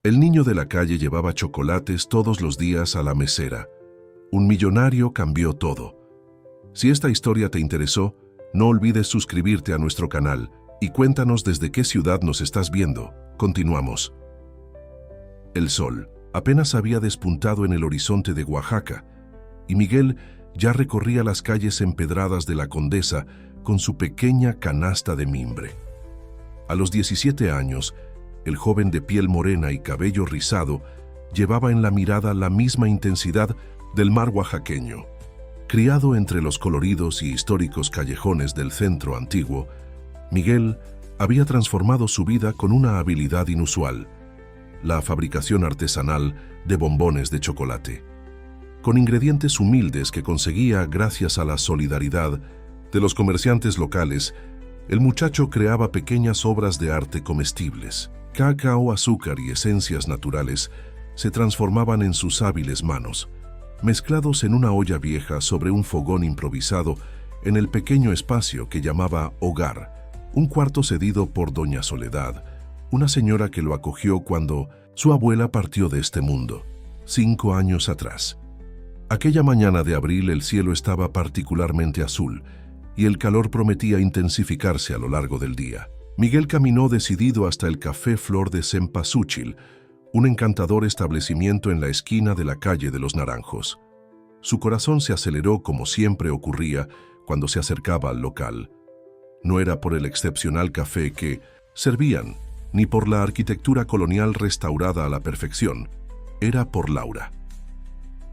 El niño de la calle llevaba chocolates todos los días a la mesera. Un millonario cambió todo. Si esta historia te interesó, no olvides suscribirte a nuestro canal y cuéntanos desde qué ciudad nos estás viendo. Continuamos. El sol apenas había despuntado en el horizonte de Oaxaca, y Miguel ya recorría las calles empedradas de la Condesa con su pequeña canasta de mimbre. A los 17 años, el joven de piel morena y cabello rizado llevaba en la mirada la misma intensidad del mar oaxaqueño. Criado entre los coloridos y históricos callejones del centro antiguo, Miguel había transformado su vida con una habilidad inusual: la fabricación artesanal de bombones de chocolate. Con ingredientes humildes que conseguía gracias a la solidaridad de los comerciantes locales, el muchacho creaba pequeñas obras de arte comestibles. Cacao, azúcar y esencias naturales se transformaban en sus hábiles manos, mezclados en una olla vieja sobre un fogón improvisado en el pequeño espacio que llamaba hogar, un cuarto cedido por doña Soledad, una señora que lo acogió cuando su abuela partió de este mundo, 5 años atrás. Aquella mañana de abril el cielo estaba particularmente azul y el calor prometía intensificarse a lo largo del día. Miguel caminó decidido hasta el Café Flor de Cempasúchil, un encantador establecimiento en la esquina de la calle de los Naranjos. Su corazón se aceleró como siempre ocurría cuando se acercaba al local. No era por el excepcional café que servían, ni por la arquitectura colonial restaurada a la perfección. Era por Laura.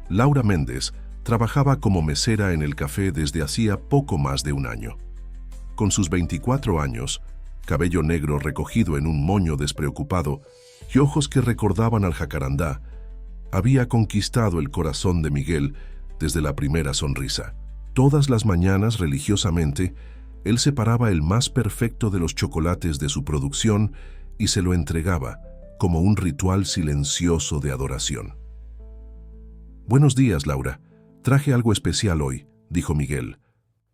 Laura Méndez trabajaba como mesera en el café desde hacía poco más de un año. Con sus 24 años, cabello negro recogido en un moño despreocupado y ojos que recordaban al jacarandá, había conquistado el corazón de Miguel desde la primera sonrisa. Todas las mañanas, religiosamente, él separaba el más perfecto de los chocolates de su producción y se lo entregaba como un ritual silencioso de adoración. «Buenos días, Laura. Traje algo especial hoy», dijo Miguel,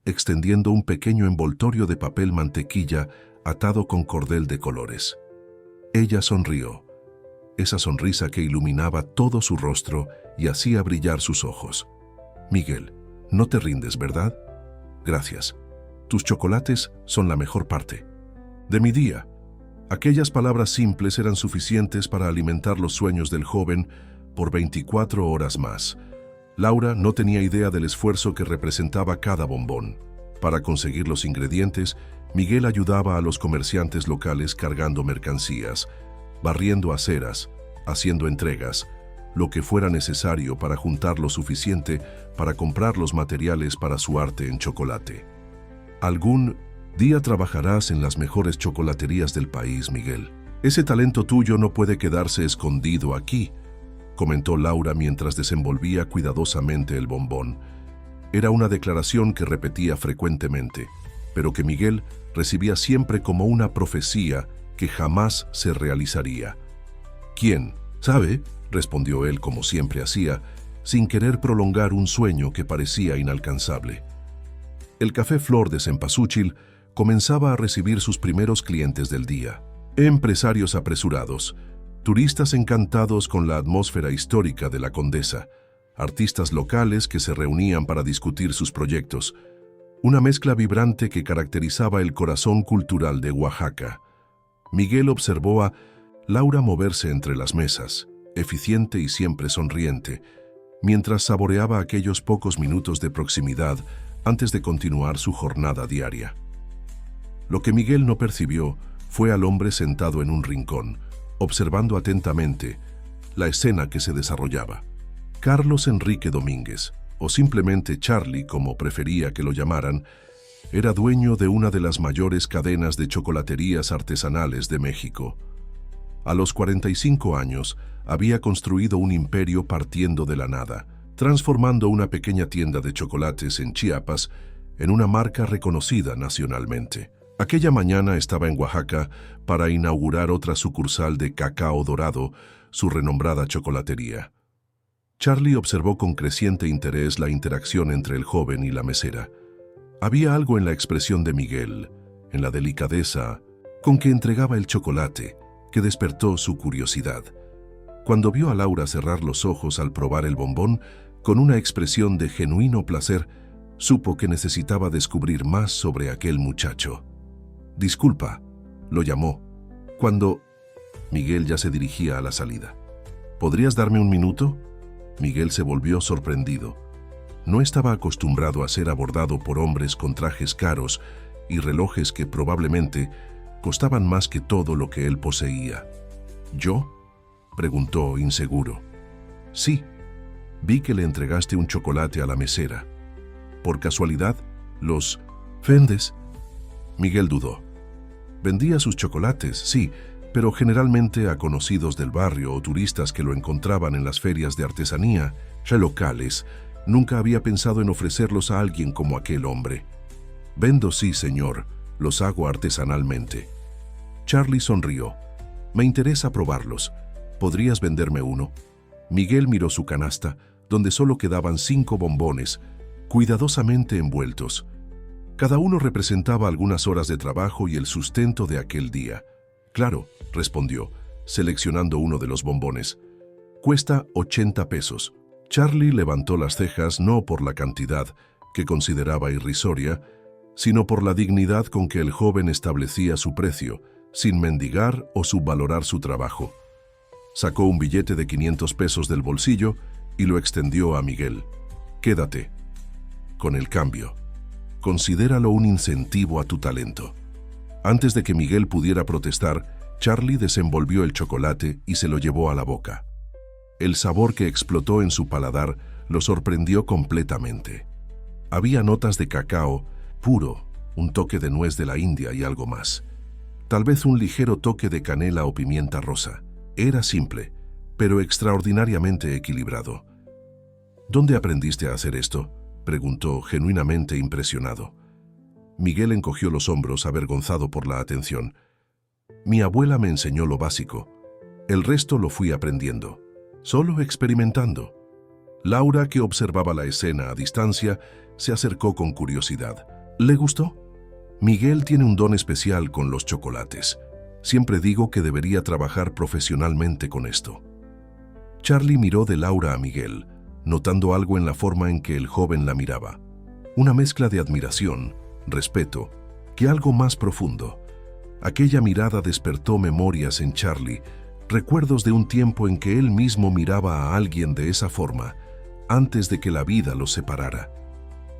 extendiendo un pequeño envoltorio de papel mantequilla atado con cordel de colores. Ella sonrió, esa sonrisa que iluminaba todo su rostro y hacía brillar sus ojos. «Miguel, no te rindes, ¿verdad? Gracias. Tus chocolates son la mejor parte de mi día». Aquellas palabras simples eran suficientes para alimentar los sueños del joven por 24 horas más. Laura no tenía idea del esfuerzo que representaba cada bombón. Para conseguir los ingredientes, Miguel ayudaba a los comerciantes locales cargando mercancías, barriendo aceras, haciendo entregas, lo que fuera necesario para juntar lo suficiente para comprar los materiales para su arte en chocolate. «Algún día trabajarás en las mejores chocolaterías del país, Miguel. Ese talento tuyo no puede quedarse escondido aquí», comentó Laura mientras desenvolvía cuidadosamente el bombón. Era una declaración que repetía frecuentemente, pero que Miguel recibía siempre como una profecía que jamás se realizaría. «¿Quién sabe?», respondió él como siempre hacía, sin querer prolongar un sueño que parecía inalcanzable. El Café Flor de Cempasúchil comenzaba a recibir sus primeros clientes del día. Empresarios apresurados, turistas encantados con la atmósfera histórica de la Condesa, artistas locales que se reunían para discutir sus proyectos, una mezcla vibrante que caracterizaba el corazón cultural de Oaxaca. Miguel observó a Laura moverse entre las mesas, eficiente y siempre sonriente, mientras saboreaba aquellos pocos minutos de proximidad antes de continuar su jornada diaria. Lo que Miguel no percibió fue al hombre sentado en un rincón, observando atentamente la escena que se desarrollaba. Carlos Enrique Domínguez, o simplemente Charlie como prefería que lo llamaran, era dueño de una de las mayores cadenas de chocolaterías artesanales de México. A los 45 años había construido un imperio partiendo de la nada, transformando una pequeña tienda de chocolates en Chiapas en una marca reconocida nacionalmente. Aquella mañana estaba en Oaxaca para inaugurar otra sucursal de Cacao Dorado, su renombrada chocolatería. Charlie observó con creciente interés la interacción entre el joven y la mesera. Había algo en la expresión de Miguel, en la delicadeza con que entregaba el chocolate, que despertó su curiosidad. Cuando vio a Laura cerrar los ojos al probar el bombón, con una expresión de genuino placer, supo que necesitaba descubrir más sobre aquel muchacho. «Disculpa», lo llamó. Cuando Miguel ya se dirigía a la salida. «¿Podrías darme un minuto?». Miguel se volvió sorprendido. No estaba acostumbrado a ser abordado por hombres con trajes caros y relojes que probablemente costaban más que todo lo que él poseía. «¿Yo?», preguntó inseguro. «Sí, vi que le entregaste un chocolate a la mesera. ¿Por casualidad los vendes?». Miguel dudó. Vendía sus chocolates, sí, pero generalmente a conocidos del barrio o turistas que lo encontraban en las ferias de artesanía, ya locales. Nunca había pensado en ofrecerlos a alguien como aquel hombre. «Vendo, sí, señor. Los hago artesanalmente». Charlie sonrió. «Me interesa probarlos. ¿Podrías venderme uno?». Miguel miró su canasta, donde solo quedaban 5 bombones, cuidadosamente envueltos. Cada uno representaba algunas horas de trabajo y el sustento de aquel día. «Claro», respondió, seleccionando uno de los bombones. «Cuesta 80 pesos». Charlie levantó las cejas no por la cantidad, que consideraba irrisoria, sino por la dignidad con que el joven establecía su precio, sin mendigar o subvalorar su trabajo. Sacó un billete de 500 pesos del bolsillo y lo extendió a Miguel. «Quédate con el cambio. Considéralo un incentivo a tu talento». Antes de que Miguel pudiera protestar, Charlie desenvolvió el chocolate y se lo llevó a la boca. El sabor que explotó en su paladar lo sorprendió completamente. Había notas de cacao puro, un toque de nuez de la India y algo más. Tal vez un ligero toque de canela o pimienta rosa. Era simple, pero extraordinariamente equilibrado. «¿Dónde aprendiste a hacer esto?», preguntó, genuinamente impresionado. Miguel encogió los hombros, avergonzado por la atención. «Mi abuela me enseñó lo básico. El resto lo fui aprendiendo, solo experimentando». Laura, que observaba la escena a distancia, se acercó con curiosidad. «¿Le gustó?». «Miguel tiene un don especial con los chocolates. Siempre digo que debería trabajar profesionalmente con esto». Charlie miró de Laura a Miguel, notando algo en la forma en que el joven la miraba. Una mezcla de admiración, respeto, que algo más profundo. Aquella mirada despertó memorias en Charlie, recuerdos de un tiempo en que él mismo miraba a alguien de esa forma, antes de que la vida los separara.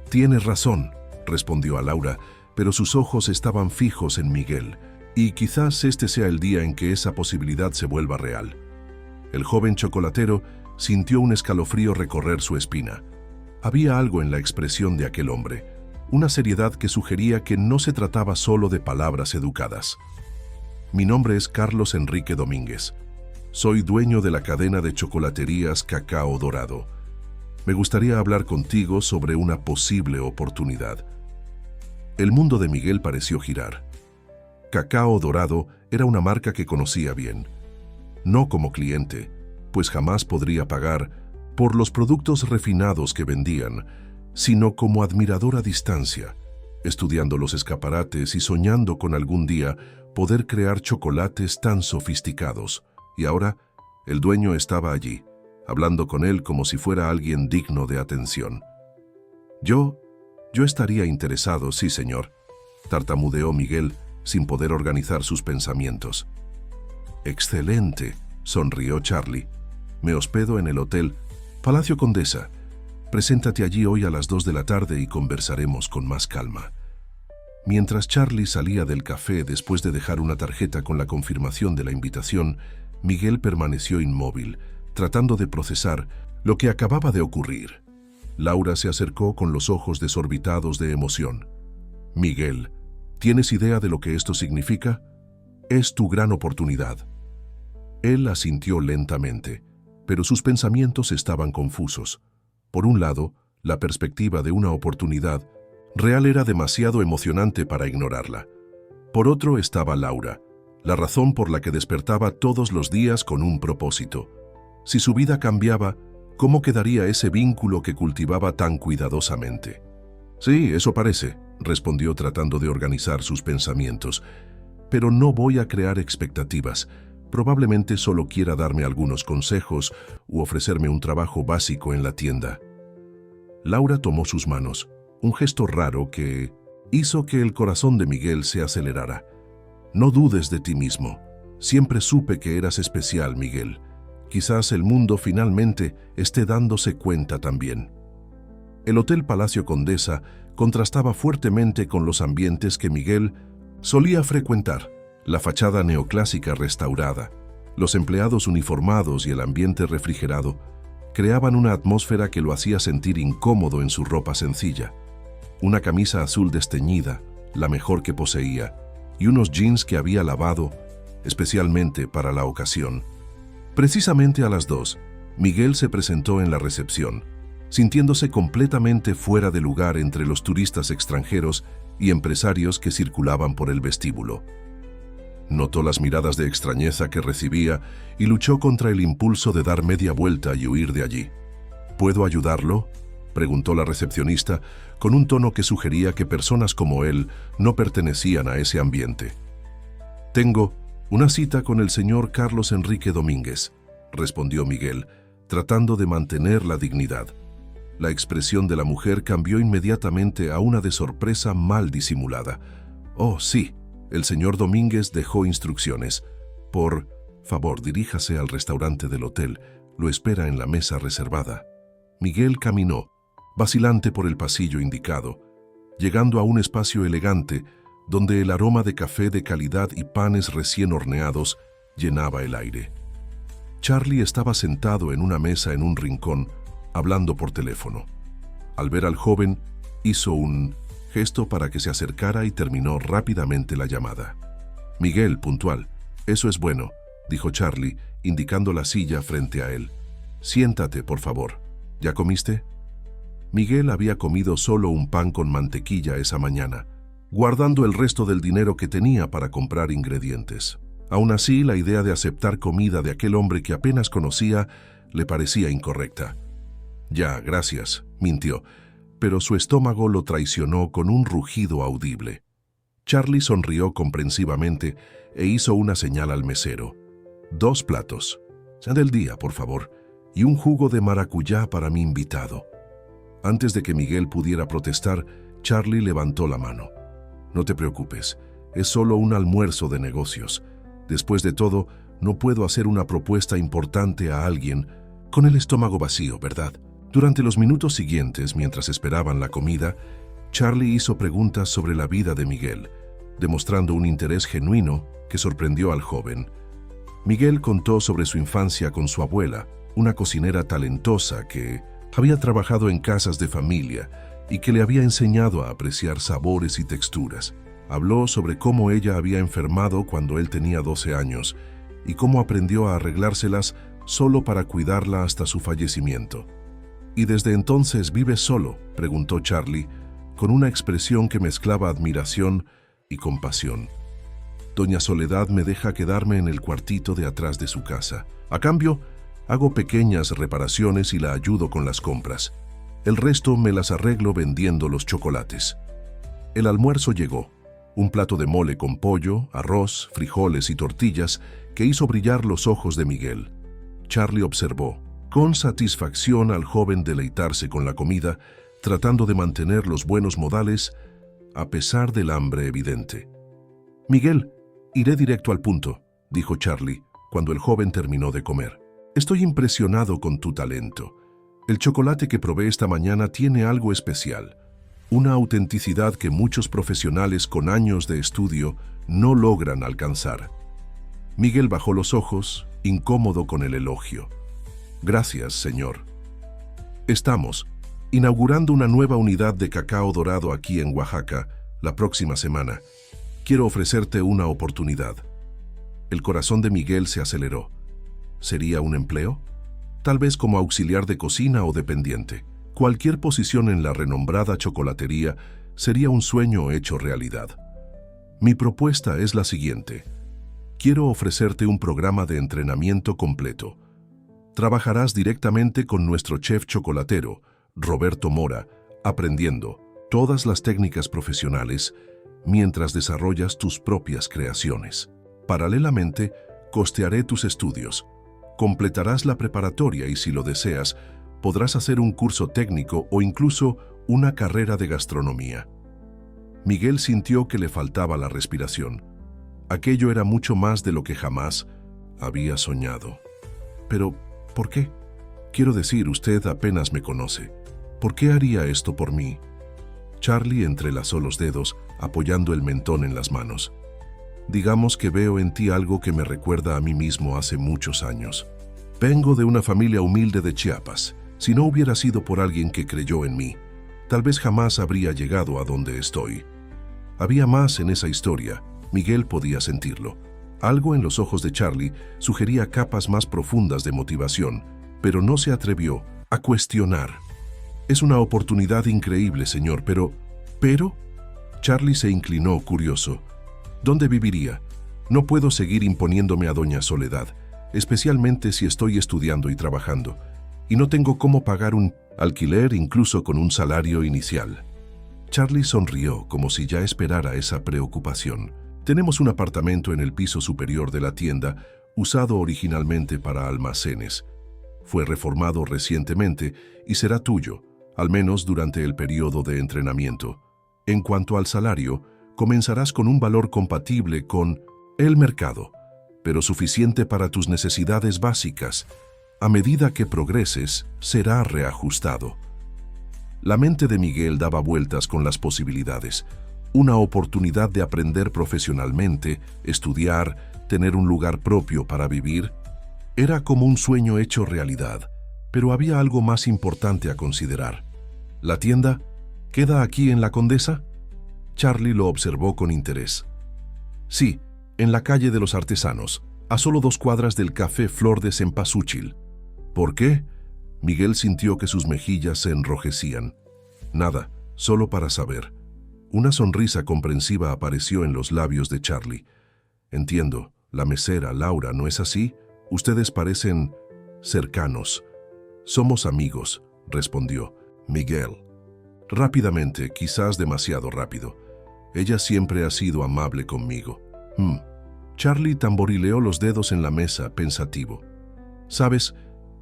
«Tienes razón», respondió a Laura, pero sus ojos estaban fijos en Miguel, y quizás este sea el día en que esa posibilidad se vuelva real. El joven chocolatero sintió un escalofrío recorrer su espina. Había algo en la expresión de aquel hombre, una seriedad que sugería que no se trataba solo de palabras educadas. «Mi nombre es Carlos Enrique Domínguez. Soy dueño de la cadena de chocolaterías Cacao Dorado. Me gustaría hablar contigo sobre una posible oportunidad». El mundo de Miguel pareció girar. Cacao Dorado era una marca que conocía bien. No como cliente, pues jamás podría pagar por los productos refinados que vendían, sino como admirador a distancia, estudiando los escaparates y soñando con algún día poder crear chocolates tan sofisticados. Y ahora, el dueño estaba allí, hablando con él como si fuera alguien digno de atención. Yo estaría interesado, sí, señor», tartamudeó Miguel, sin poder organizar sus pensamientos. «Excelente», sonrió Charlie. «Me hospedo en el hotel Palacio Condesa. Preséntate allí hoy a las 2 de la tarde y conversaremos con más calma». Mientras Charlie salía del café después de dejar una tarjeta con la confirmación de la invitación, Miguel permaneció inmóvil, tratando de procesar lo que acababa de ocurrir. Laura se acercó con los ojos desorbitados de emoción. «Miguel, ¿tienes idea de lo que esto significa? Es tu gran oportunidad». Él asintió lentamente, pero sus pensamientos estaban confusos. Por un lado, la perspectiva de una oportunidad real era demasiado emocionante para ignorarla. Por otro estaba Laura, la razón por la que despertaba todos los días con un propósito. Si su vida cambiaba, ¿cómo quedaría ese vínculo que cultivaba tan cuidadosamente? «Sí, eso parece», respondió tratando de organizar sus pensamientos. «Pero no voy a crear expectativas. Probablemente solo quiera darme algunos consejos u ofrecerme un trabajo básico en la tienda. Laura tomó sus manos, un gesto raro que hizo que el corazón de Miguel se acelerara. No dudes de ti mismo. Siempre supe que eras especial, Miguel. Quizás el mundo finalmente esté dándose cuenta también. El Hotel Palacio Condesa contrastaba fuertemente con los ambientes que Miguel solía frecuentar. La fachada neoclásica restaurada, los empleados uniformados y el ambiente refrigerado creaban una atmósfera que lo hacía sentir incómodo en su ropa sencilla. Una camisa azul desteñida, la mejor que poseía, y unos jeans que había lavado especialmente para la ocasión. Precisamente a las 2, Miguel se presentó en la recepción, sintiéndose completamente fuera de lugar entre los turistas extranjeros y empresarios que circulaban por el vestíbulo. Notó las miradas de extrañeza que recibía y luchó contra el impulso de dar media vuelta y huir de allí. ¿Puedo ayudarlo?, preguntó la recepcionista con un tono que sugería que personas como él no pertenecían a ese ambiente. «Tengo una cita con el señor Carlos Enrique Domínguez», respondió Miguel, tratando de mantener la dignidad. La expresión de la mujer cambió inmediatamente a una de sorpresa mal disimulada. «Oh, sí». El señor Domínguez dejó instrucciones. Por favor, diríjase al restaurante del hotel. Lo espera en la mesa reservada. Miguel caminó, vacilante por el pasillo indicado, llegando a un espacio elegante donde el aroma de café de calidad y panes recién horneados llenaba el aire. Charlie estaba sentado en una mesa en un rincón, hablando por teléfono. Al ver al joven, hizo un gesto para que se acercara y terminó rápidamente la llamada. «Miguel, puntual. Eso es bueno», dijo Charlie, indicando la silla frente a él. «Siéntate, por favor. ¿Ya comiste?» Miguel había comido solo un pan con mantequilla esa mañana, guardando el resto del dinero que tenía para comprar ingredientes. Aún así, la idea de aceptar comida de aquel hombre que apenas conocía le parecía incorrecta. «Ya, gracias», mintió, pero su estómago lo traicionó con un rugido audible. Charlie sonrió comprensivamente e hizo una señal al mesero. «2 platos. Del día, por favor, y un jugo de maracuyá para mi invitado». Antes de que Miguel pudiera protestar, Charlie levantó la mano. «No te preocupes, es solo un almuerzo de negocios. Después de todo, no puedo hacer una propuesta importante a alguien con el estómago vacío, ¿verdad?». Durante los minutos siguientes, mientras esperaban la comida, Charlie hizo preguntas sobre la vida de Miguel, demostrando un interés genuino que sorprendió al joven. Miguel contó sobre su infancia con su abuela, una cocinera talentosa que había trabajado en casas de familia y que le había enseñado a apreciar sabores y texturas. Habló sobre cómo ella había enfermado cuando él tenía 12 años y cómo aprendió a arreglárselas solo para cuidarla hasta su fallecimiento. «¿Y desde entonces vives solo?», preguntó Charlie, con una expresión que mezclaba admiración y compasión. «Doña Soledad me deja quedarme en el cuartito de atrás de su casa. A cambio, hago pequeñas reparaciones y la ayudo con las compras. El resto me las arreglo vendiendo los chocolates». El almuerzo llegó. Un plato de mole con pollo, arroz, frijoles y tortillas que hizo brillar los ojos de Miguel. Charlie observó con satisfacción al joven deleitarse con la comida, tratando de mantener los buenos modales a pesar del hambre evidente. «Miguel, iré directo al punto», dijo Charlie, cuando el joven terminó de comer. «Estoy impresionado con tu talento. El chocolate que probé esta mañana tiene algo especial, una autenticidad que muchos profesionales con años de estudio no logran alcanzar». Miguel bajó los ojos, incómodo con el elogio. «Gracias, señor. Estamos inaugurando una nueva unidad de cacao dorado aquí en Oaxaca la próxima semana. Quiero ofrecerte una oportunidad». El corazón de Miguel se aceleró. ¿Sería un empleo? Tal vez como auxiliar de cocina o dependiente. Cualquier posición en la renombrada chocolatería sería un sueño hecho realidad. «Mi propuesta es la siguiente. Quiero ofrecerte un programa de entrenamiento completo. Trabajarás directamente con nuestro chef chocolatero, Roberto Mora, aprendiendo todas las técnicas profesionales mientras desarrollas tus propias creaciones. Paralelamente, costearé tus estudios. Completarás la preparatoria y, si lo deseas, podrás hacer un curso técnico o incluso una carrera de gastronomía. Miguel sintió que le faltaba la respiración. Aquello era mucho más de lo que jamás había soñado. Pero, ¿por qué? Quiero decir, usted apenas me conoce. ¿Por qué haría esto por mí? Charlie entrelazó los dedos, apoyando el mentón en las manos. Digamos que veo en ti algo que me recuerda a mí mismo hace muchos años. Vengo de una familia humilde de Chiapas. Si no hubiera sido por alguien que creyó en mí, tal vez jamás habría llegado a donde estoy. Había más en esa historia. Miguel podía sentirlo. Algo en los ojos de Charlie sugería capas más profundas de motivación, pero no se atrevió a cuestionar. Es una oportunidad increíble, señor, pero... Charlie se inclinó, curioso. ¿Dónde viviría? No puedo seguir imponiéndome a doña Soledad, especialmente si estoy estudiando y trabajando, y no tengo cómo pagar un alquiler incluso con un salario inicial. Charlie sonrió como si ya esperara esa preocupación. Tenemos un apartamento en el piso superior de la tienda, usado originalmente para almacenes. Fue reformado recientemente y será tuyo, al menos durante el periodo de entrenamiento. En cuanto al salario, comenzarás con un valor compatible con el mercado, pero suficiente para tus necesidades básicas. A medida que progreses, será reajustado. La mente de Miguel daba vueltas con las posibilidades. Una oportunidad de aprender profesionalmente, estudiar, tener un lugar propio para vivir. Era como un sueño hecho realidad, pero había algo más importante a considerar. ¿La tienda queda aquí en La Condesa? Charlie lo observó con interés. Sí, en la calle de los Artesanos, a solo 2 cuadras del Café Flor de Cempasúchil. ¿Por qué? Miguel sintió que sus mejillas se enrojecían. Nada, solo para saber. Una sonrisa comprensiva apareció en los labios de Charlie. Entiendo, la mesera, Laura, ¿no es así? Ustedes parecen cercanos. Somos amigos, respondió Miguel. Rápidamente, quizás demasiado rápido. Ella siempre ha sido amable conmigo. Charlie tamborileó los dedos en la mesa, pensativo. ¿Sabes?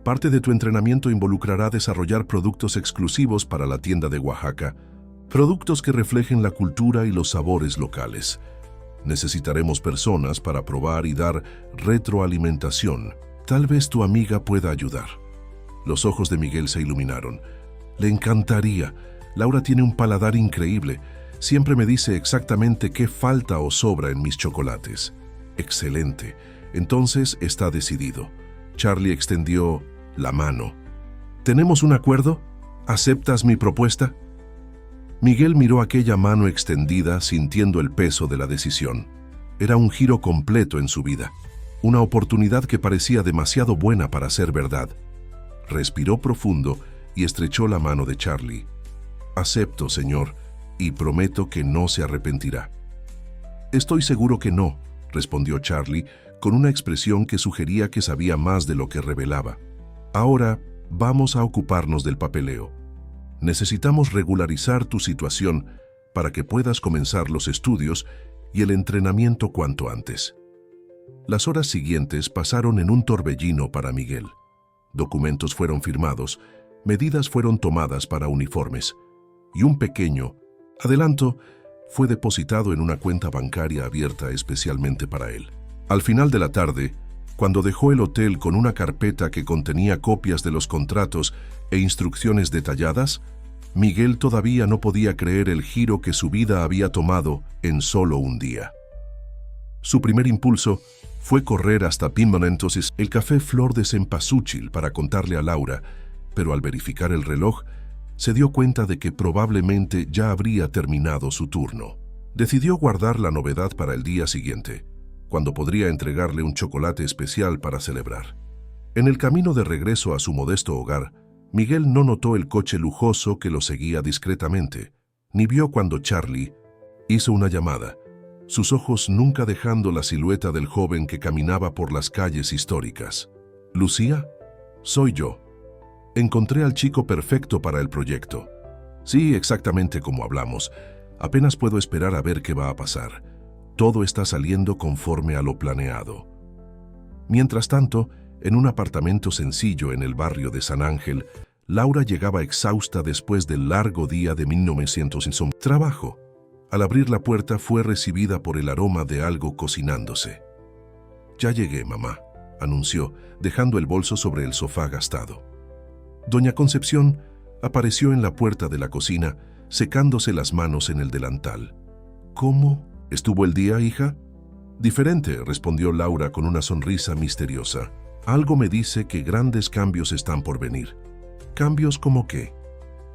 Parte de tu entrenamiento involucrará desarrollar productos exclusivos para la tienda de Oaxaca, productos que reflejen la cultura y los sabores locales. Necesitaremos personas para probar y dar retroalimentación. Tal vez tu amiga pueda ayudar. Los ojos de Miguel se iluminaron. Le encantaría. Laura tiene un paladar increíble. Siempre me dice exactamente qué falta o sobra en mis chocolates. Excelente. Entonces está decidido. Charlie extendió la mano. ¿Tenemos un acuerdo? ¿Aceptas mi propuesta? Miguel miró aquella mano extendida, sintiendo el peso de la decisión. Era un giro completo en su vida. Una oportunidad que parecía demasiado buena para ser verdad. Respiró profundo y estrechó la mano de Charlie. Acepto, señor, y prometo que no se arrepentirá. Estoy seguro que no, respondió Charlie, con una expresión que sugería que sabía más de lo que revelaba. Ahora vamos a ocuparnos del papeleo. Necesitamos regularizar tu situación para que puedas comenzar los estudios y el entrenamiento cuanto antes. Las horas siguientes pasaron en un torbellino para Miguel. Documentos fueron firmados, medidas fueron tomadas para uniformes, y un pequeño adelanto fue depositado en una cuenta bancaria abierta especialmente para él. Al final de la tarde, cuando dejó el hotel con una carpeta que contenía copias de los contratos e instrucciones detalladas, Miguel todavía no podía creer el giro que su vida había tomado en solo un día. Su primer impulso fue correr hasta Pimentos, el Café Flor de Cempasúchil, para contarle a Laura, pero al verificar el reloj, se dio cuenta de que probablemente ya habría terminado su turno. Decidió guardar la novedad para el día siguiente, cuando podría entregarle un chocolate especial para celebrar. En el camino de regreso a su modesto hogar, Miguel no notó el coche lujoso que lo seguía discretamente, ni vio cuando Charlie hizo una llamada, sus ojos nunca dejando la silueta del joven que caminaba por las calles históricas. «¿Lucía? Soy yo. Encontré al chico perfecto para el proyecto. Sí, exactamente como hablamos. Apenas puedo esperar a ver qué va a pasar. Todo está saliendo conforme a lo planeado». Mientras tanto, en un apartamento sencillo en el barrio de San Ángel, Laura llegaba exhausta después del largo día de 1900 en su trabajo. Al abrir la puerta fue recibida por el aroma de algo cocinándose. «Ya llegué, mamá», anunció, dejando el bolso sobre el sofá gastado. Doña Concepción apareció en la puerta de la cocina, secándose las manos en el delantal. «¿Cómo estuvo el día, hija?» «Diferente», respondió Laura con una sonrisa misteriosa. «Algo me dice que grandes cambios están por venir». «¿Cambios como qué?»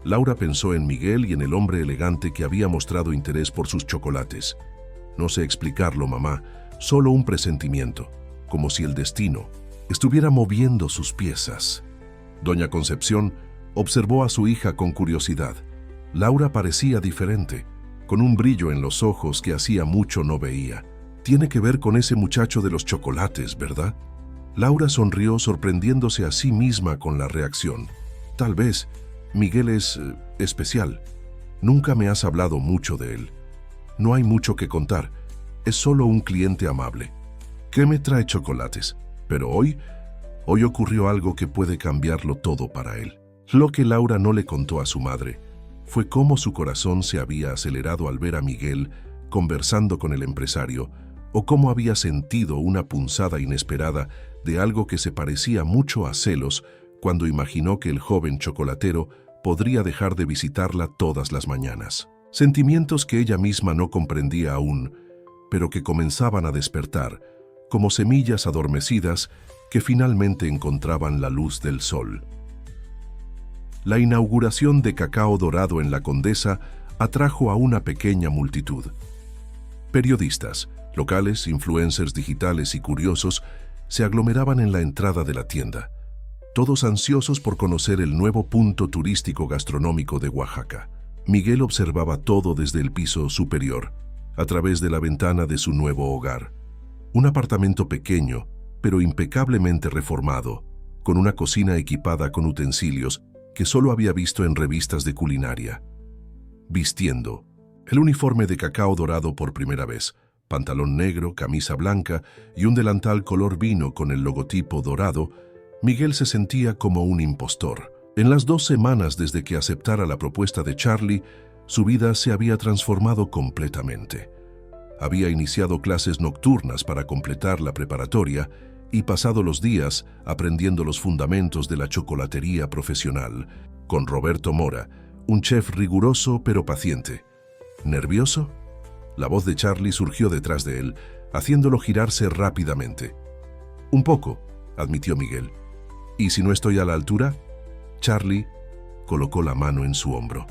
Laura pensó en Miguel y en el hombre elegante que había mostrado interés por sus chocolates. «No sé explicarlo, mamá, solo un presentimiento, como si el destino estuviera moviendo sus piezas». Doña Concepción observó a su hija con curiosidad. Laura parecía diferente, con un brillo en los ojos que hacía mucho no veía. «Tiene que ver con ese muchacho de los chocolates, ¿verdad?» Laura sonrió, sorprendiéndose a sí misma con la reacción. «Tal vez. Miguel es especial. Nunca me has hablado mucho de él. No hay mucho que contar. Es solo un cliente amable. ¿Qué me trae chocolates? Pero hoy ocurrió algo que puede cambiarlo todo para él». Lo que Laura no le contó a su madre fue cómo su corazón se había acelerado al ver a Miguel conversando con el empresario, o cómo había sentido una punzada inesperada de algo que se parecía mucho a celos cuando imaginó que el joven chocolatero podría dejar de visitarla todas las mañanas. Sentimientos que ella misma no comprendía aún, pero que comenzaban a despertar, como semillas adormecidas que finalmente encontraban la luz del sol. La inauguración de Cacao Dorado en la Condesa atrajo a una pequeña multitud. Periodistas, locales, influencers digitales y curiosos se aglomeraban en la entrada de la tienda, todos ansiosos por conocer el nuevo punto turístico gastronómico de Oaxaca. Miguel observaba todo desde el piso superior, a través de la ventana de su nuevo hogar. Un apartamento pequeño, pero impecablemente reformado, con una cocina equipada con utensilios que solo había visto en revistas de culinaria. Vistiendo el uniforme de Cacao Dorado por primera vez, pantalón negro, camisa blanca y un delantal color vino con el logotipo dorado, Miguel se sentía como un impostor. En las 2 semanas desde que aceptara la propuesta de Charlie, su vida se había transformado completamente. Había iniciado clases nocturnas para completar la preparatoria y pasado los días aprendiendo los fundamentos de la chocolatería profesional, con Roberto Mora, un chef riguroso pero paciente. ¿Nervioso? La voz de Charlie surgió detrás de él, haciéndolo girarse rápidamente. «Un poco», admitió Miguel. «¿Y si no estoy a la altura?» Charlie colocó la mano en su hombro,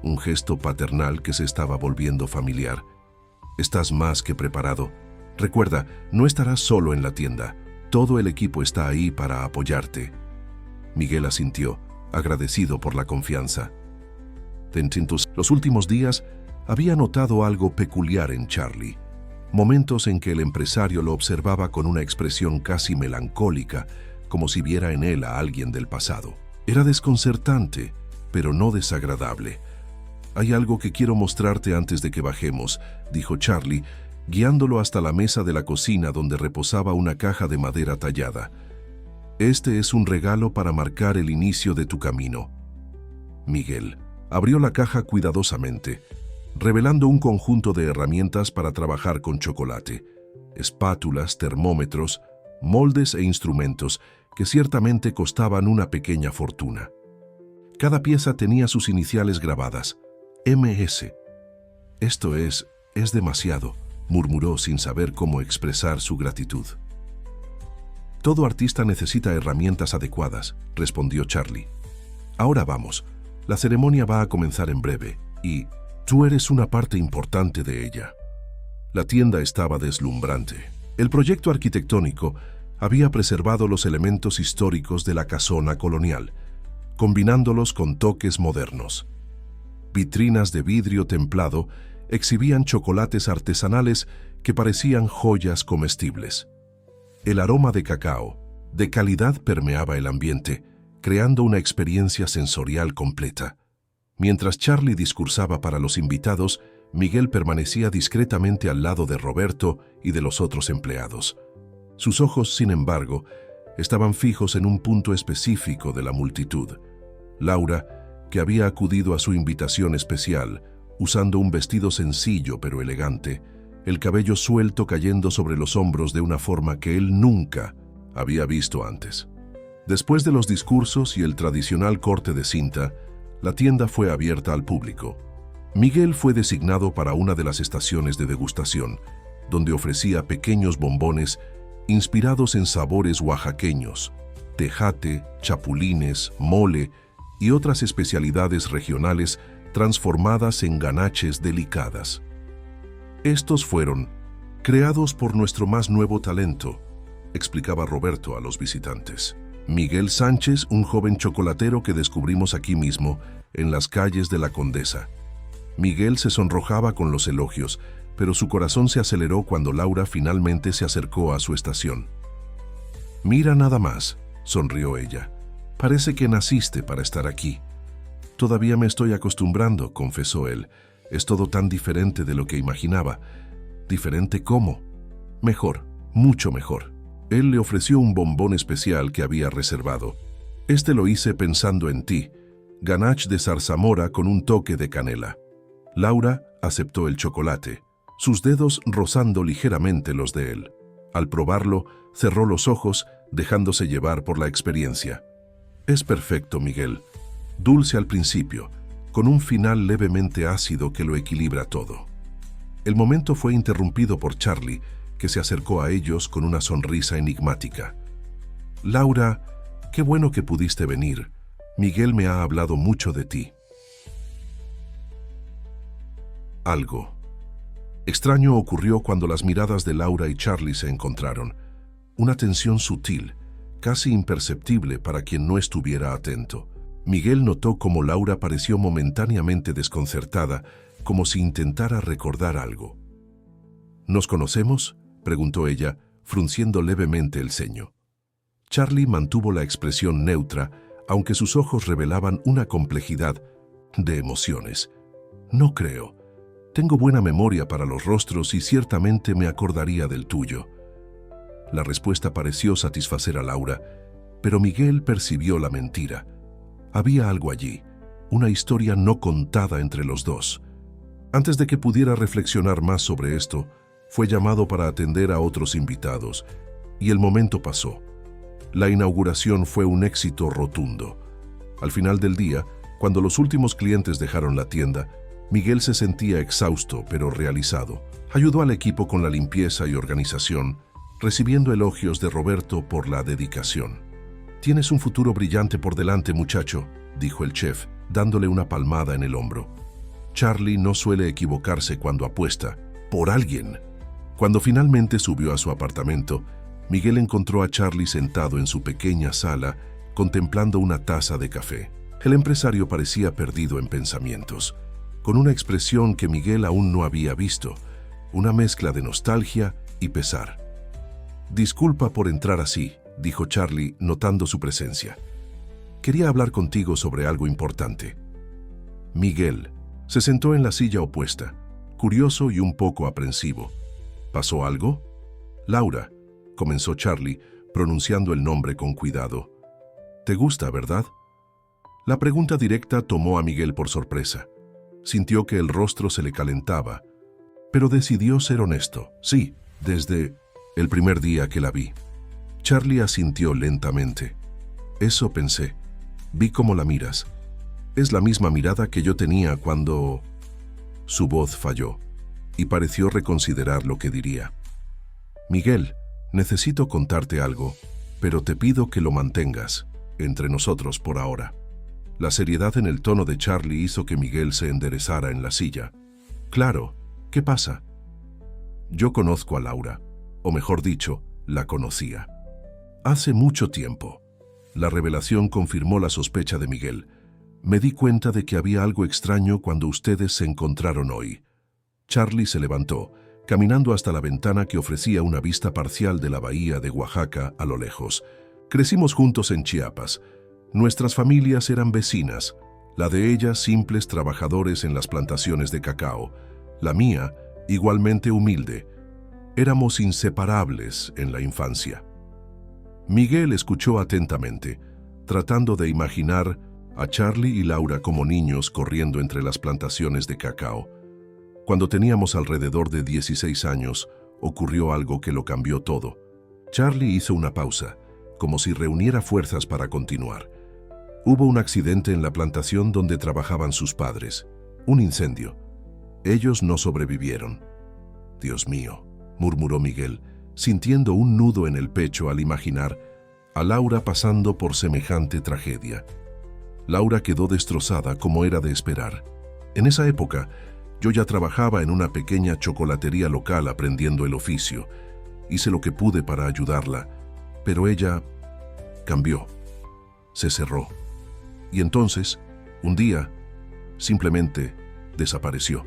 un gesto paternal que se estaba volviendo familiar. «Estás más que preparado. Recuerda, no estarás solo en la tienda. Todo el equipo está ahí para apoyarte». Miguel asintió, agradecido por la confianza. Los últimos días había notado algo peculiar en Charlie. Momentos en que el empresario lo observaba con una expresión casi melancólica, como si viera en él a alguien del pasado. Era desconcertante, pero no desagradable. «Hay algo que quiero mostrarte antes de que bajemos», dijo Charlie, guiándolo hasta la mesa de la cocina donde reposaba una caja de madera tallada. «Este es un regalo para marcar el inicio de tu camino». Miguel abrió la caja cuidadosamente, revelando un conjunto de herramientas para trabajar con chocolate: espátulas, termómetros, moldes e instrumentos que ciertamente costaban una pequeña fortuna. Cada pieza tenía sus iniciales grabadas: MS. «Esto es demasiado», murmuró sin saber cómo expresar su gratitud. «Todo artista necesita herramientas adecuadas», respondió Charlie. «Ahora vamos. La ceremonia va a comenzar en breve y tú eres una parte importante de ella». La tienda estaba deslumbrante. El proyecto arquitectónico había preservado los elementos históricos de la casona colonial, combinándolos con toques modernos. Vitrinas de vidrio templado exhibían chocolates artesanales que parecían joyas comestibles. El aroma de cacao, de calidad, permeaba el ambiente, creando una experiencia sensorial completa. Mientras Charlie discursaba para los invitados, Miguel permanecía discretamente al lado de Roberto y de los otros empleados. Sus ojos, sin embargo, estaban fijos en un punto específico de la multitud. Laura, que había acudido a su invitación especial, usando un vestido sencillo pero elegante, el cabello suelto cayendo sobre los hombros de una forma que él nunca había visto antes. Después de los discursos y el tradicional corte de cinta, la tienda fue abierta al público. Miguel fue designado para una de las estaciones de degustación, donde ofrecía pequeños bombones inspirados en sabores oaxaqueños, tejate, chapulines, mole y otras especialidades regionales transformadas en ganaches delicadas. Estos fueron creados por nuestro más nuevo talento, explicaba Roberto a los visitantes. Miguel Sánchez, un joven chocolatero que descubrimos aquí mismo, en las calles de la Condesa. Miguel se sonrojaba con los elogios, pero su corazón se aceleró cuando Laura finalmente se acercó a su estación. «Mira nada más», sonrió ella. «Parece que naciste para estar aquí». «Todavía me estoy acostumbrando», confesó él. «Es todo tan diferente de lo que imaginaba». «¿Diferente cómo?» «Mejor, mucho mejor». Él le ofreció un bombón especial que había reservado. «Este lo hice pensando en ti, ganache de zarzamora con un toque de canela». Laura aceptó el chocolate, sus dedos rozando ligeramente los de él. Al probarlo, cerró los ojos, dejándose llevar por la experiencia. «Es perfecto, Miguel. Dulce al principio, con un final levemente ácido que lo equilibra todo». El momento fue interrumpido por Charlie, que se acercó a ellos con una sonrisa enigmática. «Laura, qué bueno que pudiste venir. Miguel me ha hablado mucho de ti». Algo extraño ocurrió cuando las miradas de Laura y Charlie se encontraron. Una tensión sutil, casi imperceptible para quien no estuviera atento. Miguel notó cómo Laura pareció momentáneamente desconcertada, como si intentara recordar algo. «¿Nos conocemos?», preguntó ella, frunciendo levemente el ceño. Charlie mantuvo la expresión neutra, aunque sus ojos revelaban una complejidad de emociones. «No creo. Tengo buena memoria para los rostros y ciertamente me acordaría del tuyo». La respuesta pareció satisfacer a Laura, pero Miguel percibió la mentira. Había algo allí, una historia no contada entre los dos. Antes de que pudiera reflexionar más sobre esto, fue llamado para atender a otros invitados, y el momento pasó. La inauguración fue un éxito rotundo. Al final del día, cuando los últimos clientes dejaron la tienda, Miguel se sentía exhausto pero realizado. Ayudó al equipo con la limpieza y organización, recibiendo elogios de Roberto por la dedicación. «Tienes un futuro brillante por delante, muchacho», dijo el chef, dándole una palmada en el hombro. Charlie no suele equivocarse cuando apuesta por alguien. Cuando finalmente subió a su apartamento, Miguel encontró a Charlie sentado en su pequeña sala, contemplando una taza de café. El empresario parecía perdido en pensamientos, con una expresión que Miguel aún no había visto, una mezcla de nostalgia y pesar. «Disculpa por entrar así», dijo Charlie, notando su presencia. «Quería hablar contigo sobre algo importante». Miguel se sentó en la silla opuesta, curioso y un poco aprensivo. «¿Pasó algo?» «Laura», comenzó Charlie, pronunciando el nombre con cuidado. «¿Te gusta, verdad?» La pregunta directa tomó a Miguel por sorpresa. Sintió que el rostro se le calentaba, pero decidió ser honesto. «Sí, desde el primer día que la vi». Charlie asintió lentamente. «Eso pensé. Vi cómo la miras. Es la misma mirada que yo tenía cuando...». Su voz falló, y pareció reconsiderar lo que diría. «Miguel, necesito contarte algo, pero te pido que lo mantengas entre nosotros por ahora». La seriedad en el tono de Charlie hizo que Miguel se enderezara en la silla. «Claro, ¿qué pasa?» «Yo conozco a Laura, o mejor dicho, la conocía. Hace mucho tiempo». La revelación confirmó la sospecha de Miguel. «Me di cuenta de que había algo extraño cuando ustedes se encontraron hoy». Charlie se levantó, caminando hasta la ventana que ofrecía una vista parcial de la bahía de Oaxaca a lo lejos. «Crecimos juntos en Chiapas. Nuestras familias eran vecinas, la de ella simples trabajadores en las plantaciones de cacao, la mía igualmente humilde. Éramos inseparables en la infancia. Miguel escuchó atentamente, tratando de imaginar a Charlie y Laura como niños corriendo entre las plantaciones de cacao. Cuando teníamos alrededor de 16 años, ocurrió algo que lo cambió todo. Charlie hizo una pausa, como si reuniera fuerzas para continuar. Hubo un accidente en la plantación donde trabajaban sus padres. Un incendio. Ellos no sobrevivieron. Dios mío, murmuró Miguel, sintiendo un nudo en el pecho al imaginar a Laura pasando por semejante tragedia. Laura quedó destrozada como era de esperar. En esa época, yo ya trabajaba en una pequeña chocolatería local aprendiendo el oficio. Hice lo que pude para ayudarla, pero ella cambió. Se cerró. Y entonces, un día, simplemente desapareció.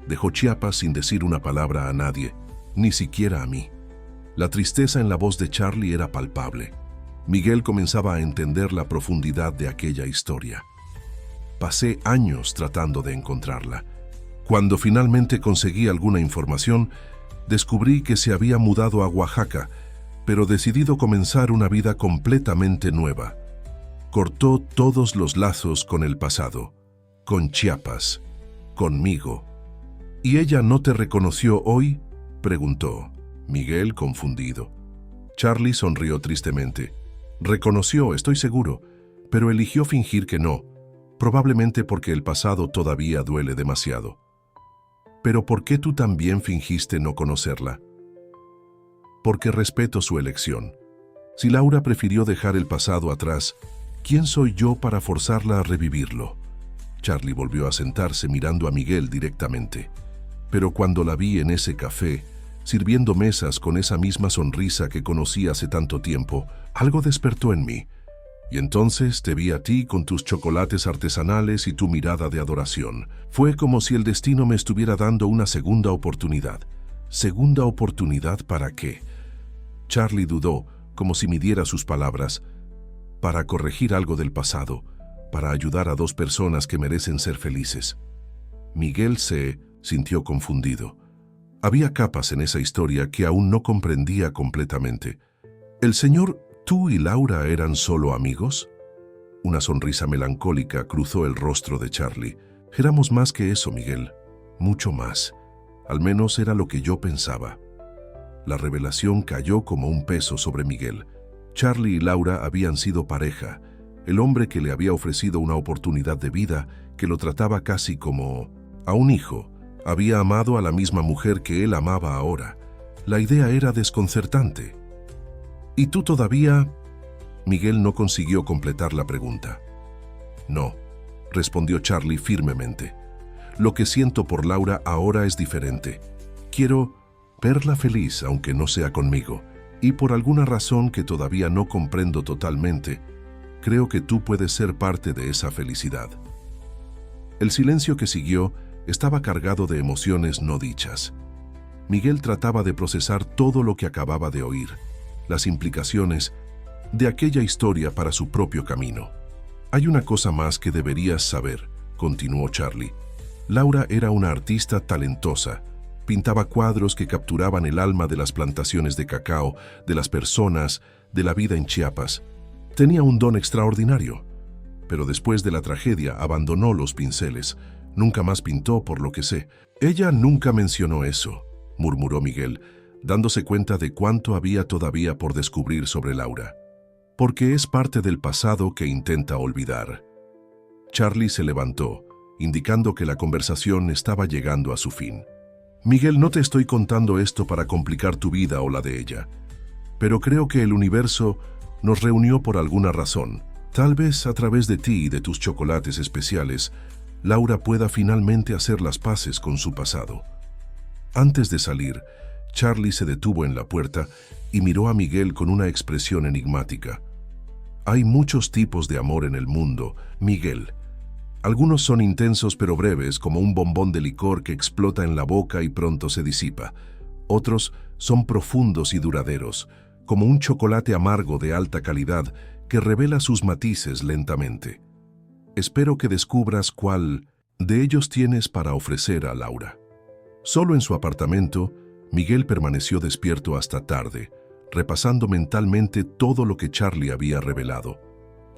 Dejó Chiapas sin decir una palabra a nadie, ni siquiera a mí. La tristeza en la voz de Charlie era palpable. Miguel comenzaba a entender la profundidad de aquella historia. Pasé años tratando de encontrarla. Cuando finalmente conseguí alguna información, descubrí que se había mudado a Oaxaca, pero decidido comenzar una vida completamente nueva. Cortó todos los lazos con el pasado, con Chiapas, conmigo. ¿Y ella no te reconoció hoy?, preguntó Miguel, confundido. Charlie sonrió tristemente. Reconoció, estoy seguro, pero eligió fingir que no, probablemente porque el pasado todavía duele demasiado. ¿Pero por qué tú también fingiste no conocerla? Porque respeto su elección. Si Laura prefirió dejar el pasado atrás, ¿quién soy yo para forzarla a revivirlo? Charlie volvió a sentarse mirando a Miguel directamente. Pero cuando la vi en ese café, sirviendo mesas con esa misma sonrisa que conocí hace tanto tiempo, algo despertó en mí. Y entonces te vi a ti con tus chocolates artesanales y tu mirada de adoración. Fue como si el destino me estuviera dando una segunda oportunidad. ¿Segunda oportunidad para qué? Charlie dudó, como si midiera sus palabras. Para corregir algo del pasado, para ayudar a dos personas que merecen ser felices. Miguel se sintió confundido. Había capas en esa historia que aún no comprendía completamente. ¿El señor, tú y Laura eran solo amigos? Una sonrisa melancólica cruzó el rostro de Charlie. Éramos más que eso, Miguel. Mucho más. Al menos era lo que yo pensaba. La revelación cayó como un peso sobre Miguel. Charlie y Laura habían sido pareja. El hombre que le había ofrecido una oportunidad de vida, que lo trataba casi como a un hijo, había amado a la misma mujer que él amaba ahora. La idea era desconcertante. ¿Y tú todavía? Miguel no consiguió completar la pregunta. No, respondió Charlie firmemente. Lo que siento por Laura ahora es diferente. Quiero verla feliz, aunque no sea conmigo. Y por alguna razón que todavía no comprendo totalmente, creo que tú puedes ser parte de esa felicidad. El silencio que siguió estaba cargado de emociones no dichas. Miguel trataba de procesar todo lo que acababa de oír, las implicaciones de aquella historia para su propio camino. Hay una cosa más que deberías saber, continuó Charlie. Laura era una artista talentosa. Pintaba cuadros que capturaban el alma de las plantaciones de cacao, de las personas, de la vida en Chiapas. Tenía un don extraordinario, pero después de la tragedia abandonó los pinceles. Nunca más pintó, por lo que sé. Ella nunca mencionó eso, murmuró Miguel, dándose cuenta de cuánto había todavía por descubrir sobre Laura. Porque es parte del pasado que intenta olvidar. Charlie se levantó, indicando que la conversación estaba llegando a su fin. Miguel, no te estoy contando esto para complicar tu vida o la de ella, pero creo que el universo nos reunió por alguna razón. Tal vez a través de ti y de tus chocolates especiales, Laura pueda finalmente hacer las paces con su pasado. Antes de salir, Charlie se detuvo en la puerta y miró a Miguel con una expresión enigmática. Hay muchos tipos de amor en el mundo, Miguel. Algunos son intensos pero breves, como un bombón de licor que explota en la boca y pronto se disipa. Otros son profundos y duraderos, como un chocolate amargo de alta calidad que revela sus matices lentamente. Espero que descubras cuál de ellos tienes para ofrecer a Laura. Solo en su apartamento, Miguel permaneció despierto hasta tarde, repasando mentalmente todo lo que Charlie había revelado.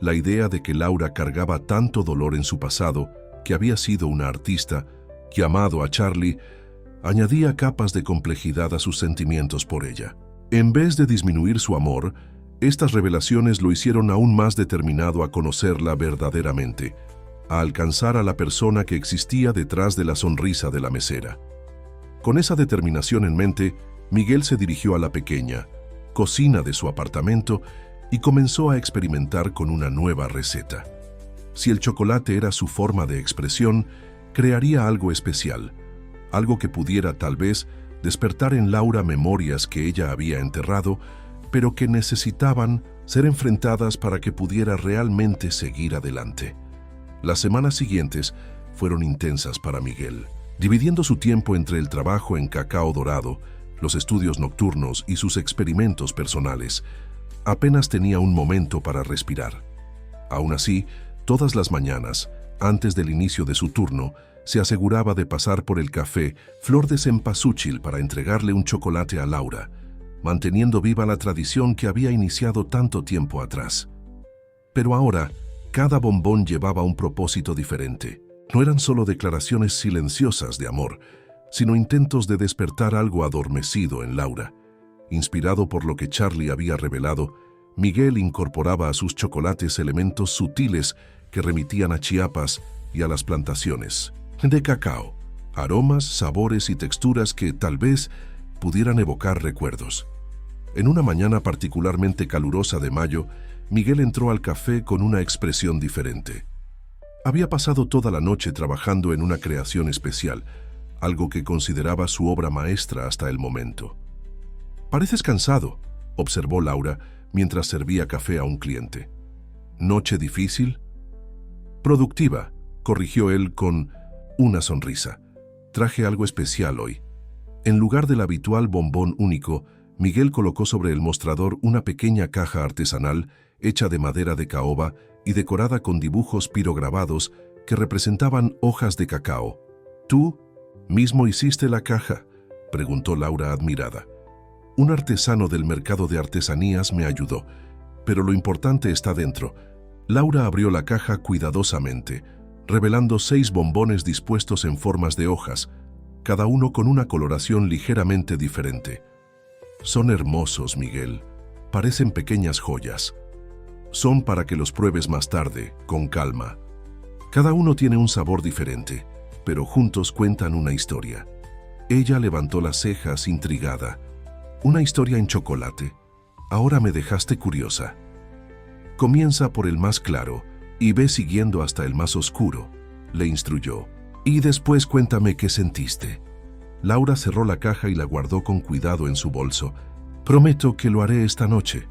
La idea de que Laura cargaba tanto dolor en su pasado, que había sido una artista, que amado a Charlie, añadía capas de complejidad a sus sentimientos por ella. En vez de disminuir su amor, estas revelaciones lo hicieron aún más determinado a conocerla verdaderamente, a alcanzar a la persona que existía detrás de la sonrisa de la mesera. Con esa determinación en mente, Miguel se dirigió a la pequeña cocina de su apartamento y comenzó a experimentar con una nueva receta. Si el chocolate era su forma de expresión, crearía algo especial, algo que pudiera tal vez despertar en Laura memorias que ella había enterrado, pero que necesitaban ser enfrentadas para que pudiera realmente seguir adelante. Las semanas siguientes fueron intensas para Miguel, dividiendo su tiempo entre el trabajo en Cacao Dorado, los estudios nocturnos y sus experimentos personales. Apenas tenía un momento para respirar. Aún así, todas las mañanas, antes del inicio de su turno, se aseguraba de pasar por el café Flor de Cempasúchil para entregarle un chocolate a Laura, manteniendo viva la tradición que había iniciado tanto tiempo atrás. Pero ahora, cada bombón llevaba un propósito diferente. No eran solo declaraciones silenciosas de amor, sino intentos de despertar algo adormecido en Laura. Inspirado por lo que Charlie había revelado, Miguel incorporaba a sus chocolates elementos sutiles que remitían a Chiapas y a las plantaciones de cacao, aromas, sabores y texturas que tal vez pudieran evocar recuerdos. En una mañana particularmente calurosa de mayo, Miguel entró al café con una expresión diferente. Había pasado toda la noche trabajando en una creación especial, algo que consideraba su obra maestra hasta el momento. «Pareces cansado», observó Laura mientras servía café a un cliente. «¿Noche difícil?» «Productiva», corrigió él con una sonrisa. «Traje algo especial hoy». En lugar del habitual bombón único, Miguel colocó sobre el mostrador una pequeña caja artesanal hecha de madera de caoba y decorada con dibujos pirograbados que representaban hojas de cacao. «¿Tú mismo hiciste la caja?», preguntó Laura admirada. «Un artesano del mercado de artesanías me ayudó, pero lo importante está dentro». Laura abrió la caja cuidadosamente, revelando 6 bombones dispuestos en formas de hojas, cada uno con una coloración ligeramente diferente. «Son hermosos, Miguel. Parecen pequeñas joyas. Son para que los pruebes más tarde, con calma. Cada uno tiene un sabor diferente, pero juntos cuentan una historia». Ella levantó las cejas intrigada. «¿Una historia en chocolate? Ahora me dejaste curiosa». «Comienza por el más claro y ve siguiendo hasta el más oscuro», le instruyó. «Y después cuéntame qué sentiste». Laura cerró la caja y la guardó con cuidado en su bolso. «Prometo que lo haré esta noche».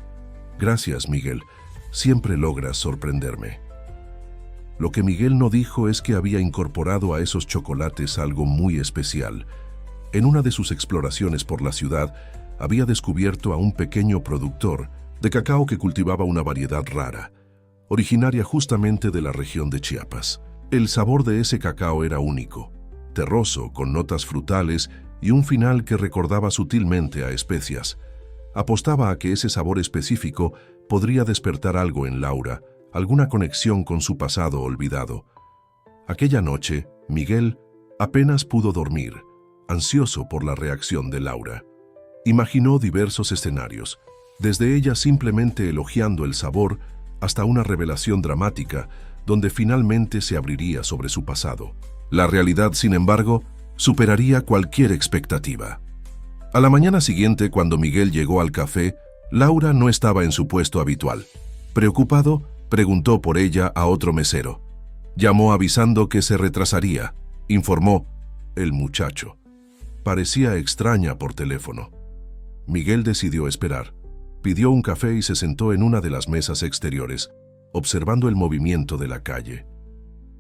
«Gracias, Miguel. Siempre logras sorprenderme». Lo que Miguel no dijo es que había incorporado a esos chocolates algo muy especial. En una de sus exploraciones por la ciudad, había descubierto a un pequeño productor de cacao que cultivaba una variedad rara, originaria justamente de la región de Chiapas. El sabor de ese cacao era único, terroso, con notas frutales y un final que recordaba sutilmente a especias. Apostaba a que ese sabor específico podría despertar algo en Laura, alguna conexión con su pasado olvidado. Aquella noche, Miguel apenas pudo dormir, ansioso por la reacción de Laura. Imaginó diversos escenarios, desde ella simplemente elogiando el sabor hasta una revelación dramática donde finalmente se abriría sobre su pasado. La realidad, sin embargo, superaría cualquier expectativa. A la mañana siguiente, cuando Miguel llegó al café, Laura no estaba en su puesto habitual. Preocupado, preguntó por ella a otro mesero. Llamó avisando que se retrasaría, informó el muchacho. Parecía extraña por teléfono. Miguel decidió esperar. Pidió un café y se sentó en una de las mesas exteriores, observando el movimiento de la calle.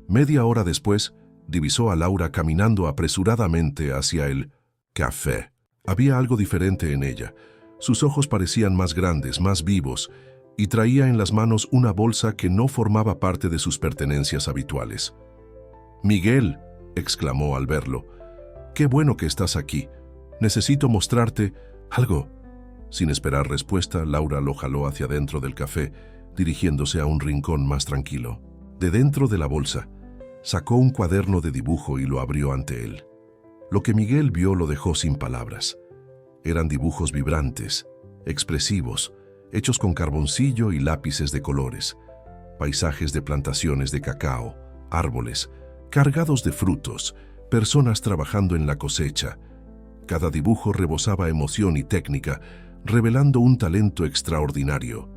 Media hora después, divisó a Laura caminando apresuradamente hacia el café. Había algo diferente en ella. Sus ojos parecían más grandes, más vivos, y traía en las manos una bolsa que no formaba parte de sus pertenencias habituales. «Miguel», exclamó al verlo, «qué bueno que estás aquí. Necesito mostrarte algo. Sin esperar respuesta, Laura lo jaló hacia dentro del café, dirigiéndose a un rincón más tranquilo. De dentro de la bolsa, sacó un cuaderno de dibujo y lo abrió ante él. Lo que Miguel vio lo dejó sin palabras. Eran dibujos vibrantes, expresivos, hechos con carboncillo y lápices de colores. Paisajes de plantaciones de cacao, árboles, cargados de frutos, personas trabajando en la cosecha. Cada dibujo rebosaba emoción y técnica, revelando un talento extraordinario.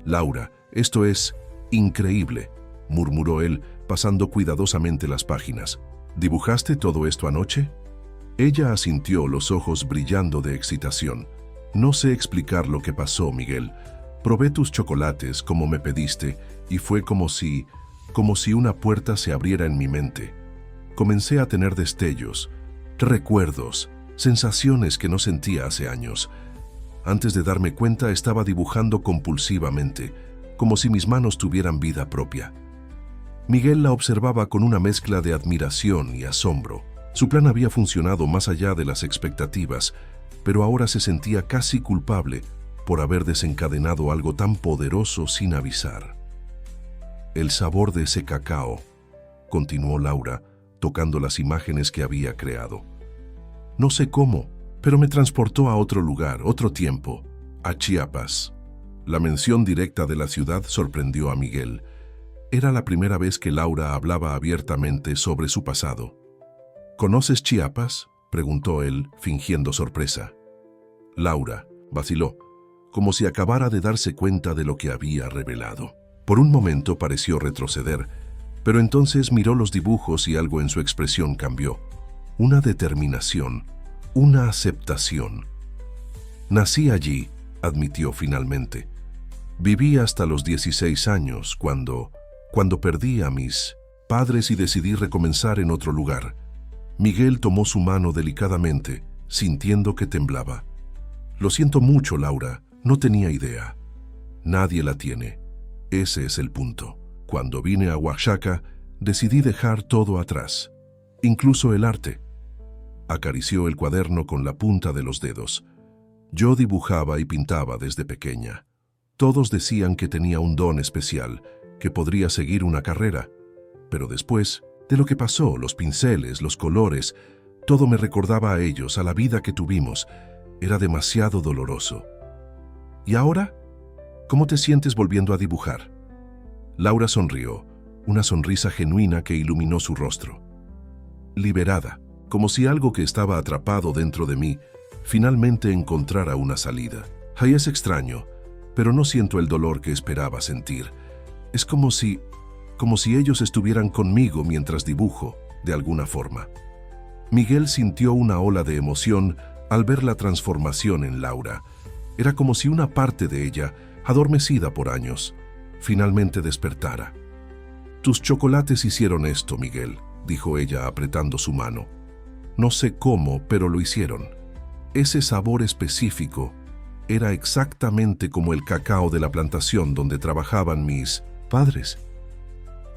«Laura, esto es increíble», murmuró él, pasando cuidadosamente las páginas. «¿Dibujaste todo esto anoche?» Ella asintió, los ojos brillando de excitación. «No sé explicar lo que pasó, Miguel. Probé tus chocolates como me pediste y fue como si una puerta se abriera en mi mente. Comencé a tener destellos, recuerdos, sensaciones que no sentía hace años. Antes de darme cuenta estaba dibujando compulsivamente, como si mis manos tuvieran vida propia». Miguel la observaba con una mezcla de admiración y asombro. Su plan había funcionado más allá de las expectativas, pero ahora se sentía casi culpable por haber desencadenado algo tan poderoso sin avisar. «El sabor de ese cacao», continuó Laura, tocando las imágenes que había creado. «No sé cómo, pero me transportó a otro lugar, otro tiempo, a Chiapas». La mención directa de la ciudad sorprendió a Miguel. Era la primera vez que Laura hablaba abiertamente sobre su pasado. «¿Conoces Chiapas?», preguntó él, fingiendo sorpresa. Laura vaciló, como si acabara de darse cuenta de lo que había revelado. Por un momento pareció retroceder, pero entonces miró los dibujos y algo en su expresión cambió. Una determinación, una aceptación. «Nací allí», admitió finalmente. «Viví hasta los 16 años cuando perdí a mis padres y decidí recomenzar en otro lugar». Miguel tomó su mano delicadamente, sintiendo que temblaba. «Lo siento mucho, Laura, no tenía idea». «Nadie la tiene. Ese es el punto. Cuando vine a Oaxaca, decidí dejar todo atrás, incluso el arte». Acarició el cuaderno con la punta de los dedos. «Yo dibujaba y pintaba desde pequeña. Todos decían que tenía un don especial, que podría seguir una carrera. Pero después de lo que pasó, los pinceles, los colores, todo me recordaba a ellos, a la vida que tuvimos. Era demasiado doloroso». «¿Y ahora? ¿Cómo te sientes volviendo a dibujar?». Laura sonrió, una sonrisa genuina que iluminó su rostro. Liberada, como si algo que estaba atrapado dentro de mí finalmente encontrara una salida. «Ay, es extraño, pero no siento el dolor que esperaba sentir. Es como si ellos estuvieran conmigo mientras dibujo, de alguna forma». Miguel sintió una ola de emoción al ver la transformación en Laura. Era como si una parte de ella, adormecida por años, finalmente despertara. «Tus chocolates hicieron esto, Miguel», dijo ella apretando su mano. «No sé cómo, pero lo hicieron. Ese sabor específico era exactamente como el cacao de la plantación donde trabajaban mis padres».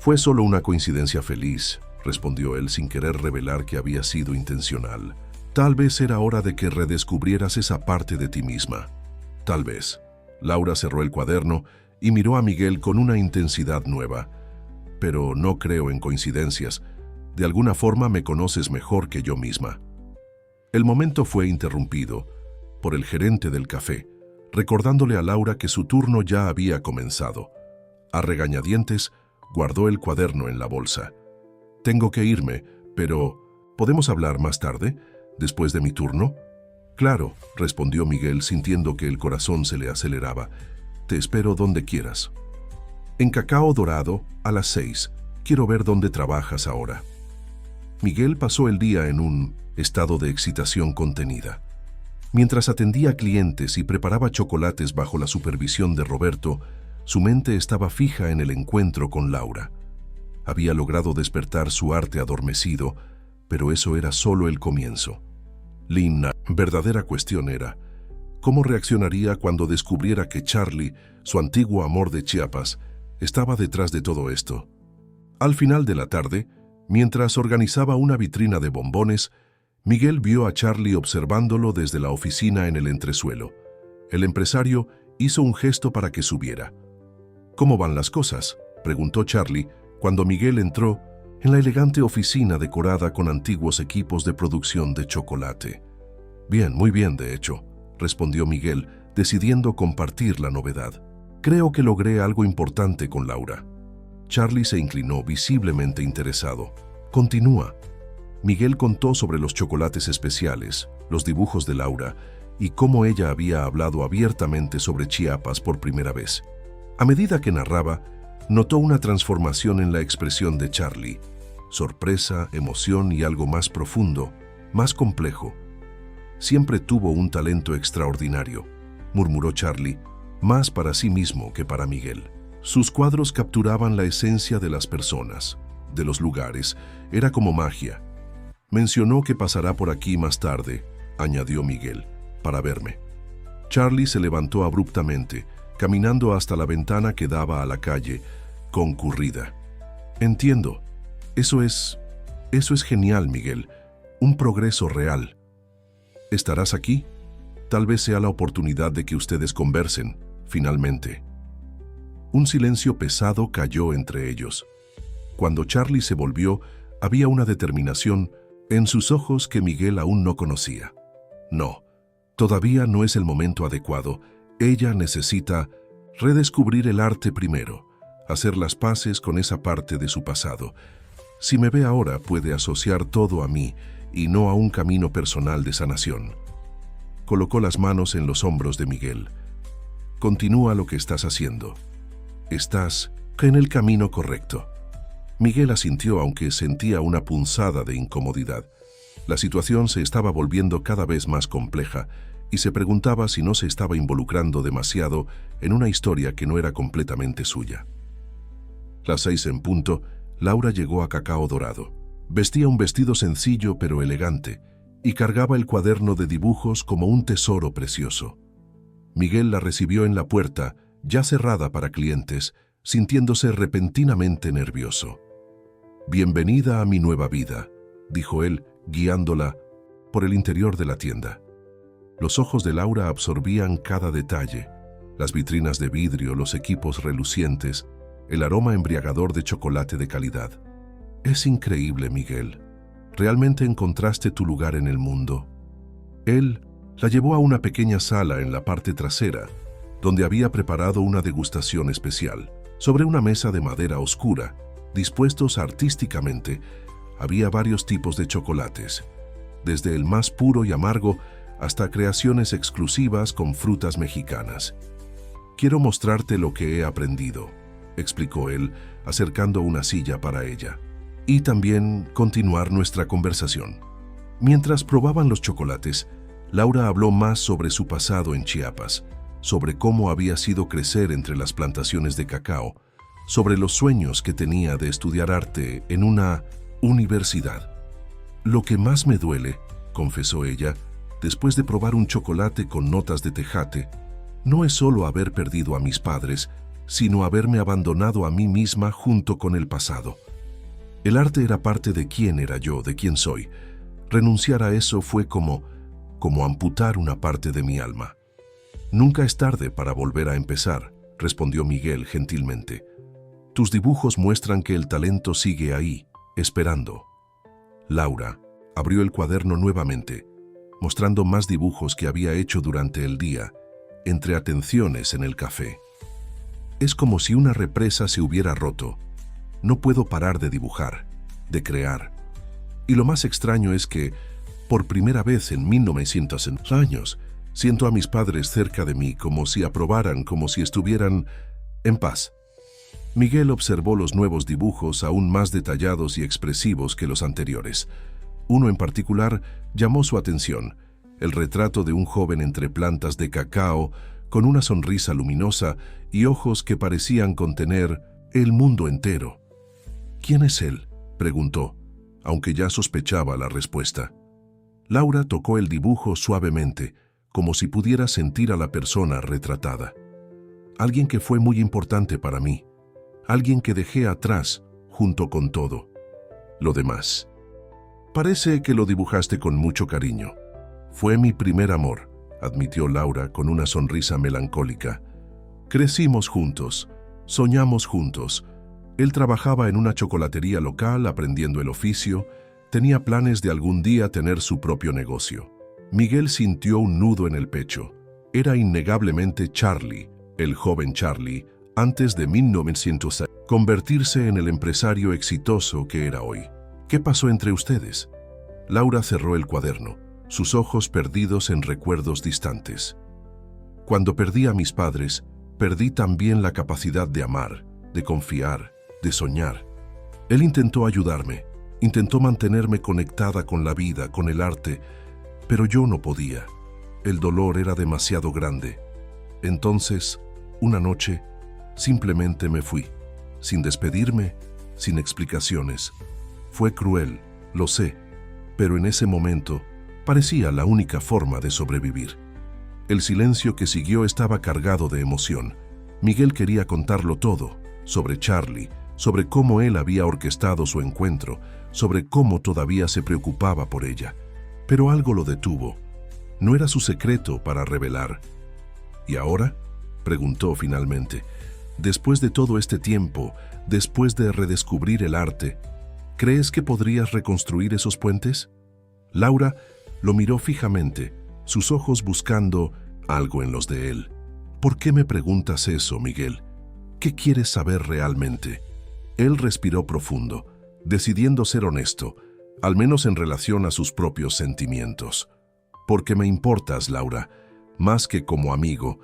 «Fue solo una coincidencia feliz», respondió él sin querer revelar que había sido intencional. «Tal vez era hora de que redescubrieras esa parte de ti misma. Tal vez». Laura cerró el cuaderno y miró a Miguel con una intensidad nueva. «Pero no creo en coincidencias. De alguna forma me conoces mejor que yo misma». El momento fue interrumpido por el gerente del café, recordándole a Laura que su turno ya había comenzado. A regañadientes, guardó el cuaderno en la bolsa. «Tengo que irme, pero ¿podemos hablar más tarde, después de mi turno?» «Claro», respondió Miguel sintiendo que el corazón se le aceleraba. «Te espero donde quieras». «En Cacao Dorado, a las 6. Quiero ver dónde trabajas ahora». Miguel pasó el día en un estado de excitación contenida. Mientras atendía clientes y preparaba chocolates bajo la supervisión de Roberto, su mente estaba fija en el encuentro con Laura. Había logrado despertar su arte adormecido, pero eso era solo el comienzo. La verdadera cuestión era, ¿cómo reaccionaría cuando descubriera que Charlie, su antiguo amor de Chiapas, estaba detrás de todo esto? Al final de la tarde, mientras organizaba una vitrina de bombones, Miguel vio a Charlie observándolo desde la oficina en el entresuelo. El empresario hizo un gesto para que subiera. «¿Cómo van las cosas?», preguntó Charlie cuando Miguel entró en la elegante oficina decorada con antiguos equipos de producción de chocolate. «Bien, muy bien, de hecho», respondió Miguel, decidiendo compartir la novedad. «Creo que logré algo importante con Laura». Charlie se inclinó, visiblemente interesado. «Continúa». Miguel contó sobre los chocolates especiales, los dibujos de Laura y cómo ella había hablado abiertamente sobre Chiapas por primera vez. A medida que narraba, notó una transformación en la expresión de Charlie. Sorpresa, emoción y algo más profundo, más complejo. «Siempre tuvo un talento extraordinario», murmuró Charlie, más para sí mismo que para Miguel. Sus cuadros capturaban la esencia de las personas, de los lugares. Era como magia. «Mencionó que pasará por aquí más tarde», añadió Miguel, «para verme». Charlie se levantó abruptamente, caminando hasta la ventana que daba a la calle, concurrida. «Entiendo. Eso es genial, Miguel. Un progreso real. ¿Estarás aquí? Tal vez sea la oportunidad de que ustedes conversen, finalmente». Un silencio pesado cayó entre ellos. Cuando Charlie se volvió, había una determinación en sus ojos que Miguel aún no conocía. «No, todavía no es el momento adecuado. Ella necesita redescubrir el arte primero, hacer las paces con esa parte de su pasado. Si me ve ahora, puede asociar todo a mí y no a un camino personal de sanación». Colocó las manos en los hombros de Miguel. «Continúa lo que estás haciendo. Estás en el camino correcto». Miguel asintió, aunque sentía una punzada de incomodidad. La situación se estaba volviendo cada vez más compleja y se preguntaba si no se estaba involucrando demasiado en una historia que no era completamente suya. Las 6 en punto, Laura llegó a Cacao Dorado. Vestía un vestido sencillo pero elegante y cargaba el cuaderno de dibujos como un tesoro precioso. Miguel la recibió en la puerta, ya cerrada para clientes, sintiéndose repentinamente nervioso. «Bienvenida a mi nueva vida», dijo él, guiándola por el interior de la tienda. Los ojos de Laura absorbían cada detalle: las vitrinas de vidrio, los equipos relucientes, el aroma embriagador de chocolate de calidad. «Es increíble, Miguel. Realmente encontraste tu lugar en el mundo». Él la llevó a una pequeña sala en la parte trasera, donde había preparado una degustación especial. Sobre una mesa de madera oscura, dispuestos artísticamente, había varios tipos de chocolates, desde el más puro y amargo hasta creaciones exclusivas con frutas mexicanas. «Quiero mostrarte lo que he aprendido», explicó él, acercando una silla para ella, «y también continuar nuestra conversación». Mientras probaban los chocolates, Laura habló más sobre su pasado en Chiapas, sobre cómo había sido crecer entre las plantaciones de cacao, sobre los sueños que tenía de estudiar arte en una universidad. «Lo que más me duele», confesó ella, después de probar un chocolate con notas de tejate, «no es solo haber perdido a mis padres, sino haberme abandonado a mí misma junto con el pasado. El arte era parte de quién era yo, de quién soy. Renunciar a eso fue como amputar una parte de mi alma». «Nunca es tarde para volver a empezar», respondió Miguel gentilmente. «Tus dibujos muestran que el talento sigue ahí, esperando». Laura abrió el cuaderno nuevamente, mostrando más dibujos que había hecho durante el día, entre atenciones en el café. «Es como si una represa se hubiera roto. No puedo parar de dibujar, de crear. Y lo más extraño es que, por primera vez en 1900 años, siento a mis padres cerca de mí, como si aprobaran, como si estuvieran en paz». Miguel observó los nuevos dibujos, aún más detallados y expresivos que los anteriores. Uno en particular llamó su atención: el retrato de un joven entre plantas de cacao, con una sonrisa luminosa y ojos que parecían contener el mundo entero. «¿Quién es él?», preguntó, aunque ya sospechaba la respuesta. Laura tocó el dibujo suavemente, como si pudiera sentir a la persona retratada. «Alguien que fue muy importante para mí. Alguien que dejé atrás, junto con todo lo demás». Parece que lo dibujaste con mucho cariño. Fue mi primer amor, admitió Laura con una sonrisa melancólica. Crecimos juntos, soñamos juntos. Él trabajaba en una chocolatería local aprendiendo el oficio, tenía planes de algún día tener su propio negocio. Miguel sintió un nudo en el pecho. Era innegablemente Charlie, el joven Charlie, antes de 1906, convertirse en el empresario exitoso que era hoy. ¿Qué pasó entre ustedes? Laura cerró el cuaderno, sus ojos perdidos en recuerdos distantes. Cuando perdí a mis padres, perdí también la capacidad de amar, de confiar, de soñar. Él intentó ayudarme, intentó mantenerme conectada con la vida, con el arte, pero yo no podía. El dolor era demasiado grande. Entonces, una noche, simplemente me fui, sin despedirme, sin explicaciones. Fue cruel, lo sé, pero en ese momento parecía la única forma de sobrevivir. El silencio que siguió estaba cargado de emoción. Miguel quería contarlo todo, sobre Charlie, sobre cómo él había orquestado su encuentro, sobre cómo todavía se preocupaba por ella. Pero algo lo detuvo. No era su secreto para revelar. ¿Y ahora?, preguntó finalmente. Después de todo este tiempo, después de redescubrir el arte, ¿crees que podrías reconstruir esos puentes? Laura lo miró fijamente, sus ojos buscando algo en los de él. ¿Por qué me preguntas eso, Miguel? ¿Qué quieres saber realmente? Él respiró profundo, decidiendo ser honesto, al menos en relación a sus propios sentimientos. Porque me importas, Laura, más que como amigo.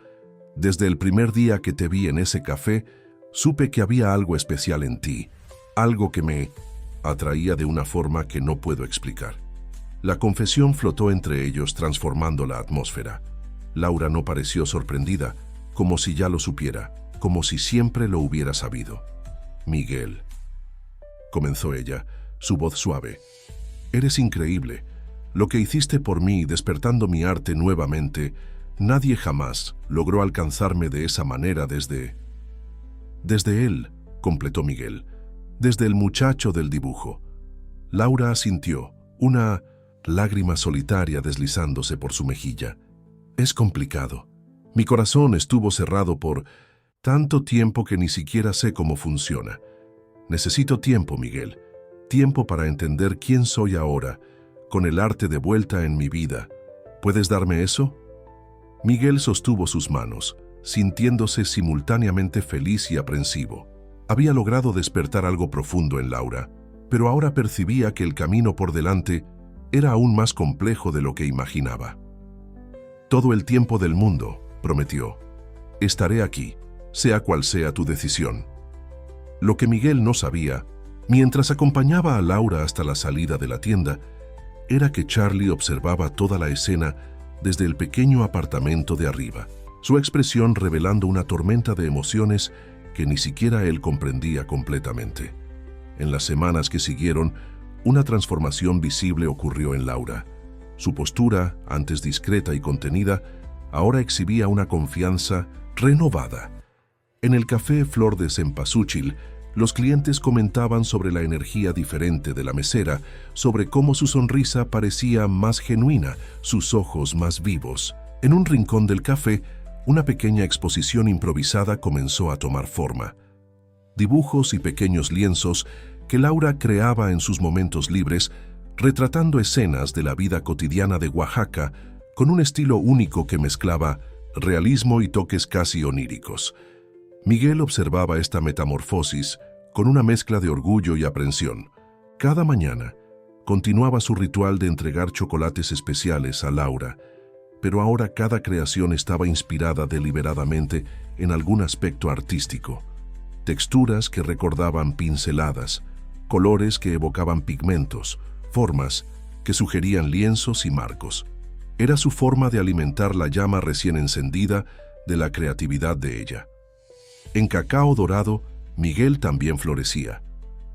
Desde el primer día que te vi en ese café, supe que había algo especial en ti, algo que me atraía de una forma que no puedo explicar. La confesión flotó entre ellos, transformando la atmósfera. Laura no pareció sorprendida, como si ya lo supiera, como si siempre lo hubiera sabido. Miguel, comenzó ella, su voz suave. Eres increíble. Lo que hiciste por mí, despertando mi arte nuevamente, nadie jamás logró alcanzarme de esa manera desde él, completó Miguel, desde el muchacho del dibujo. Laura asintió, una lágrima solitaria deslizándose por su mejilla. Es complicado. Mi corazón estuvo cerrado por tanto tiempo que ni siquiera sé cómo funciona. Necesito tiempo, Miguel, tiempo para entender quién soy ahora, con el arte de vuelta en mi vida. ¿Puedes darme eso? Miguel sostuvo sus manos, sintiéndose simultáneamente feliz y aprensivo. Había logrado despertar algo profundo en Laura, pero ahora percibía que el camino por delante era aún más complejo de lo que imaginaba. Todo el tiempo del mundo, prometió. Estaré aquí, sea cual sea tu decisión. Lo que Miguel no sabía, mientras acompañaba a Laura hasta la salida de la tienda, era que Charlie observaba toda la escena desde el pequeño apartamento de arriba, su expresión revelando una tormenta de emociones que ni siquiera él comprendía completamente. En las semanas que siguieron, una transformación visible ocurrió en Laura. Su postura, antes discreta y contenida, ahora exhibía una confianza renovada. En el café Flor de Cempasúchil, los clientes comentaban sobre la energía diferente de la mesera, sobre cómo su sonrisa parecía más genuina, sus ojos más vivos. En un rincón del café, una pequeña exposición improvisada comenzó a tomar forma. Dibujos y pequeños lienzos que Laura creaba en sus momentos libres, retratando escenas de la vida cotidiana de Oaxaca con un estilo único que mezclaba realismo y toques casi oníricos. Miguel observaba esta metamorfosis con una mezcla de orgullo y aprensión. Cada mañana continuaba su ritual de entregar chocolates especiales a Laura, pero ahora cada creación estaba inspirada deliberadamente en algún aspecto artístico. Texturas que recordaban pinceladas, colores que evocaban pigmentos, formas que sugerían lienzos y marcos. Era su forma de alimentar la llama recién encendida de la creatividad de ella. En Cacao Dorado, Miguel también florecía.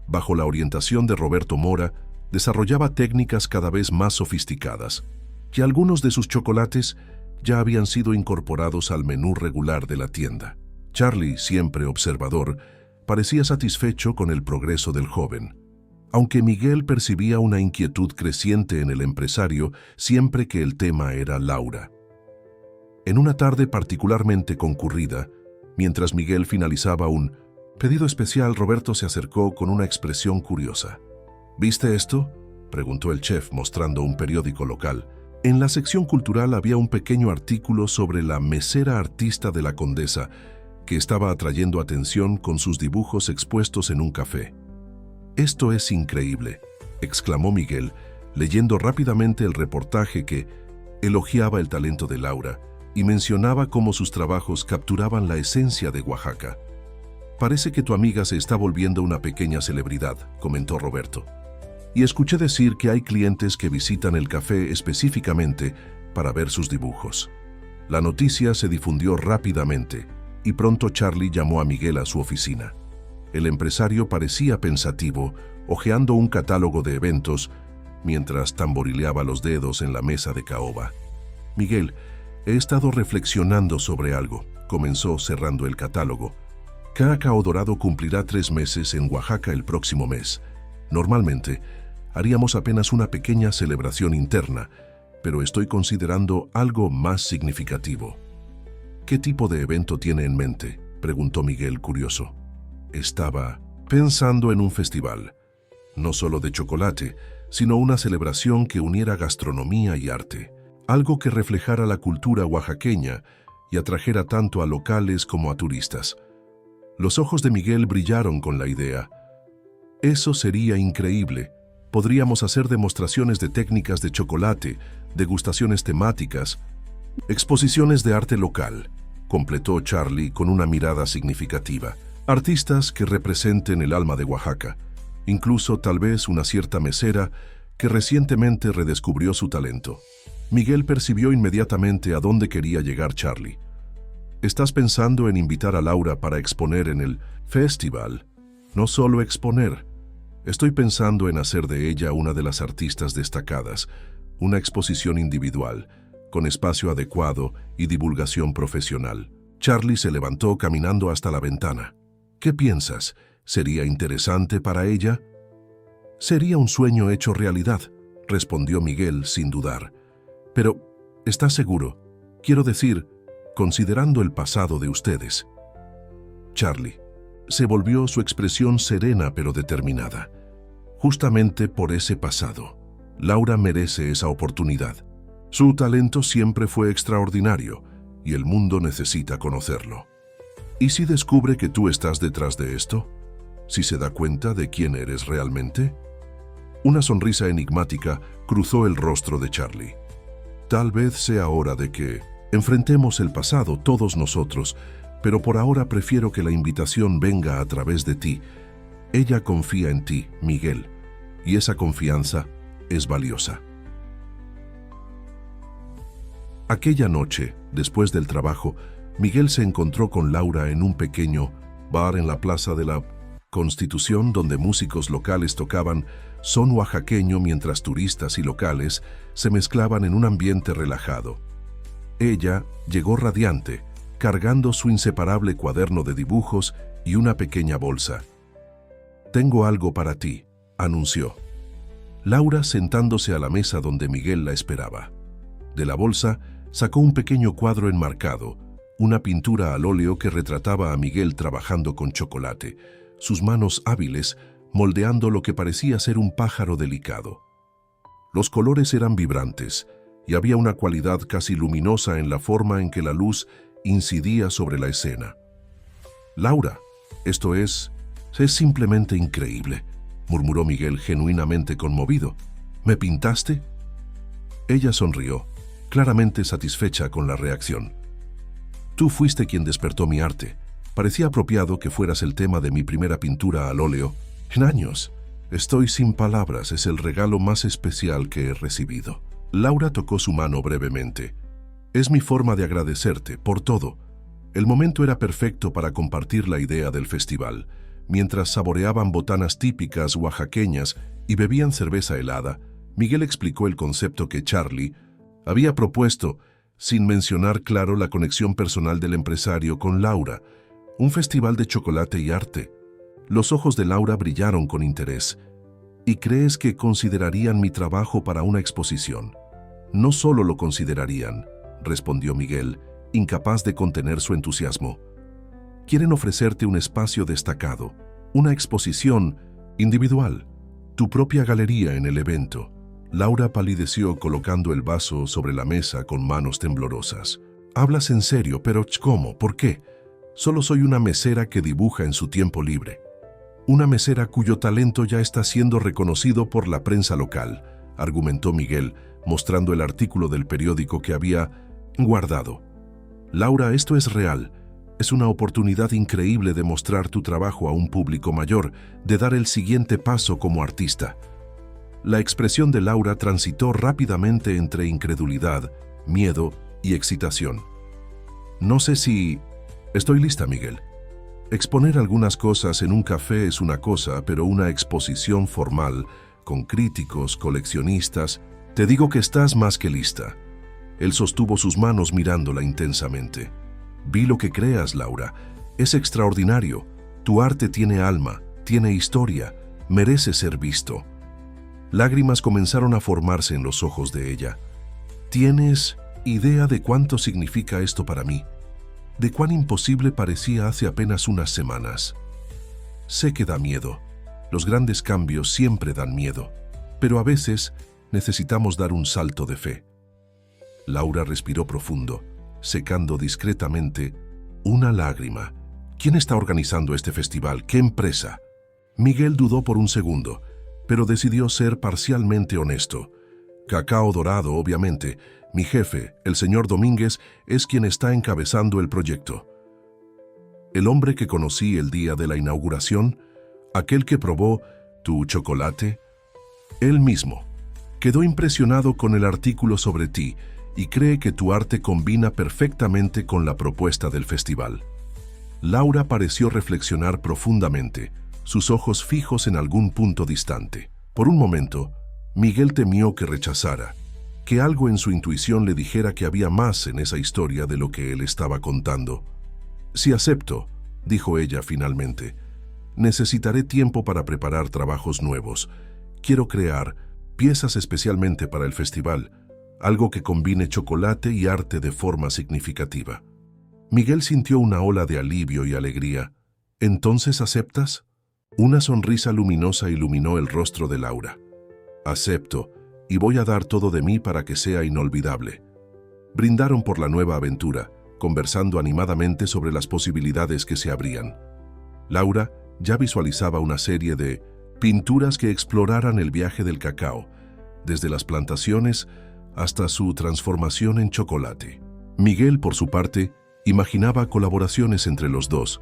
Bajo la orientación de Roberto Mora, desarrollaba técnicas cada vez más sofisticadas, y algunos de sus chocolates ya habían sido incorporados al menú regular de la tienda. Charlie, siempre observador, parecía satisfecho con el progreso del joven. aunque Miguel percibía una inquietud creciente en el empresario siempre que el tema era Laura. En una tarde particularmente concurrida, mientras Miguel finalizaba un pedido especial, Roberto se acercó con una expresión curiosa. ¿Viste esto?, preguntó el chef mostrando un periódico local. En la sección cultural había un pequeño artículo sobre la mesera artista de la Condesa, que estaba atrayendo atención con sus dibujos expuestos en un café. «Esto es increíble», exclamó Miguel, leyendo rápidamente el reportaje que elogiaba el talento de Laura y mencionaba cómo sus trabajos capturaban la esencia de Oaxaca. «Parece que tu amiga se está volviendo una pequeña celebridad», comentó Roberto. «Y escuché decir que hay clientes que visitan el café específicamente para ver sus dibujos». La noticia se difundió rápidamente y pronto Charlie llamó a Miguel a su oficina. El empresario parecía pensativo, hojeando un catálogo de eventos mientras tamborileaba los dedos en la mesa de caoba. «Miguel, he estado reflexionando sobre algo», comenzó cerrando el catálogo. «Cacao Dorado cumplirá 3 meses en Oaxaca el próximo mes. Normalmente, haríamos apenas una pequeña celebración interna, pero estoy considerando algo más significativo». «¿Qué tipo de evento tiene en mente?», preguntó Miguel curioso. Estaba pensando en un festival, no solo de chocolate, sino una celebración que uniera gastronomía y arte, algo que reflejara la cultura oaxaqueña y atrajera tanto a locales como a turistas. Los ojos de Miguel brillaron con la idea. «Eso sería increíble. Podríamos hacer demostraciones de técnicas de chocolate, degustaciones temáticas, exposiciones de arte local», completó Charlie con una mirada significativa. «Artistas que representen el alma de Oaxaca, incluso tal vez una cierta mesera que recientemente redescubrió su talento». Miguel percibió inmediatamente a dónde quería llegar Charlie. «¿Estás pensando en invitar a Laura para exponer en el festival?». «No solo exponer. Estoy pensando en hacer de ella una de las artistas destacadas, una exposición individual, con espacio adecuado y divulgación profesional». Charlie se levantó caminando hasta la ventana. «¿Qué piensas? ¿Sería interesante para ella?». «Sería un sueño hecho realidad», respondió Miguel sin dudar. «Pero, ¿estás seguro? Quiero decir, considerando el pasado de ustedes». Charlie. Se volvió su expresión serena pero determinada. «Justamente por ese pasado. Laura merece esa oportunidad. Su talento siempre fue extraordinario y el mundo necesita conocerlo. ¿Y si descubre que tú estás detrás de esto? ¿Si se da cuenta de quién eres realmente?». Una sonrisa enigmática cruzó el rostro de Charlie. «Tal vez sea hora de que enfrentemos el pasado todos nosotros, pero por ahora prefiero que la invitación venga a través de ti. Ella confía en ti, Miguel, y esa confianza es valiosa». Aquella noche, después del trabajo, Miguel se encontró con Laura en un pequeño bar en la Plaza de la Constitución, donde músicos locales tocaban son oaxaqueño mientras turistas y locales se mezclaban en un ambiente relajado. Ella llegó radiante, cargando su inseparable cuaderno de dibujos y una pequeña bolsa. «Tengo algo para ti», anunció. Laura sentándose a la mesa donde Miguel la esperaba. De la bolsa sacó un pequeño cuadro enmarcado, una pintura al óleo que retrataba a Miguel trabajando con chocolate, sus manos hábiles moldeando lo que parecía ser un pájaro delicado. Los colores eran vibrantes y había una cualidad casi luminosa en la forma en que la luz incidía sobre la escena. «Laura, esto es simplemente increíble», murmuró Miguel genuinamente conmovido. «¿Me pintaste?». Ella sonrió, claramente satisfecha con la reacción. «Tú fuiste quien despertó mi arte. Parecía apropiado que fueras el tema de mi primera pintura al óleo en años. Estoy sin palabras, es el regalo más especial que he recibido». Laura tocó su mano brevemente. «Es mi forma de agradecerte por todo». El momento era perfecto para compartir la idea del festival. Mientras saboreaban botanas típicas oaxaqueñas y bebían cerveza helada, Miguel explicó el concepto que Charlie había propuesto, sin mencionar claro la conexión personal del empresario con Laura, un festival de chocolate y arte. Los ojos de Laura brillaron con interés. ¿Y crees que considerarían mi trabajo para una exposición? No solo lo considerarían, respondió Miguel, incapaz de contener su entusiasmo. Quieren ofrecerte un espacio destacado, una exposición individual, tu propia galería en el evento. Laura palideció colocando el vaso sobre la mesa con manos temblorosas. Hablas en serio, pero ¿cómo? ¿Por qué? Solo soy una mesera que dibuja en su tiempo libre. Una mesera cuyo talento ya está siendo reconocido por la prensa local, argumentó Miguel, mostrando el artículo del periódico que había guardado. Laura, esto es real. Es una oportunidad increíble de mostrar tu trabajo a un público mayor, de dar el siguiente paso como artista. La expresión de Laura transitó rápidamente entre incredulidad, miedo y excitación. No sé si... Estoy lista, Miguel. Exponer algunas cosas en un café es una cosa, pero una exposición formal, con críticos, coleccionistas, te digo que estás más que lista. Él sostuvo sus manos mirándola intensamente. Vi lo que creas, Laura. Es extraordinario. Tu arte tiene alma, tiene historia, merece ser visto. Lágrimas comenzaron a formarse en los ojos de ella. ¿Tienes idea de cuánto significa esto para mí? De cuán imposible parecía hace apenas unas semanas. Sé que da miedo. Los grandes cambios siempre dan miedo, pero a veces necesitamos dar un salto de fe. Laura respiró profundo, secando discretamente una lágrima. ¿Quién está organizando este festival? ¿Qué empresa? Miguel dudó por un segundo, pero decidió ser parcialmente honesto. Cacao Dorado, obviamente. Mi jefe, el señor Domínguez, es quien está encabezando el proyecto. El hombre que conocí el día de la inauguración, aquel que probó tu chocolate, él mismo. Quedó impresionado con el artículo sobre ti y cree que tu arte combina perfectamente con la propuesta del festival. Laura pareció reflexionar profundamente, sus ojos fijos en algún punto distante. Por un momento, Miguel temió que rechazara, que algo en su intuición le dijera que había más en esa historia de lo que él estaba contando. «Sí acepto», dijo ella finalmente. «Necesitaré tiempo para preparar trabajos nuevos. Quiero crear piezas especialmente para el festival, algo que combine chocolate y arte de forma significativa». Miguel sintió una ola de alivio y alegría. «¿Entonces aceptas?». Una sonrisa luminosa iluminó el rostro de Laura. «Acepto, y voy a dar todo de mí para que sea inolvidable». Brindaron por la nueva aventura, conversando animadamente sobre las posibilidades que se abrían. Laura ya visualizaba una serie de pinturas que exploraran el viaje del cacao, desde las plantaciones hasta su transformación en chocolate. Miguel, por su parte, imaginaba colaboraciones entre los dos,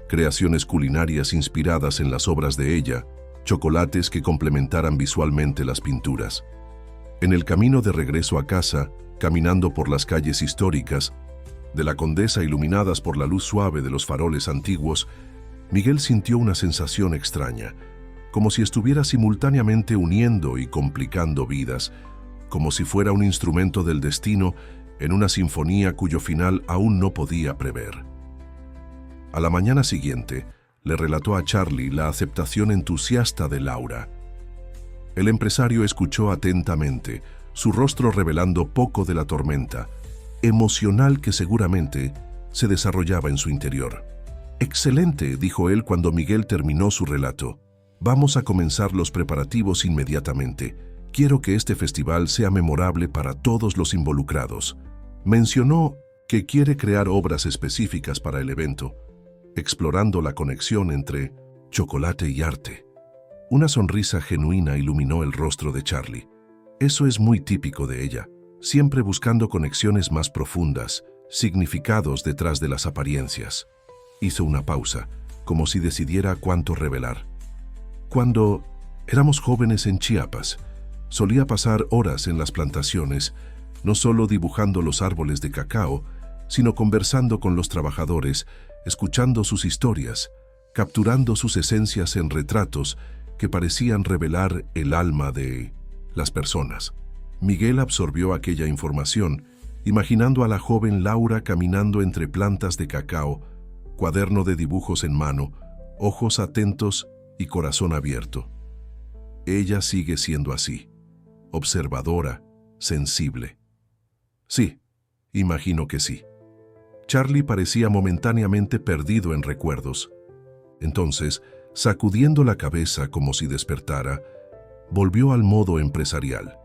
creaciones culinarias inspiradas en las obras de ella, chocolates que complementaran visualmente las pinturas. En el camino de regreso a casa, caminando por las calles históricas de la Condesa iluminadas por la luz suave de los faroles antiguos, Miguel sintió una sensación extraña, como si estuviera simultáneamente uniendo y complicando vidas, como si fuera un instrumento del destino en una sinfonía cuyo final aún no podía prever. A la mañana siguiente, le relató a Charlie la aceptación entusiasta de Laura. El empresario escuchó atentamente, su rostro revelando poco de la tormenta emocional que seguramente se desarrollaba en su interior. «Excelente», dijo él cuando Miguel terminó su relato. «Vamos a comenzar los preparativos inmediatamente. Quiero que este festival sea memorable para todos los involucrados». Mencionó que quiere crear obras específicas para el evento, explorando la conexión entre chocolate y arte. Una sonrisa genuina iluminó el rostro de Charlie. Eso es muy típico de ella, siempre buscando conexiones más profundas, significados detrás de las apariencias. Hizo una pausa, como si decidiera cuánto revelar. Cuando éramos jóvenes en Chiapas, solía pasar horas en las plantaciones, no solo dibujando los árboles de cacao, sino conversando con los trabajadores, escuchando sus historias, capturando sus esencias en retratos que parecían revelar el alma de las personas. Miguel absorbió aquella información, imaginando a la joven Laura caminando entre plantas de cacao, cuaderno de dibujos en mano, ojos atentos y corazón abierto. Ella sigue siendo así, observadora, sensible. Sí, imagino que sí. Charlie parecía momentáneamente perdido en recuerdos. Entonces, sacudiendo la cabeza como si despertara, volvió al modo empresarial.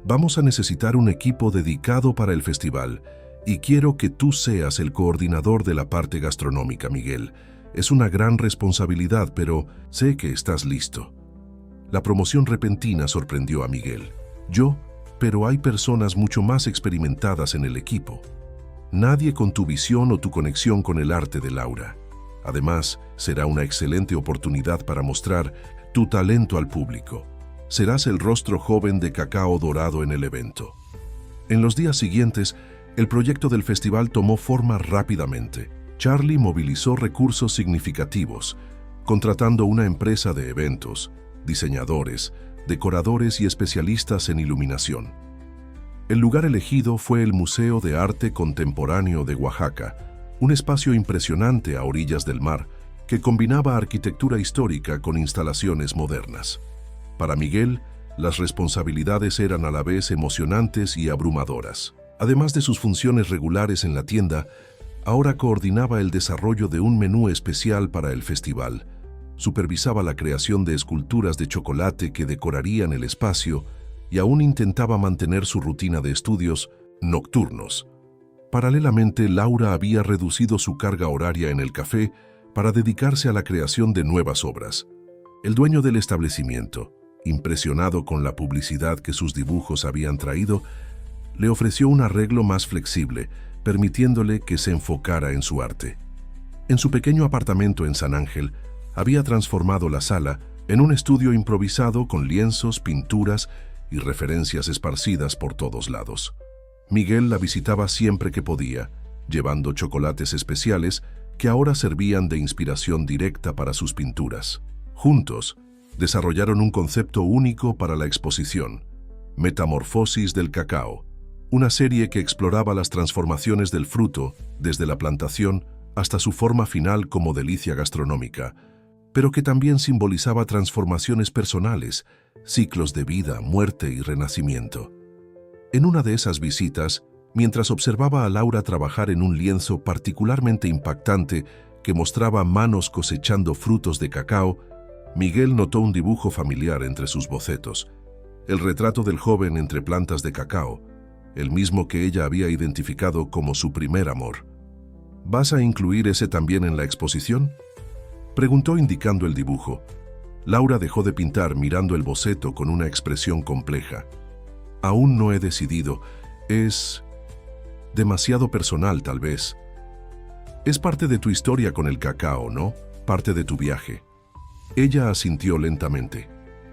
Vamos a necesitar un equipo dedicado para el festival y quiero que tú seas el coordinador de la parte gastronómica, Miguel. Es una gran responsabilidad, pero sé que estás listo. La promoción repentina sorprendió a Miguel. Pero hay personas mucho más experimentadas en el equipo. Nadie con tu visión o tu conexión con el arte de Laura. Además, será una excelente oportunidad para mostrar tu talento al público. Serás el rostro joven de Cacao Dorado en el evento. En los días siguientes, el proyecto del festival tomó forma rápidamente. Charlie movilizó recursos significativos, contratando una empresa de eventos, diseñadores, decoradores y especialistas en iluminación. El lugar elegido fue el Museo de Arte Contemporáneo de Oaxaca, un espacio impresionante a orillas del mar que combinaba arquitectura histórica con instalaciones modernas. Para Miguel, las responsabilidades eran a la vez emocionantes y abrumadoras. Además de sus funciones regulares en la tienda, ahora coordinaba el desarrollo de un menú especial para el festival, supervisaba la creación de esculturas de chocolate que decorarían el espacio y aún intentaba mantener su rutina de estudios nocturnos. Paralelamente, Laura había reducido su carga horaria en el café para dedicarse a la creación de nuevas obras. El dueño del establecimiento, impresionado con la publicidad que sus dibujos habían traído, le ofreció un arreglo más flexible, permitiéndole que se enfocara en su arte. En su pequeño apartamento en San Ángel, había transformado la sala en un estudio improvisado con lienzos, pinturas y referencias esparcidas por todos lados. Miguel la visitaba siempre que podía, llevando chocolates especiales que ahora servían de inspiración directa para sus pinturas. Juntos, desarrollaron un concepto único para la exposición, Metamorfosis del Cacao, una serie que exploraba las transformaciones del fruto desde la plantación hasta su forma final como delicia gastronómica, pero que también simbolizaba transformaciones personales, ciclos de vida, muerte y renacimiento. En una de esas visitas, mientras observaba a Laura trabajar en un lienzo particularmente impactante que mostraba manos cosechando frutos de cacao, Miguel notó un dibujo familiar entre sus bocetos, el retrato del joven entre plantas de cacao, el mismo que ella había identificado como su primer amor. ¿Vas a incluir ese también en la exposición?, preguntó indicando el dibujo. Laura dejó de pintar mirando el boceto con una expresión compleja. Aún no he decidido. Es demasiado personal, tal vez. Es parte de tu historia con el cacao, ¿no? Parte de tu viaje. Ella asintió lentamente.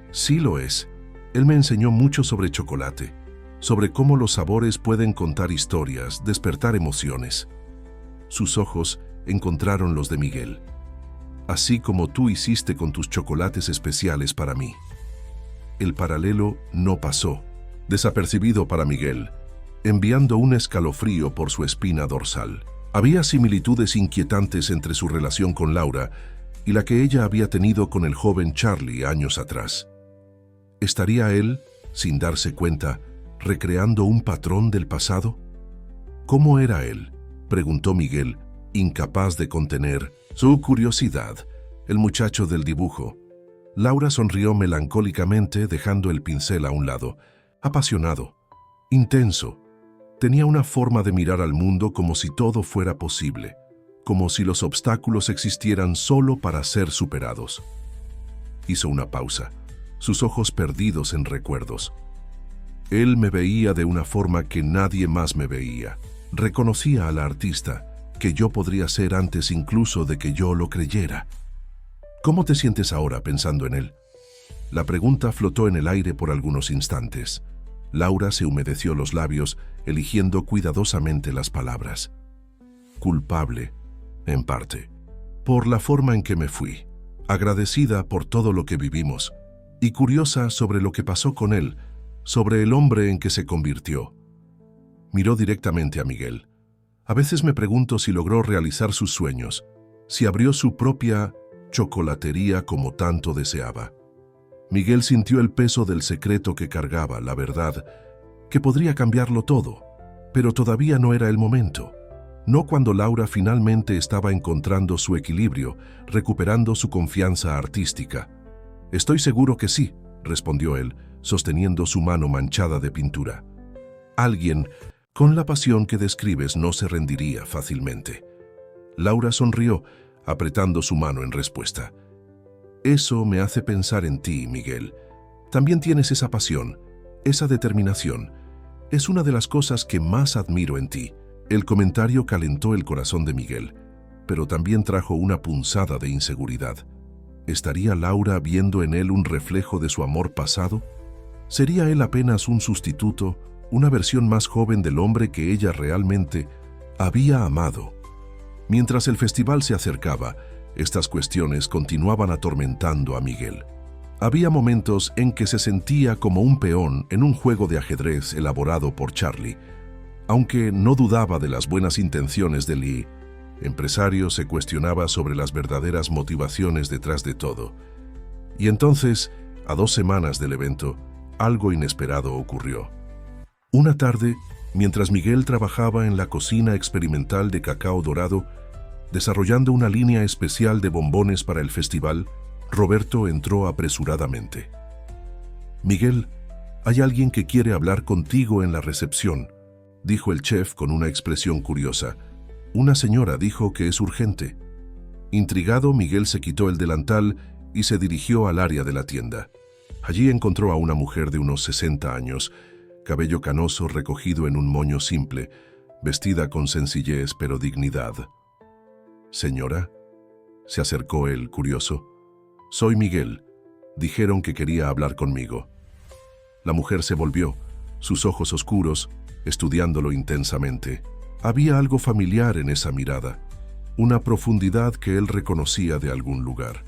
Sí lo es. Él me enseñó mucho sobre chocolate, sobre cómo los sabores pueden contar historias, despertar emociones. Sus ojos encontraron los de Miguel. Así como tú hiciste con tus chocolates especiales para mí. El paralelo no pasó, desapercibido para Miguel, enviando un escalofrío por su espina dorsal. Había similitudes inquietantes entre su relación con Laura y la que ella había tenido con el joven Charlie años atrás. ¿Estaría él, sin darse cuenta, recreando un patrón del pasado? ¿Cómo era él?, preguntó Miguel, incapaz de contener su curiosidad. El muchacho del dibujo. Laura sonrió melancólicamente, dejando el pincel a un lado. Apasionado, intenso. Tenía una forma de mirar al mundo como si todo fuera posible, como si los obstáculos existieran solo para ser superados. Hizo una pausa, sus ojos perdidos en recuerdos. Él me veía de una forma que nadie más me veía. Reconocía a la artista, que yo podría ser antes incluso de que yo lo creyera. ¿Cómo te sientes ahora pensando en él? La pregunta flotó en el aire por algunos instantes. Laura se humedeció los labios, eligiendo cuidadosamente las palabras. Culpable, en parte, por la forma en que me fui, agradecida por todo lo que vivimos, y curiosa sobre lo que pasó con él, sobre el hombre en que se convirtió. Miró directamente a Miguel. A veces me pregunto si logró realizar sus sueños, si abrió su propia chocolatería como tanto deseaba. Miguel sintió el peso del secreto que cargaba, la verdad, que podría cambiarlo todo, pero todavía no era el momento. No cuando Laura finalmente estaba encontrando su equilibrio, recuperando su confianza artística. «Estoy seguro que sí», respondió él, sosteniendo su mano manchada de pintura. Alguien con la pasión que describes no se rendiría fácilmente. Laura sonrió, apretando su mano en respuesta. «Eso me hace pensar en ti, Miguel. También tienes esa pasión, esa determinación. Es una de las cosas que más admiro en ti». El comentario calentó el corazón de Miguel, pero también trajo una punzada de inseguridad. ¿Estaría Laura viendo en él un reflejo de su amor pasado? ¿Sería él apenas un sustituto, una versión más joven del hombre que ella realmente había amado? Mientras el festival se acercaba, estas cuestiones continuaban atormentando a Miguel. Había momentos en que se sentía como un peón en un juego de ajedrez elaborado por Charlie. Aunque no dudaba de las buenas intenciones de Lee, empresario se cuestionaba sobre las verdaderas motivaciones detrás de todo. Y entonces, a 2 semanas del evento, algo inesperado ocurrió. Una tarde, mientras Miguel trabajaba en la cocina experimental de Cacao Dorado, desarrollando una línea especial de bombones para el festival, Roberto entró apresuradamente. «Miguel, hay alguien que quiere hablar contigo en la recepción», dijo el chef con una expresión curiosa. «Una señora dijo que es urgente». Intrigado, Miguel se quitó el delantal y se dirigió al área de la tienda. Allí encontró a una mujer de unos 60 años, cabello canoso recogido en un moño simple, vestida con sencillez pero dignidad. «Señora», se acercó él, curioso. «Soy Miguel. Dijeron que quería hablar conmigo». La mujer se volvió, sus ojos oscuros, estudiándolo intensamente. Había algo familiar en esa mirada, una profundidad que él reconocía de algún lugar.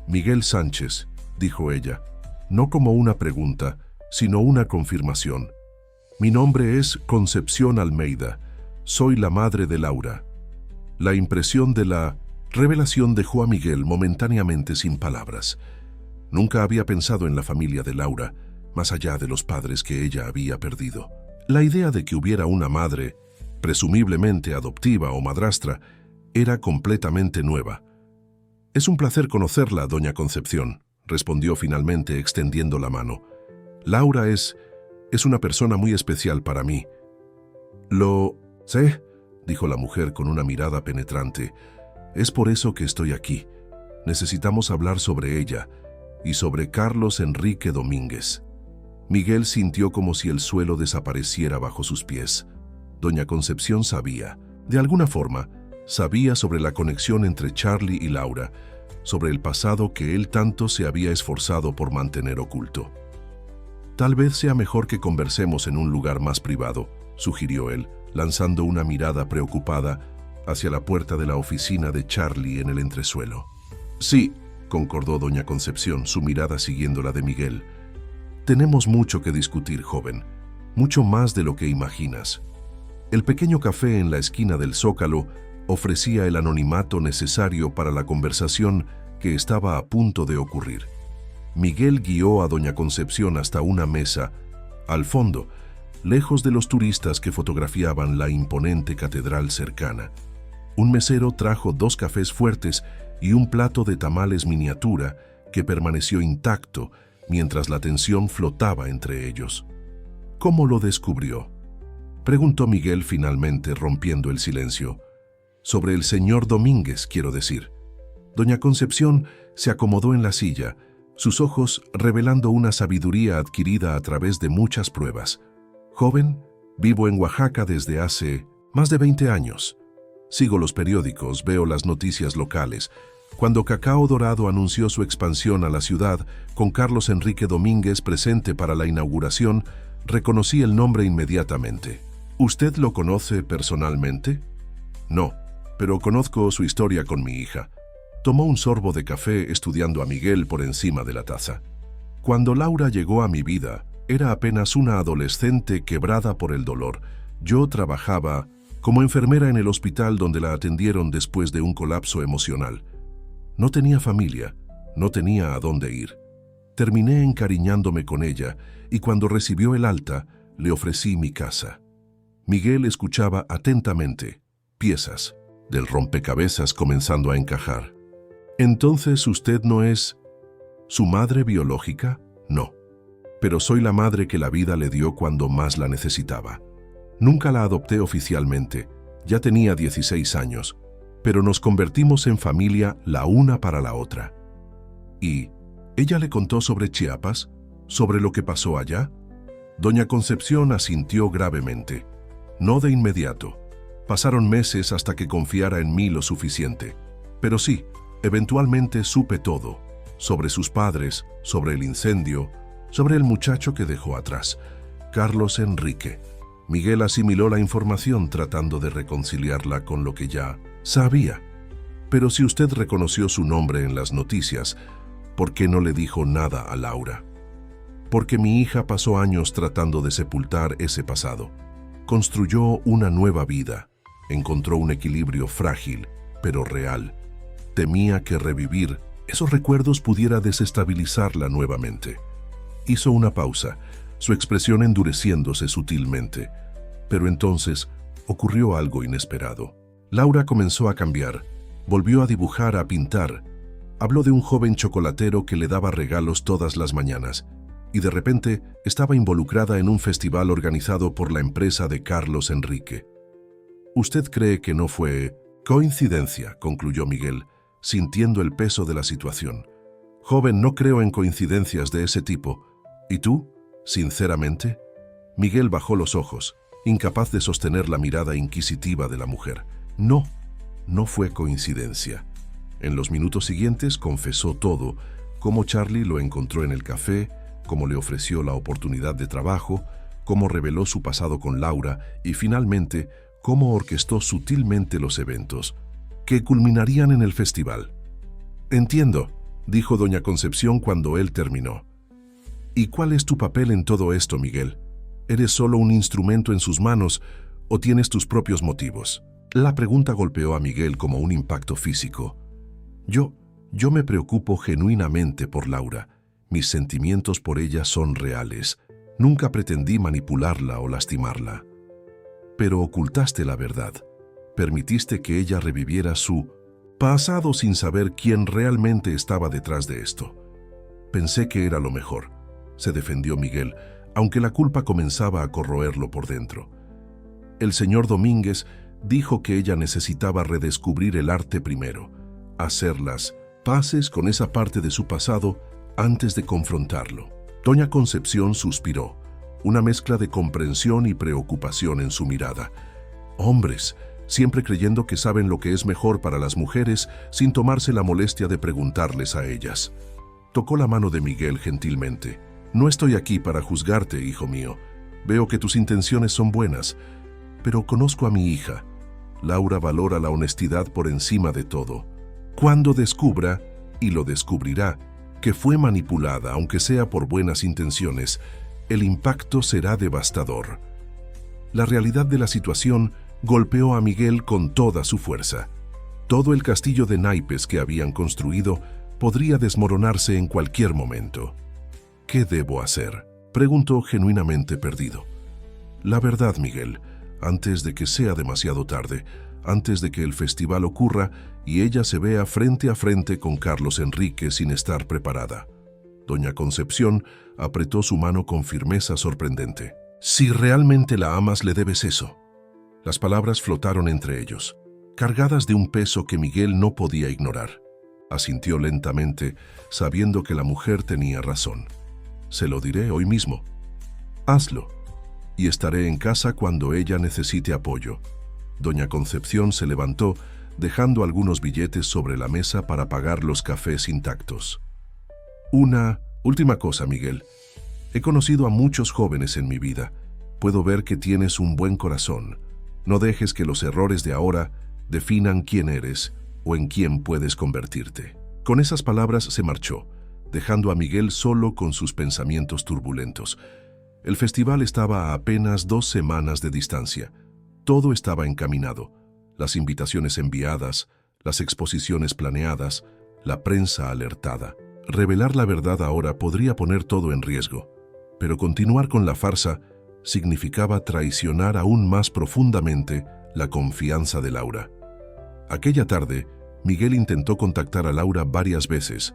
«Miguel Sánchez», dijo ella, no como una pregunta, sino una confirmación. «Mi nombre es Concepción Almeida. Soy la madre de Laura». La impresión de la revelación dejó a Miguel momentáneamente sin palabras. Nunca había pensado en la familia de Laura, más allá de los padres que ella había perdido. La idea de que hubiera una madre, presumiblemente adoptiva o madrastra, era completamente nueva. «Es un placer conocerla, doña Concepción», respondió finalmente extendiendo la mano. «Laura es una persona muy especial para mí». «Lo sé», dijo la mujer con una mirada penetrante. «Es por eso que estoy aquí. Necesitamos hablar sobre ella y sobre Carlos Enrique Domínguez». Miguel sintió como si el suelo desapareciera bajo sus pies. Doña Concepción sabía, de alguna forma, sabía sobre la conexión entre Charlie y Laura, sobre el pasado que él tanto se había esforzado por mantener oculto. «Tal vez sea mejor que conversemos en un lugar más privado», sugirió él, lanzando una mirada preocupada hacia la puerta de la oficina de Charlie en el entresuelo. «Sí», concordó doña Concepción, su mirada siguiendo la de Miguel. «Tenemos mucho que discutir, joven, mucho más de lo que imaginas». El pequeño café en la esquina del Zócalo ofrecía el anonimato necesario para la conversación que estaba a punto de ocurrir. Miguel guió a doña Concepción hasta una mesa, al fondo, lejos de los turistas que fotografiaban la imponente catedral cercana. Un mesero trajo 2 cafés fuertes y un plato de tamales miniatura que permaneció intacto mientras la tensión flotaba entre ellos. «¿Cómo lo descubrió?», preguntó Miguel finalmente, rompiendo el silencio. «Sobre el señor Domínguez, quiero decir». Doña Concepción se acomodó en la silla, sus ojos revelando una sabiduría adquirida a través de muchas pruebas. «Joven, vivo en Oaxaca desde hace más de 20 años. Sigo los periódicos, veo las noticias locales. Cuando Cacao Dorado anunció su expansión a la ciudad, con Carlos Enrique Domínguez presente para la inauguración, reconocí el nombre inmediatamente». «¿Usted lo conoce personalmente?» «No, pero conozco su historia con mi hija». Tomó un sorbo de café estudiando a Miguel por encima de la taza. «Cuando Laura llegó a mi vida, era apenas una adolescente quebrada por el dolor. Yo trabajaba como enfermera en el hospital donde la atendieron después de un colapso emocional. No tenía familia, no tenía a dónde ir. Terminé encariñándome con ella y cuando recibió el alta, le ofrecí mi casa. Miguel escuchaba atentamente, piezas del rompecabezas comenzando a encajar. ¿Entonces usted no es su madre biológica? No, pero soy la madre que la vida le dio cuando más la necesitaba. Nunca la adopté oficialmente, ya tenía 16 años, pero nos convertimos en familia la una para la otra. ¿Y ella le contó sobre Chiapas? ¿Sobre lo que pasó allá? Doña Concepción asintió gravemente. No de inmediato. Pasaron meses hasta que confiara en mí lo suficiente. Pero sí, eventualmente supe todo. Sobre sus padres, sobre el incendio, sobre el muchacho que dejó atrás, Carlos Enrique. Miguel asimiló la información tratando de reconciliarla con lo que ya sabía. Pero si usted reconoció su nombre en las noticias, ¿por qué no le dijo nada a Laura? Porque mi hija pasó años tratando de sepultar ese pasado. Construyó una nueva vida. Encontró un equilibrio frágil, pero real. Temía que revivir esos recuerdos pudiera desestabilizarla nuevamente. Hizo una pausa, su expresión endureciéndose sutilmente. Pero entonces ocurrió algo inesperado. Laura comenzó a cambiar, volvió a dibujar, a pintar. Habló de un joven chocolatero que le daba regalos todas las mañanas y de repente estaba involucrada en un festival organizado por la empresa de Carlos Enrique. «¿Usted cree que no fue coincidencia?», concluyó Miguel, sintiendo el peso de la situación. «Joven, no creo en coincidencias de ese tipo. ¿Y tú? ¿Sinceramente?». Miguel bajó los ojos, incapaz de sostener la mirada inquisitiva de la mujer. «No, no fue coincidencia». En los minutos siguientes confesó todo, cómo Charlie lo encontró en el café, cómo le ofreció la oportunidad de trabajo, cómo reveló su pasado con Laura y finalmente cómo orquestó sutilmente los eventos que culminarían en el festival. «Entiendo», dijo doña Concepción cuando él terminó. «¿Y cuál es tu papel en todo esto, Miguel? ¿Eres solo un instrumento en sus manos o tienes tus propios motivos?». La pregunta golpeó a Miguel como un impacto físico. Yo me preocupo genuinamente por Laura. Mis sentimientos por ella son reales. Nunca pretendí manipularla o lastimarla. Pero ocultaste la verdad. Permitiste que ella reviviera su pasado sin saber quién realmente estaba detrás de esto. Pensé que era lo mejor, se defendió Miguel, aunque la culpa comenzaba a corroerlo por dentro. El señor Domínguez dijo que ella necesitaba redescubrir el arte primero, hacer las paces con esa parte de su pasado antes de confrontarlo. Doña Concepción suspiró, una mezcla de comprensión y preocupación en su mirada. Hombres, siempre creyendo que saben lo que es mejor para las mujeres sin tomarse la molestia de preguntarles a ellas. Tocó la mano de Miguel gentilmente. «No estoy aquí para juzgarte, hijo mío. Veo que tus intenciones son buenas, pero conozco a mi hija. Laura valora la honestidad por encima de todo. Cuando descubra, y lo descubrirá, que fue manipulada, aunque sea por buenas intenciones, el impacto será devastador». La realidad de la situación golpeó a Miguel con toda su fuerza. Todo el castillo de naipes que habían construido podría desmoronarse en cualquier momento. «¿Qué debo hacer?», preguntó genuinamente perdido. «La verdad, Miguel, antes de que sea demasiado tarde, antes de que el festival ocurra y ella se vea frente a frente con Carlos Enrique sin estar preparada». Doña Concepción apretó su mano con firmeza sorprendente. «Si realmente la amas, le debes eso». Las palabras flotaron entre ellos, cargadas de un peso que Miguel no podía ignorar. Asintió lentamente, sabiendo que la mujer tenía razón. «Se lo diré hoy mismo». «Hazlo, y estaré en casa cuando ella necesite apoyo». Doña Concepción se levantó, dejando algunos billetes sobre la mesa para pagar los cafés intactos. «Una última cosa, Miguel. He conocido a muchos jóvenes en mi vida. Puedo ver que tienes un buen corazón. No dejes que los errores de ahora definan quién eres o en quién puedes convertirte». Con esas palabras se marchó, dejando a Miguel solo con sus pensamientos turbulentos. El festival estaba a apenas 2 semanas de distancia. Todo estaba encaminado. Las invitaciones enviadas, las exposiciones planeadas, la prensa alertada. Revelar la verdad ahora podría poner todo en riesgo, pero continuar con la farsa significaba traicionar aún más profundamente la confianza de Laura. Aquella tarde, Miguel intentó contactar a Laura varias veces,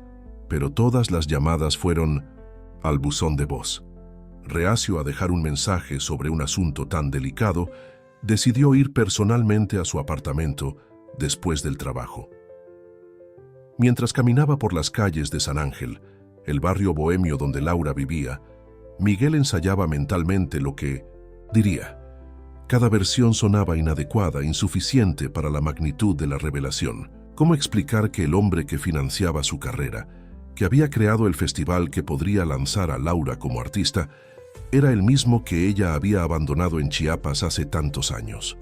pero todas las llamadas fueron al buzón de voz. Reacio a dejar un mensaje sobre un asunto tan delicado, decidió ir personalmente a su apartamento después del trabajo. Mientras caminaba por las calles de San Ángel, el barrio bohemio donde Laura vivía, Miguel ensayaba mentalmente lo que diría. Cada versión sonaba inadecuada, insuficiente para la magnitud de la revelación. ¿Cómo explicar que el hombre que financiaba su carrera, que había creado el festival que podría lanzar a Laura como artista, era el mismo que ella había abandonado en Chiapas hace tantos años?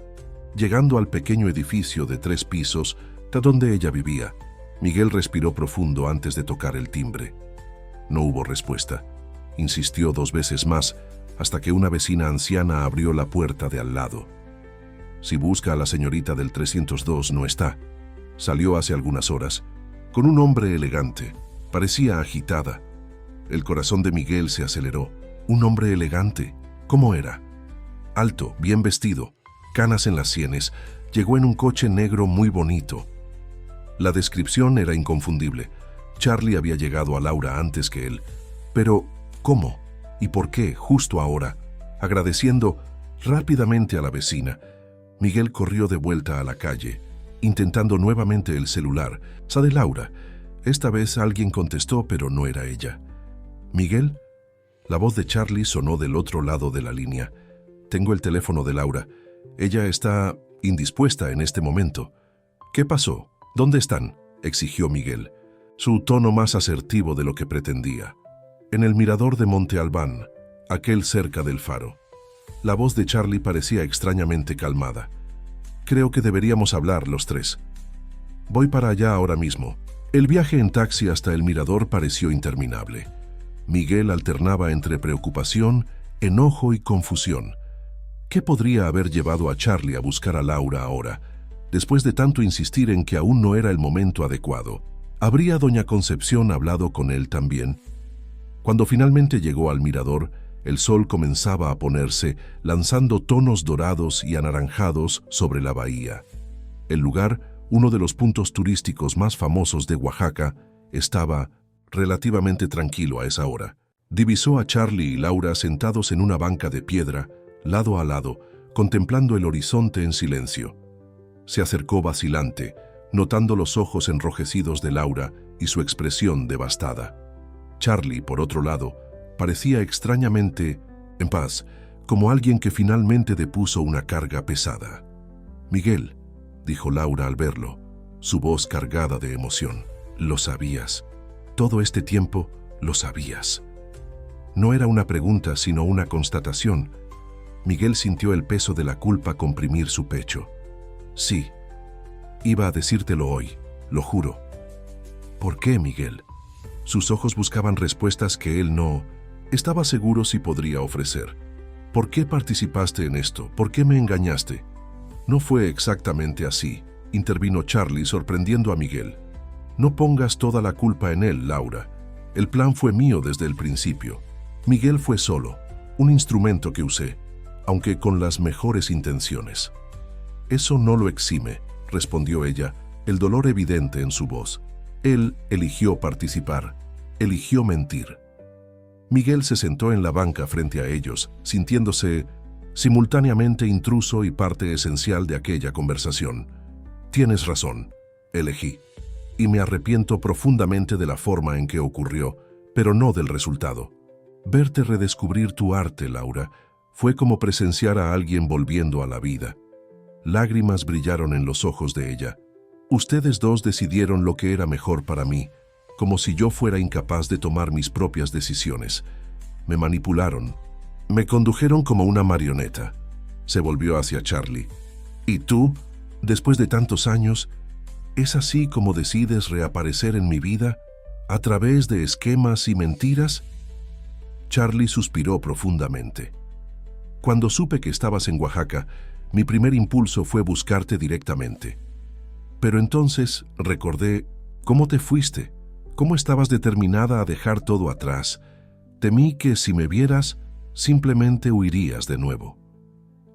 Llegando al pequeño edificio de 3 pisos, donde ella vivía, Miguel respiró profundo antes de tocar el timbre. No hubo respuesta. Insistió 2 veces más, hasta que una vecina anciana abrió la puerta de al lado. Si busca a la señorita del 302, no está. Salió hace algunas horas, con un hombre elegante. Parecía agitada. El corazón de Miguel se aceleró. Un hombre elegante. ¿Cómo era? Alto, bien vestido, canas en las sienes. Llegó en un coche negro muy bonito. La descripción era inconfundible. Charlie había llegado a Laura antes que él. Pero, ¿cómo? ¿Y por qué justo ahora? Agradeciendo rápidamente a la vecina, Miguel corrió de vuelta a la calle, intentando nuevamente el celular. «¿Sabe Laura?» Esta vez alguien contestó, pero no era ella. «¿Miguel?» La voz de Charlie sonó del otro lado de la línea. «Tengo el teléfono de Laura. Ella está indispuesta en este momento». «¿Qué pasó? ¿Dónde están?», exigió Miguel, su tono más asertivo de lo que pretendía. «En el mirador de Monte Albán, aquel cerca del faro». La voz de Charlie parecía extrañamente calmada. «Creo que deberíamos hablar los 3. Voy para allá ahora mismo». El viaje en taxi hasta el mirador pareció interminable. Miguel alternaba entre preocupación, enojo y confusión. ¿Qué podría haber llevado a Charlie a buscar a Laura ahora, después de tanto insistir en que aún no era el momento adecuado? ¿Habría doña Concepción hablado con él también? Cuando finalmente llegó al mirador, el sol comenzaba a ponerse, lanzando tonos dorados y anaranjados sobre la bahía. El lugar, uno de los puntos turísticos más famosos de Oaxaca, estaba relativamente tranquilo a esa hora. Divisó a Charlie y Laura sentados en una banca de piedra, lado a lado, contemplando el horizonte en silencio. Se acercó vacilante, notando los ojos enrojecidos de Laura y su expresión devastada. Charlie, por otro lado, parecía extrañamente en paz, como alguien que finalmente depuso una carga pesada. «Miguel», dijo Laura al verlo, su voz cargada de emoción. «Lo sabías. Todo este tiempo lo sabías». No era una pregunta, sino una constatación. Miguel sintió el peso de la culpa comprimir su pecho. «Sí. Iba a decírtelo hoy, lo juro». «¿Por qué, Miguel?» Sus ojos buscaban respuestas que él no estaba seguro si podría ofrecer. «¿Por qué participaste en esto? ¿Por qué me engañaste?» «No fue exactamente así», intervino Charlie sorprendiendo a Miguel. «No pongas toda la culpa en él, Laura. El plan fue mío desde el principio. Miguel fue solo, un instrumento que usé, aunque con las mejores intenciones». «Eso no lo exime», respondió ella, el dolor evidente en su voz. «Él eligió participar, eligió mentir». Miguel se sentó en la banca frente a ellos, sintiéndose simultáneamente intruso y parte esencial de aquella conversación. «Tienes razón, elegí, y me arrepiento profundamente de la forma en que ocurrió, pero no del resultado. Verte redescubrir tu arte, Laura, fue como presenciar a alguien volviendo a la vida». Lágrimas brillaron en los ojos de ella. «Ustedes 2 decidieron lo que era mejor para mí, como si yo fuera incapaz de tomar mis propias decisiones. Me manipularon. Me condujeron como una marioneta». Se volvió hacia Charlie. «¿Y tú, después de tantos años, es así como decides reaparecer en mi vida, a través de esquemas y mentiras?» Charlie suspiró profundamente. «Cuando supe que estabas en Oaxaca, mi primer impulso fue buscarte directamente. Pero entonces recordé cómo te fuiste, ¿Cómo estabas determinada a dejar todo atrás? Temí que si me vieras, simplemente huirías de nuevo.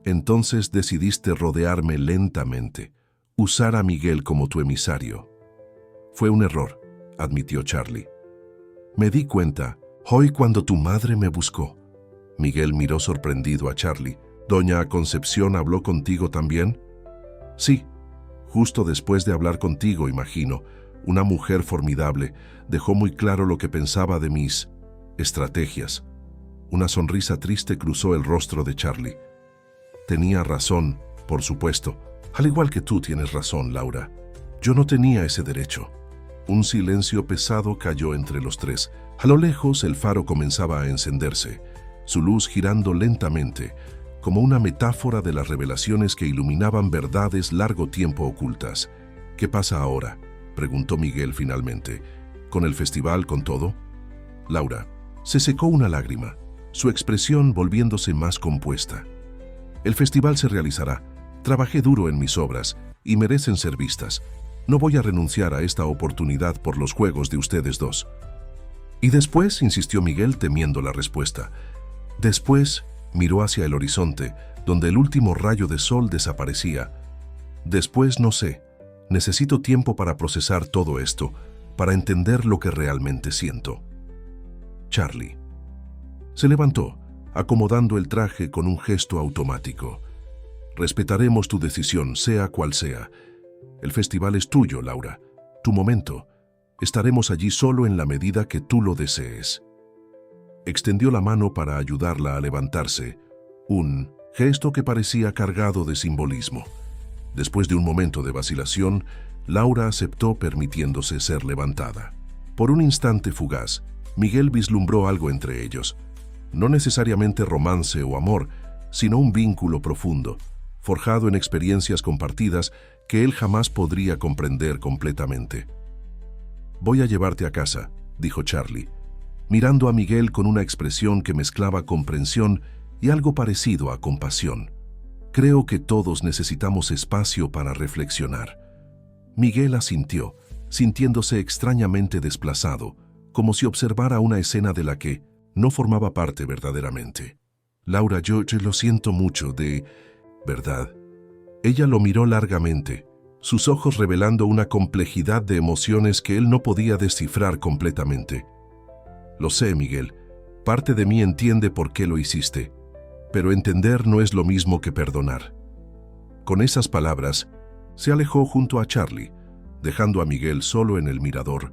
Entonces decidiste rodearme lentamente, usar a Miguel como tu emisario. Fue un error, admitió Charlie. Me di cuenta, hoy cuando tu madre me buscó. Miguel miró sorprendido a Charlie. ¿Doña Concepción habló contigo también? Sí, justo después de hablar contigo, imagino. Una mujer formidable, dejó muy claro lo que pensaba de mis estrategias. Una sonrisa triste cruzó el rostro de Charlie. Tenía razón, por supuesto. Al igual que tú tienes razón, Laura. Yo no tenía ese derecho. Un silencio pesado cayó entre los tres. A lo lejos el faro comenzaba a encenderse, su luz girando lentamente, como una metáfora de las revelaciones que iluminaban verdades largo tiempo ocultas. ¿Qué pasa ahora?, preguntó Miguel finalmente. ¿Con el festival, con todo? Laura se secó una lágrima, su expresión volviéndose más compuesta. El festival se realizará. Trabajé duro en mis obras y merecen ser vistas. No voy a renunciar a esta oportunidad por los juegos de ustedes dos. Y después, insistió Miguel temiendo la respuesta. Después miró hacia el horizonte, donde el último rayo de sol desaparecía. Después no sé. Necesito tiempo para procesar todo esto, para entender lo que realmente siento. Charlie se levantó, acomodando el traje con un gesto automático. Respetaremos tu decisión, sea cual sea. El festival es tuyo, Laura. Tu momento. Estaremos allí solo en la medida que tú lo desees. Extendió la mano para ayudarla a levantarse, un gesto que parecía cargado de simbolismo. Después de un momento de vacilación, Laura aceptó permitiéndose ser levantada. Por un instante fugaz, Miguel vislumbró algo entre ellos. No necesariamente romance o amor, sino un vínculo profundo, forjado en experiencias compartidas que él jamás podría comprender completamente. «Voy a llevarte a casa», dijo Charlie, mirando a Miguel con una expresión que mezclaba comprensión y algo parecido a compasión. «Creo que todos necesitamos espacio para reflexionar». Miguel asintió, sintiéndose extrañamente desplazado, como si observara una escena de la que no formaba parte verdaderamente. «Laura, yo lo siento mucho, de verdad». Ella lo miró largamente, sus ojos revelando una complejidad de emociones que él no podía descifrar completamente. «Lo sé, Miguel. Parte de mí entiende por qué lo hiciste, pero entender no es lo mismo que perdonar». Con esas palabras, se alejó junto a Charlie, dejando a Miguel solo en el mirador,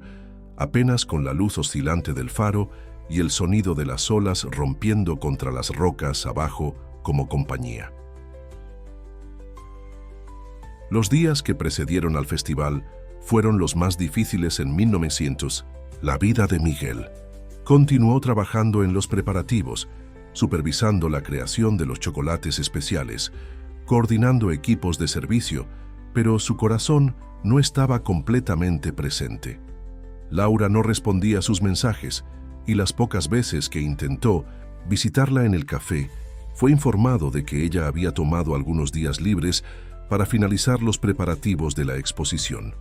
apenas con la luz oscilante del faro y el sonido de las olas rompiendo contra las rocas abajo como compañía. Los días que precedieron al festival fueron los más difíciles en 1900. La vida de Miguel. Continuó trabajando en los preparativos, supervisando la creación de los chocolates especiales, coordinando equipos de servicio, pero su corazón no estaba completamente presente. Laura no respondía a sus mensajes, y las pocas veces que intentó visitarla en el café, fue informado de que ella había tomado algunos días libres para finalizar los preparativos de la exposición.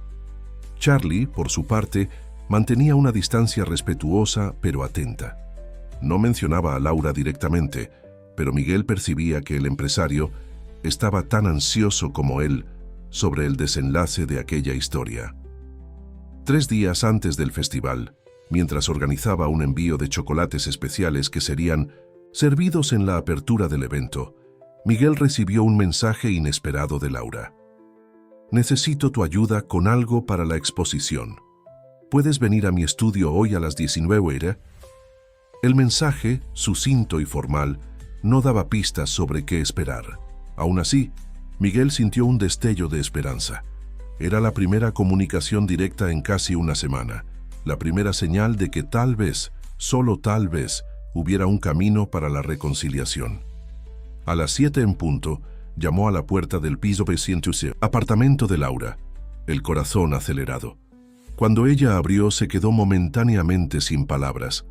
Charlie, por su parte, mantenía una distancia respetuosa pero atenta. No mencionaba a Laura directamente, pero Miguel percibía que el empresario estaba tan ansioso como él sobre el desenlace de aquella historia. 3 días antes del festival, mientras organizaba un envío de chocolates especiales que serían servidos en la apertura del evento, Miguel recibió un mensaje inesperado de Laura. «Necesito tu ayuda con algo para la exposición. ¿Puedes venir a mi estudio hoy a las 19 horas?» El mensaje, sucinto y formal, no daba pistas sobre qué esperar. Aún así, Miguel sintió un destello de esperanza. Era la primera comunicación directa en casi una semana, la primera señal de que tal vez, solo tal vez, hubiera un camino para la reconciliación. A las 7 en punto, llamó a la puerta del piso 200, apartamento de Laura, el corazón acelerado. Cuando ella abrió, se quedó momentáneamente sin palabras.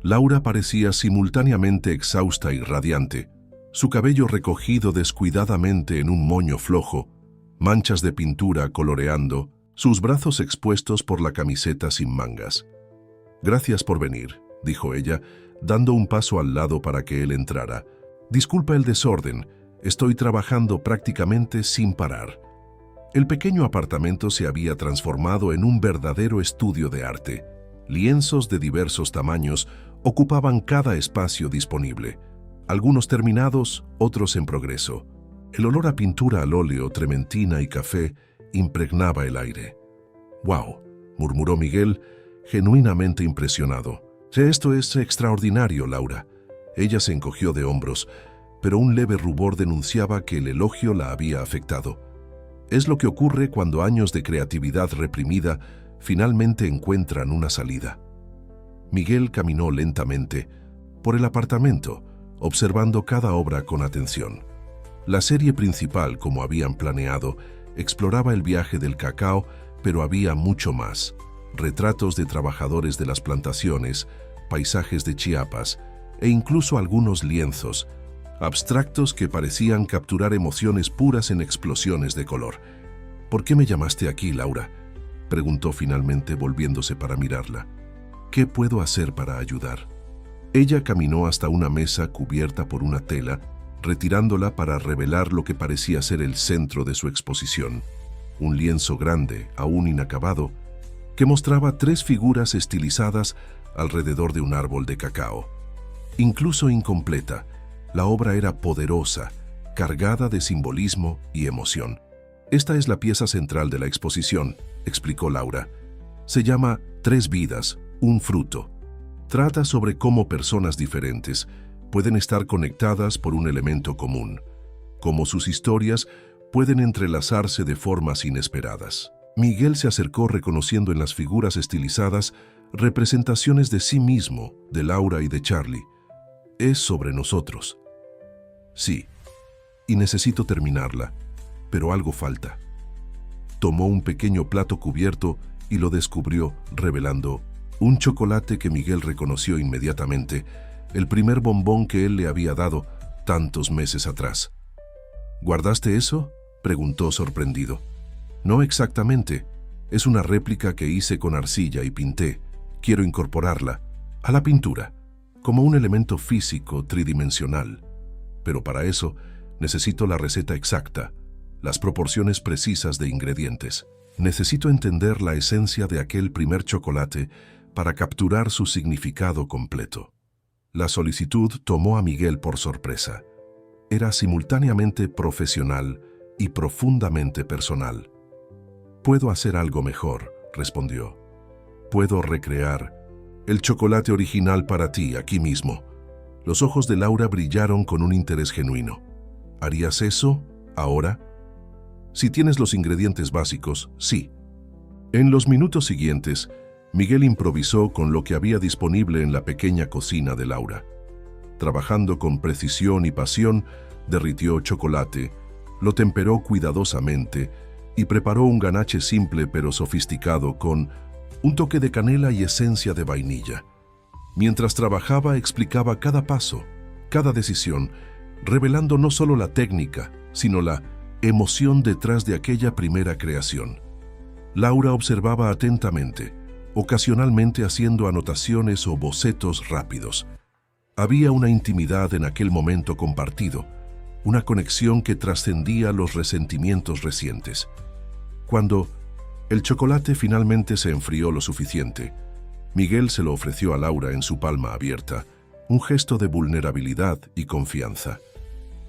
Laura parecía simultáneamente exhausta y radiante, su cabello recogido descuidadamente en un moño flojo, manchas de pintura coloreando, sus brazos expuestos por la camiseta sin mangas. Gracias por venir, dijo ella, dando un paso al lado para que él entrara. Disculpa el desorden, estoy trabajando prácticamente sin parar. El pequeño apartamento se había transformado en un verdadero estudio de arte. Lienzos de diversos tamaños ocupaban cada espacio disponible, algunos terminados, otros en progreso. El olor a pintura al óleo, trementina y café impregnaba el aire. «¡Wow!», murmuró Miguel, genuinamente impresionado. «Esto es extraordinario, Laura». Ella se encogió de hombros, pero un leve rubor denunciaba que el elogio la había afectado. Es lo que ocurre cuando años de creatividad reprimida finalmente encuentran una salida. Miguel caminó lentamente por el apartamento, observando cada obra con atención. La serie principal, como habían planeado, exploraba el viaje del cacao, pero había mucho más. Retratos de trabajadores de las plantaciones, paisajes de Chiapas e incluso algunos lienzos, abstractos que parecían capturar emociones puras en explosiones de color. «¿Por qué me llamaste aquí, Laura?», preguntó finalmente volviéndose para mirarla. «¿Qué puedo hacer para ayudar?». Ella caminó hasta una mesa cubierta por una tela, retirándola para revelar lo que parecía ser el centro de su exposición. Un lienzo grande, aún inacabado, que mostraba 3 figuras estilizadas alrededor de un árbol de cacao. Incluso incompleta, la obra era poderosa, cargada de simbolismo y emoción. «Esta es la pieza central de la exposición», explicó Laura. «Se llama 3 vidas, un fruto». Trata sobre cómo personas diferentes pueden estar conectadas por un elemento común, cómo sus historias pueden entrelazarse de formas inesperadas. Miguel se acercó reconociendo en las figuras estilizadas representaciones de sí mismo, de Laura y de Charlie. «Es sobre nosotros». «Sí, y necesito terminarla, pero algo falta». Tomó un pequeño plato cubierto y lo descubrió, revelando un chocolate que Miguel reconoció inmediatamente, el primer bombón que él le había dado tantos meses atrás. «¿Guardaste eso?», preguntó sorprendido. «No exactamente. Es una réplica que hice con arcilla y pinté. Quiero incorporarla a la pintura, como un elemento físico tridimensional. Pero para eso necesito la receta exacta, las proporciones precisas de ingredientes. Necesito entender la esencia de aquel primer chocolate para capturar su significado completo». La solicitud tomó a Miguel por sorpresa. Era simultáneamente profesional y profundamente personal. «Puedo hacer algo mejor», respondió. «Puedo recrear el chocolate original para ti aquí mismo». Los ojos de Laura brillaron con un interés genuino. «¿Harías eso ahora?». «Si tienes los ingredientes básicos, sí». En los minutos siguientes, Miguel improvisó con lo que había disponible en la pequeña cocina de Laura. Trabajando con precisión y pasión, derritió chocolate, lo temperó cuidadosamente y preparó un ganache simple pero sofisticado con un toque de canela y esencia de vainilla. Mientras trabajaba, explicaba cada paso, cada decisión, revelando no solo la técnica, sino la emoción detrás de aquella primera creación. Laura observaba atentamente, ocasionalmente haciendo anotaciones o bocetos rápidos. Había una intimidad en aquel momento compartido, una conexión que trascendía los resentimientos recientes. Cuando el chocolate finalmente se enfrió lo suficiente, Miguel se lo ofreció a Laura en su palma abierta, un gesto de vulnerabilidad y confianza.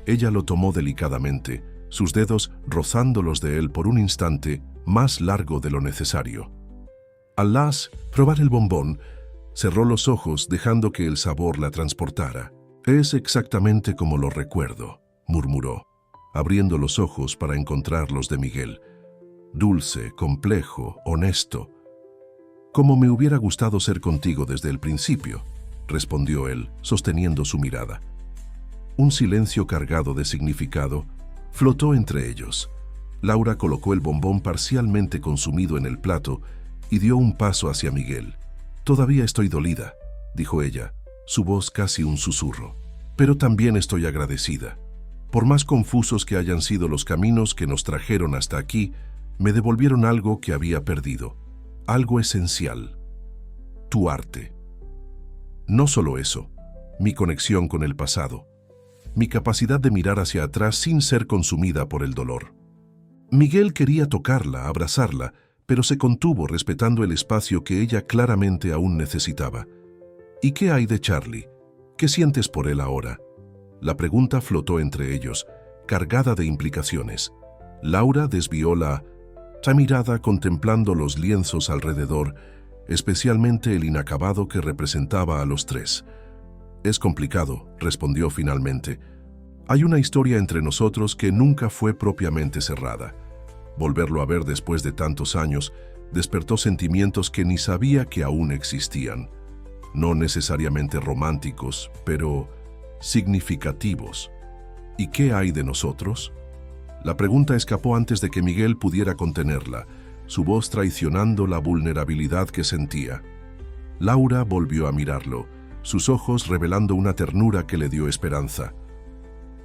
Ella lo tomó delicadamente, sus dedos rozando los de él por un instante más largo de lo necesario. Al probar el bombón, cerró los ojos dejando que el sabor la transportara. «Es exactamente como lo recuerdo», murmuró, abriendo los ojos para encontrar los de Miguel. «Dulce, complejo, honesto. Como me hubiera gustado ser contigo desde el principio», respondió él, sosteniendo su mirada. Un silencio cargado de significado flotó entre ellos. Laura colocó el bombón parcialmente consumido en el plato y dio un paso hacia Miguel. «Todavía estoy dolida», dijo ella, su voz casi un susurro. «Pero también estoy agradecida. Por más confusos que hayan sido los caminos que nos trajeron hasta aquí, me devolvieron algo que había perdido, algo esencial». tu arte. No solo eso, mi conexión con el pasado, mi capacidad de mirar hacia atrás sin ser consumida por el dolor. Miguel quería tocarla, abrazarla, pero se contuvo respetando el espacio que ella claramente aún necesitaba. ¿Y qué hay de Charlie? ¿Qué sientes por él ahora? La pregunta flotó entre ellos, cargada de implicaciones. Laura desvió la mirada contemplando los lienzos alrededor, especialmente el inacabado que representaba a los tres. «Es complicado», respondió finalmente. «Hay una historia entre nosotros que nunca fue propiamente cerrada. Volverlo a ver después de tantos años despertó sentimientos que ni sabía que aún existían. No necesariamente románticos, pero significativos. ¿Y qué hay de nosotros?». La pregunta escapó antes de que Miguel pudiera contenerla, su voz traicionando la vulnerabilidad que sentía. Laura volvió a mirarlo, sus ojos revelando una ternura que le dio esperanza.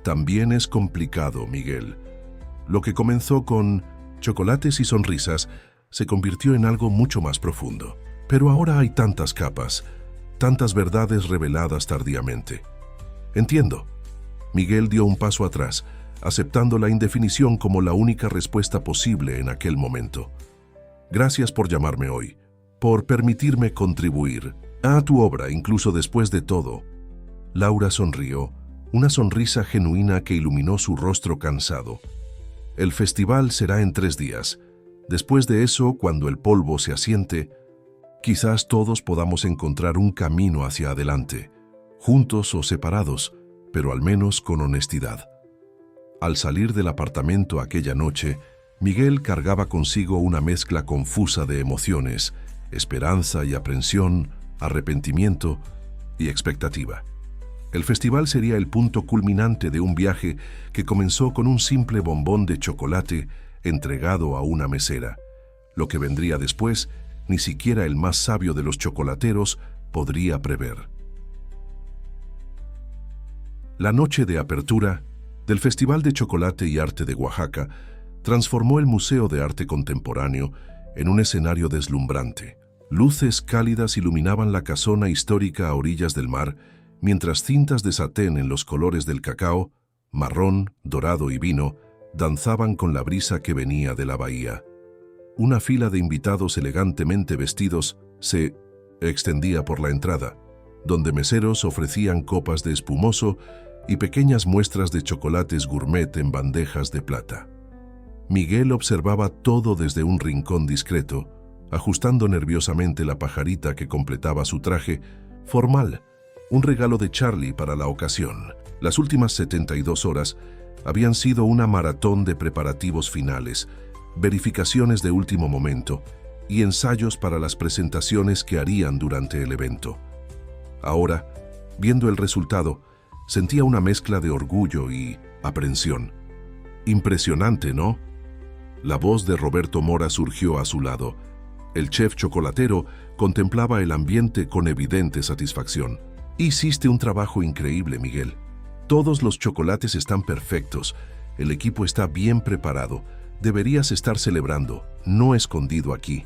«También es complicado, Miguel. Lo que comenzó con chocolates y sonrisas se convirtió en algo mucho más profundo. Pero ahora hay tantas capas, tantas verdades reveladas tardíamente». «Entiendo». Miguel dio un paso atrás, aceptando la indefinición como la única respuesta posible en aquel momento. «Gracias por llamarme hoy, por permitirme contribuir a tu obra, incluso después de todo». Laura sonrió, una sonrisa genuina que iluminó su rostro cansado. «El festival será en 3 días. Después de eso, cuando el polvo se asiente, quizás todos podamos encontrar un camino hacia adelante, juntos o separados, pero al menos con honestidad». Al salir del apartamento aquella noche, Miguel cargaba consigo una mezcla confusa de emociones, esperanza y aprensión, arrepentimiento y expectativa. El festival sería el punto culminante de un viaje que comenzó con un simple bombón de chocolate entregado a una mesera. Lo que vendría después, ni siquiera el más sabio de los chocolateros podría prever. La noche de apertura del Festival de Chocolate y Arte de Oaxaca transformó el Museo de Arte Contemporáneo en un escenario deslumbrante. Luces cálidas iluminaban la casona histórica a orillas del mar, mientras cintas de satén en los colores del cacao, marrón, dorado y vino, danzaban con la brisa que venía de la bahía. Una fila de invitados elegantemente vestidos se extendía por la entrada, donde meseros ofrecían copas de espumoso y pequeñas muestras de chocolates gourmet en bandejas de plata. Miguel observaba todo desde un rincón discreto, ajustando nerviosamente la pajarita que completaba su traje formal, un regalo de Charlie para la ocasión. Las últimas 72 horas habían sido una maratón de preparativos finales, verificaciones de último momento y ensayos para las presentaciones que harían durante el evento. Ahora, viendo el resultado, sentía una mezcla de orgullo y aprensión. «Impresionante, ¿no?». La voz de Roberto Mora surgió a su lado. El chef chocolatero contemplaba el ambiente con evidente satisfacción. «Hiciste un trabajo increíble, Miguel. Todos los chocolates están perfectos. El equipo está bien preparado. Deberías estar celebrando, no escondido aquí».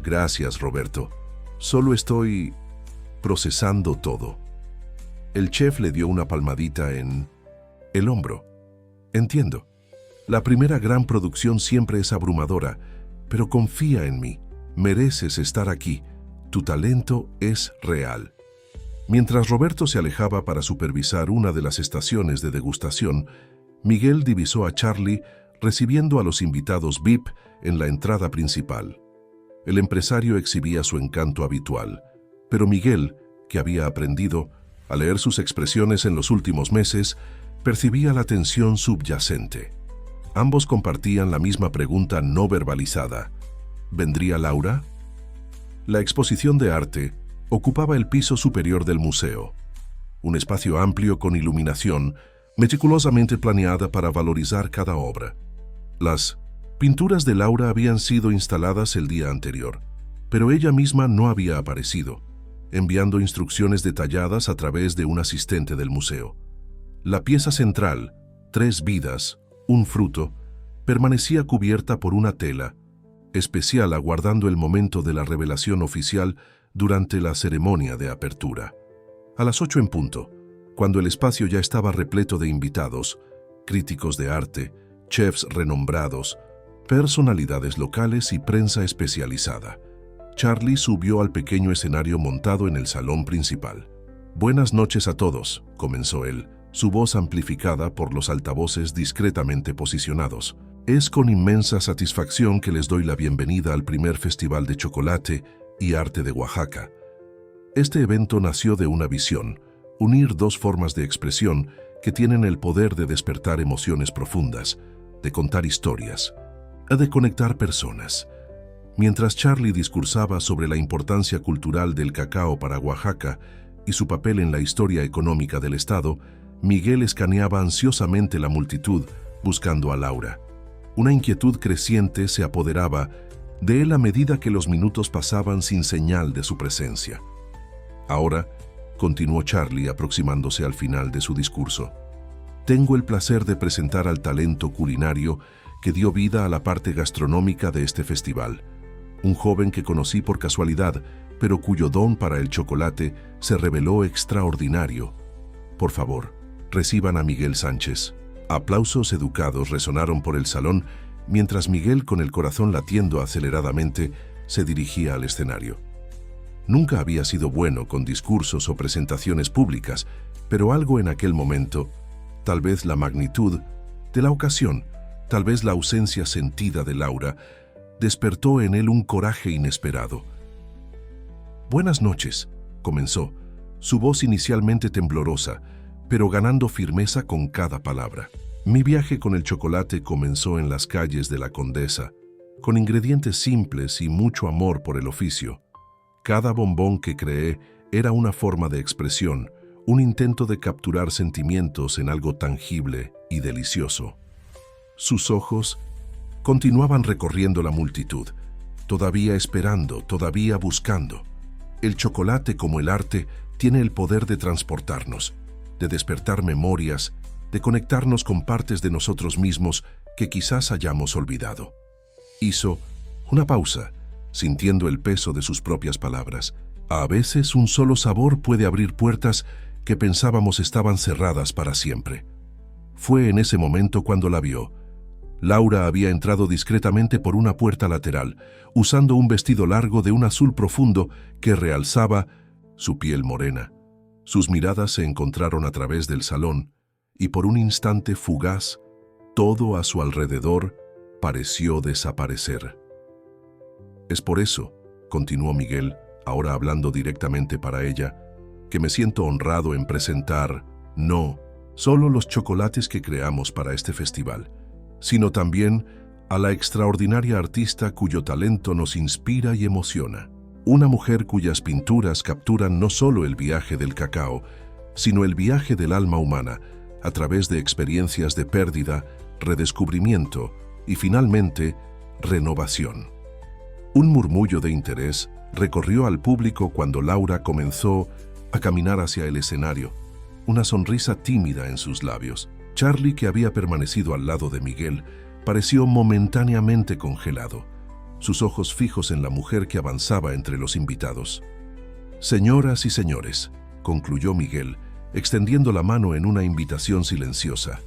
«Gracias, Roberto. Solo estoy procesando todo». El chef le dio una palmadita en el hombro. «Entiendo. La primera gran producción siempre es abrumadora, pero confía en mí. Mereces estar aquí. Tu talento es real». Mientras Roberto se alejaba para supervisar una de las estaciones de degustación, Miguel divisó a Charlie recibiendo a los invitados VIP en la entrada principal. El empresario exhibía su encanto habitual, pero Miguel, que había aprendido a leer sus expresiones en los últimos meses, percibía la tensión subyacente. Ambos compartían la misma pregunta no verbalizada. ¿Vendría Laura? La exposición de arte ocupaba el piso superior del museo, un espacio amplio con iluminación meticulosamente planeada para valorizar cada obra. Las pinturas de Laura habían sido instaladas el día anterior, pero ella misma no había aparecido, enviando instrucciones detalladas a través de un asistente del museo. La pieza central, 3 vidas, un fruto, permanecía cubierta por una tela especial aguardando el momento de la revelación oficial durante la ceremonia de apertura. A las 8 en punto, cuando el espacio ya estaba repleto de invitados, críticos de arte, chefs renombrados, personalidades locales y prensa especializada, Charlie subió al pequeño escenario montado en el salón principal. «Buenas noches a todos», comenzó él, su voz amplificada por los altavoces discretamente posicionados. «Es con inmensa satisfacción que les doy la bienvenida al primer Festival de Chocolate y Arte de Oaxaca. Este evento nació de una visión, unir dos formas de expresión que tienen el poder de despertar emociones profundas, de contar historias, de conectar personas». Mientras Charlie discursaba sobre la importancia cultural del cacao para Oaxaca y su papel en la historia económica del estado, Miguel escaneaba ansiosamente la multitud buscando a Laura. Una inquietud creciente se apoderaba de él a medida que los minutos pasaban sin señal de su presencia. «Ahora», continuó Charlie aproximándose al final de su discurso, «tengo el placer de presentar al talento culinario que dio vida a la parte gastronómica de este festival. Un joven que conocí por casualidad, pero cuyo don para el chocolate se reveló extraordinario. Por favor, reciban a Miguel Sánchez». Aplausos educados resonaron por el salón mientras Miguel, con el corazón latiendo aceleradamente, se dirigía al escenario. Nunca había sido bueno con discursos o presentaciones públicas, pero algo en aquel momento, tal vez la magnitud de la ocasión, tal vez la ausencia sentida de Laura, despertó en él un coraje inesperado. «Buenas noches», comenzó, su voz inicialmente temblorosa, pero ganando firmeza con cada palabra. «Mi viaje con el chocolate comenzó en las calles de la Condesa, con ingredientes simples y mucho amor por el oficio. Cada bombón que creé era una forma de expresión, un intento de capturar sentimientos en algo tangible y delicioso». Sus ojos continuaban recorriendo la multitud, todavía esperando, todavía buscando. El chocolate, como el arte, tiene el poder de transportarnos, de despertar memorias, de conectarnos con partes de nosotros mismos que quizás hayamos olvidado. Hizo una pausa, sintiendo el peso de sus propias palabras. A veces un solo sabor puede abrir puertas que pensábamos estaban cerradas para siempre. Fue en ese momento cuando la vio. Laura había entrado discretamente por una puerta lateral, usando un vestido largo de un azul profundo que realzaba su piel morena. Sus miradas se encontraron a través del salón, y por un instante fugaz, todo a su alrededor pareció desaparecer. «Es por eso», continuó Miguel, ahora hablando directamente para ella, «que me siento honrado en presentar, no solo los chocolates que creamos para este festival, sino también a la extraordinaria artista cuyo talento nos inspira y emociona. Una mujer cuyas pinturas capturan no solo el viaje del cacao, sino el viaje del alma humana a través de experiencias de pérdida, redescubrimiento y finalmente renovación». Un murmullo de interés recorrió al público cuando Laura comenzó a caminar hacia el escenario, una sonrisa tímida en sus labios. Charlie, que había permanecido al lado de Miguel, pareció momentáneamente congelado, sus ojos fijos en la mujer que avanzaba entre los invitados. «Señoras y señores», concluyó Miguel, extendiendo la mano en una invitación silenciosa.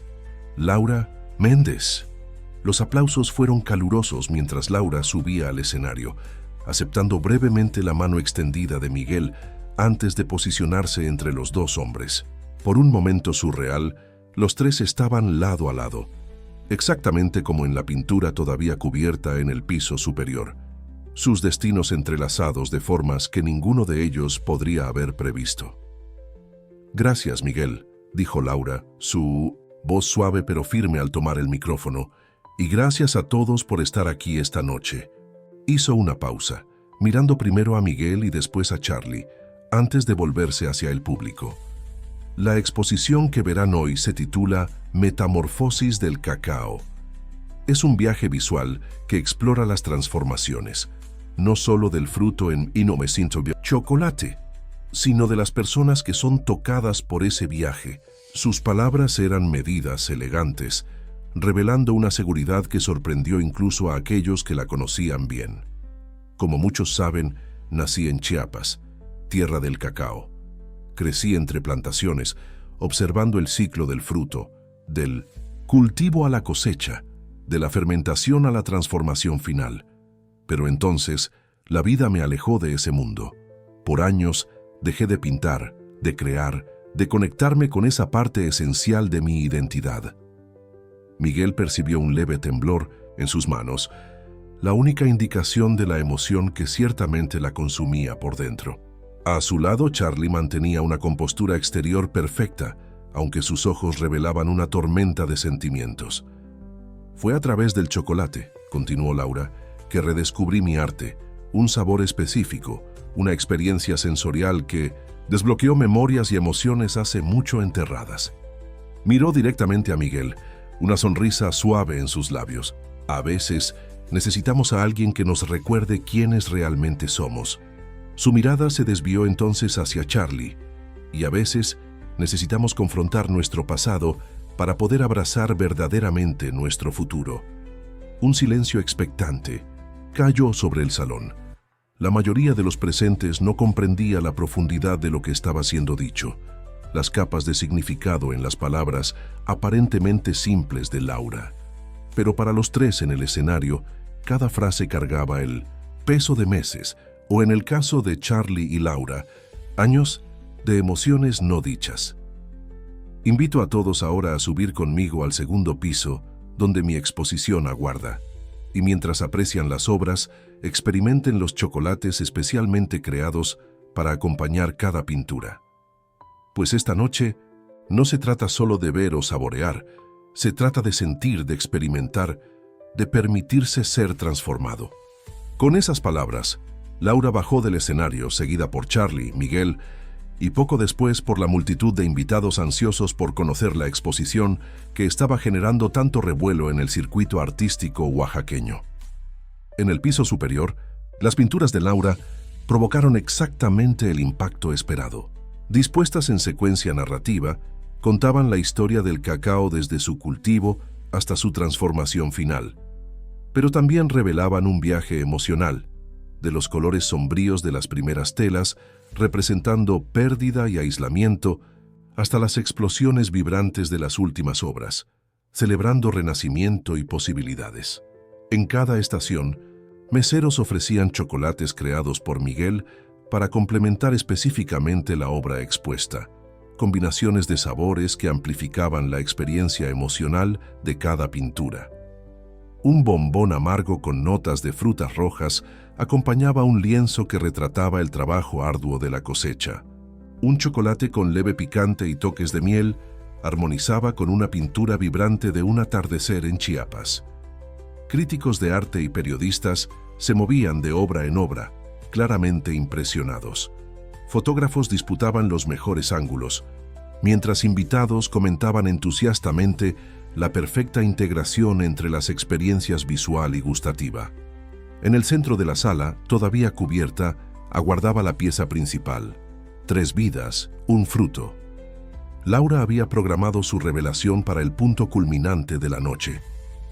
«Laura Méndez». Los aplausos fueron calurosos mientras Laura subía al escenario, aceptando brevemente la mano extendida de Miguel antes de posicionarse entre los dos hombres. Por un momento surreal, los tres estaban lado a lado, exactamente como en la pintura todavía cubierta en el piso superior, sus destinos entrelazados de formas que ninguno de ellos podría haber previsto. «Gracias, Miguel», dijo Laura, su voz suave pero firme al tomar el micrófono, «y gracias a todos por estar aquí esta noche». Hizo una pausa, mirando primero a Miguel y después a Charlie, antes de volverse hacia el público. La exposición que verán hoy se titula Metamorfosis del cacao. Es un viaje visual que explora las transformaciones, no solo del fruto en chocolate, sino de las personas que son tocadas por ese viaje. Sus palabras eran medidas, elegantes, revelando una seguridad que sorprendió incluso a aquellos que la conocían bien. Como muchos saben, nací en Chiapas, tierra del cacao. Crecí entre plantaciones, observando el ciclo del fruto, del cultivo a la cosecha, de la fermentación a la transformación final. Pero entonces, la vida me alejó de ese mundo. Por años, dejé de pintar, de crear, de conectarme con esa parte esencial de mi identidad. Miguel percibió un leve temblor en sus manos, la única indicación de la emoción que ciertamente la consumía por dentro. A su lado, Charlie mantenía una compostura exterior perfecta, aunque sus ojos revelaban una tormenta de sentimientos. Fue a través del chocolate, continuó Laura, que redescubrí mi arte, un sabor específico, una experiencia sensorial que desbloqueó memorias y emociones hace mucho enterradas. Miró directamente a Miguel, una sonrisa suave en sus labios. A veces necesitamos a alguien que nos recuerde quiénes realmente somos. Su mirada se desvió entonces hacia Charlie, y a veces necesitamos confrontar nuestro pasado para poder abrazar verdaderamente nuestro futuro. Un silencio expectante cayó sobre el salón. La mayoría de los presentes no comprendía la profundidad de lo que estaba siendo dicho, las capas de significado en las palabras aparentemente simples de Laura. Pero para los tres en el escenario, cada frase cargaba el peso de meses, o en el caso de Charlie y Laura, años de emociones no dichas. Invito a todos ahora a subir conmigo al segundo piso, donde mi exposición aguarda, y mientras aprecian las obras, experimenten los chocolates especialmente creados para acompañar cada pintura. Pues esta noche no se trata solo de ver o saborear, se trata de sentir, de experimentar, de permitirse ser transformado. Con esas palabras, Laura bajó del escenario, seguida por Charlie, Miguel, y poco después por la multitud de invitados ansiosos por conocer la exposición que estaba generando tanto revuelo en el circuito artístico oaxaqueño. En el piso superior, las pinturas de Laura provocaron exactamente el impacto esperado. Dispuestas en secuencia narrativa, contaban la historia del cacao desde su cultivo hasta su transformación final. Pero también revelaban un viaje emocional, de los colores sombríos de las primeras telas, representando pérdida y aislamiento, hasta las explosiones vibrantes de las últimas obras, celebrando renacimiento y posibilidades. En cada estación, meseros ofrecían chocolates creados por Miguel para complementar específicamente la obra expuesta, combinaciones de sabores que amplificaban la experiencia emocional de cada pintura. Un bombón amargo con notas de frutas rojas acompañaba un lienzo que retrataba el trabajo arduo de la cosecha. Un chocolate con leve picante y toques de miel armonizaba con una pintura vibrante de un atardecer en Chiapas. Críticos de arte y periodistas se movían de obra en obra, claramente impresionados. Fotógrafos disputaban los mejores ángulos, mientras invitados comentaban entusiastamente la perfecta integración entre las experiencias visual y gustativa. En el centro de la sala, todavía cubierta, aguardaba la pieza principal: 3 vidas, un fruto. Laura había programado su revelación para el punto culminante de la noche,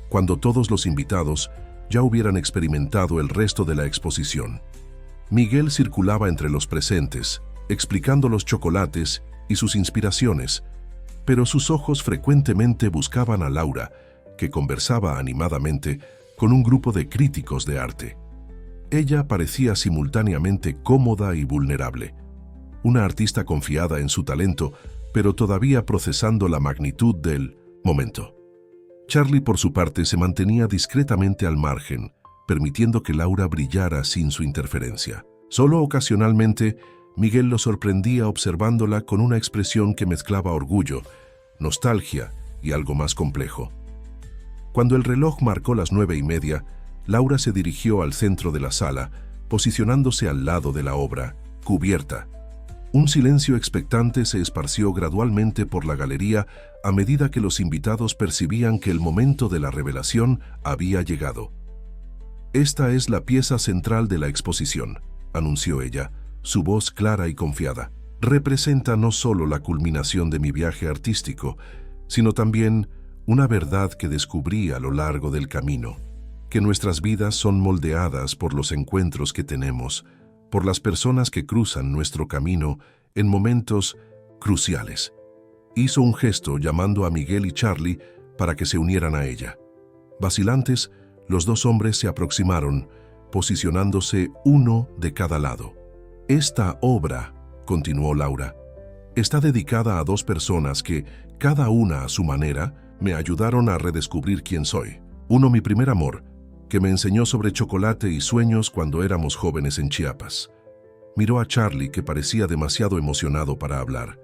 cuando todos los invitados ya hubieran experimentado el resto de la exposición. Miguel circulaba entre los presentes, explicando los chocolates y sus inspiraciones, pero sus ojos frecuentemente buscaban a Laura, que conversaba animadamente con un grupo de críticos de arte. Ella parecía simultáneamente cómoda y vulnerable, una artista confiada en su talento, pero todavía procesando la magnitud del momento. Charlie, por su parte, se mantenía discretamente al margen, permitiendo que Laura brillara sin su interferencia. Solo ocasionalmente, Miguel lo sorprendía observándola con una expresión que mezclaba orgullo, nostalgia y algo más complejo. Cuando el reloj marcó las 9:30, Laura se dirigió al centro de la sala, posicionándose al lado de la obra, cubierta. Un silencio expectante se esparció gradualmente por la galería a medida que los invitados percibían que el momento de la revelación había llegado. «Esta es la pieza central de la exposición», anunció ella, su voz clara y confiada. «Representa no solo la culminación de mi viaje artístico, sino también una verdad que descubrí a lo largo del camino, que nuestras vidas son moldeadas por los encuentros que tenemos, por las personas que cruzan nuestro camino en momentos cruciales. Hizo un gesto llamando a Miguel y Charlie para que se unieran a ella. Vacilantes, los dos hombres se aproximaron, posicionándose uno de cada lado. Esta obra, continuó Laura, está dedicada a dos personas que, cada una a su manera, me ayudaron a redescubrir quién soy. Uno, mi primer amor, que me enseñó sobre chocolate y sueños cuando éramos jóvenes en Chiapas. Miró a Charlie, que parecía demasiado emocionado para hablar.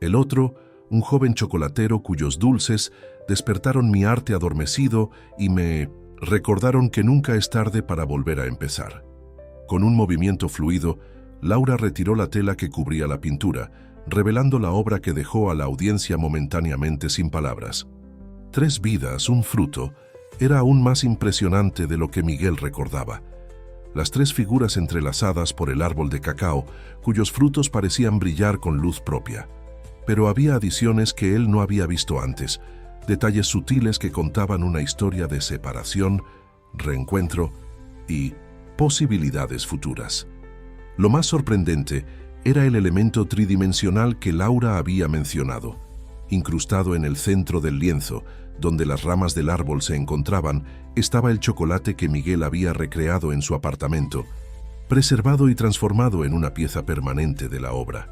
El otro, un joven chocolatero cuyos dulces despertaron mi arte adormecido y me recordaron que nunca es tarde para volver a empezar. Con un movimiento fluido, Laura retiró la tela que cubría la pintura, revelando la obra que dejó a la audiencia momentáneamente sin palabras. 3 vidas, un fruto, era aún más impresionante de lo que Miguel recordaba. Las 3 figuras entrelazadas por el árbol de cacao, cuyos frutos parecían brillar con luz propia. Pero había adiciones que él no había visto antes, detalles sutiles que contaban una historia de separación, reencuentro y posibilidades futuras. Lo más sorprendente era el elemento tridimensional que Laura había mencionado. Incrustado en el centro del lienzo, donde las ramas del árbol se encontraban, estaba el chocolate que Miguel había recreado en su apartamento, preservado y transformado en una pieza permanente de la obra.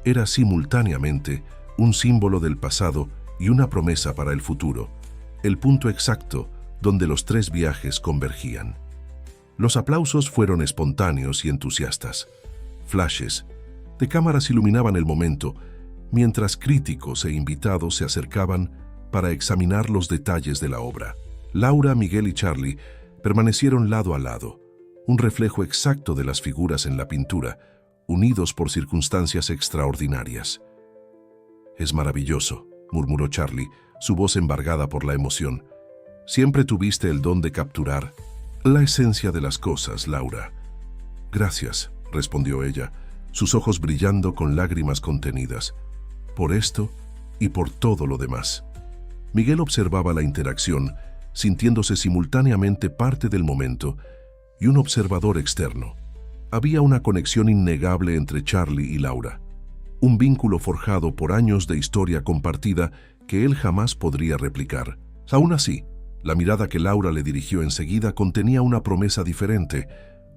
Era simultáneamente un símbolo del pasado y una promesa para el futuro, el punto exacto donde los 3 viajes convergían. Los aplausos fueron espontáneos y entusiastas. Flashes de cámaras iluminaban el momento, mientras críticos e invitados se acercaban para examinar los detalles de la obra. Laura, Miguel y Charlie permanecieron lado a lado, un reflejo exacto de las figuras en la pintura, unidos por circunstancias extraordinarias. «Es maravilloso», murmuró Charlie, su voz embargada por la emoción. «Siempre tuviste el don de capturar la esencia de las cosas, Laura». «Gracias», respondió ella, sus ojos brillando con lágrimas contenidas. «Por esto y por todo lo demás». Miguel observaba la interacción, sintiéndose simultáneamente parte del momento y un observador externo. Había una conexión innegable entre Charlie y Laura, un vínculo forjado por años de historia compartida que él jamás podría replicar. Aún así, la mirada que Laura le dirigió enseguida contenía una promesa diferente,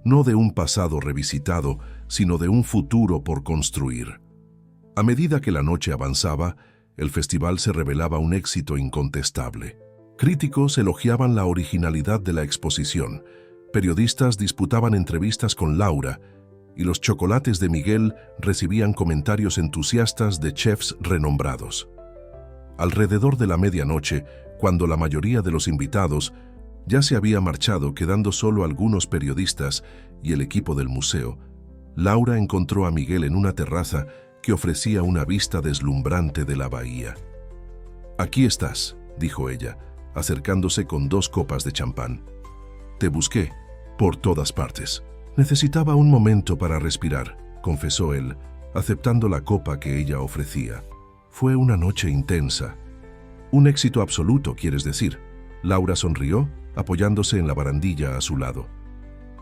no de un pasado revisitado, sino de un futuro por construir. A medida que la noche avanzaba, el festival se revelaba un éxito incontestable. Críticos elogiaban la originalidad de la exposición, periodistas disputaban entrevistas con Laura, y los chocolates de Miguel recibían comentarios entusiastas de chefs renombrados. Alrededor de la medianoche, cuando la mayoría de los invitados ya se había marchado, quedando solo algunos periodistas y el equipo del museo, Laura encontró a Miguel en una terraza que ofrecía una vista deslumbrante de la bahía. «Aquí estás», dijo ella, acercándose con 2 copas de champán. «Te busqué por todas partes. Necesitaba un momento para respirar», confesó él, aceptando la copa que ella ofrecía. «Fue una noche intensa». «Un éxito absoluto, quieres decir». Laura sonrió, apoyándose en la barandilla a su lado.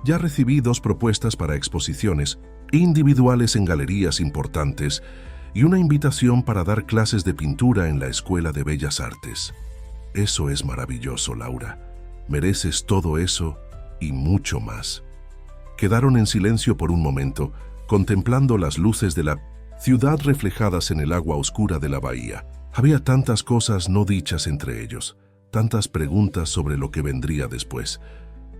«Ya recibí 2 propuestas para exposiciones individuales en galerías importantes y una invitación para dar clases de pintura en la Escuela de Bellas Artes». «Eso es maravilloso, Laura. Mereces todo eso y mucho más». Quedaron en silencio por un momento, contemplando las luces de la ciudad reflejadas en el agua oscura de la bahía. Había tantas cosas no dichas entre ellos, tantas preguntas sobre lo que vendría después.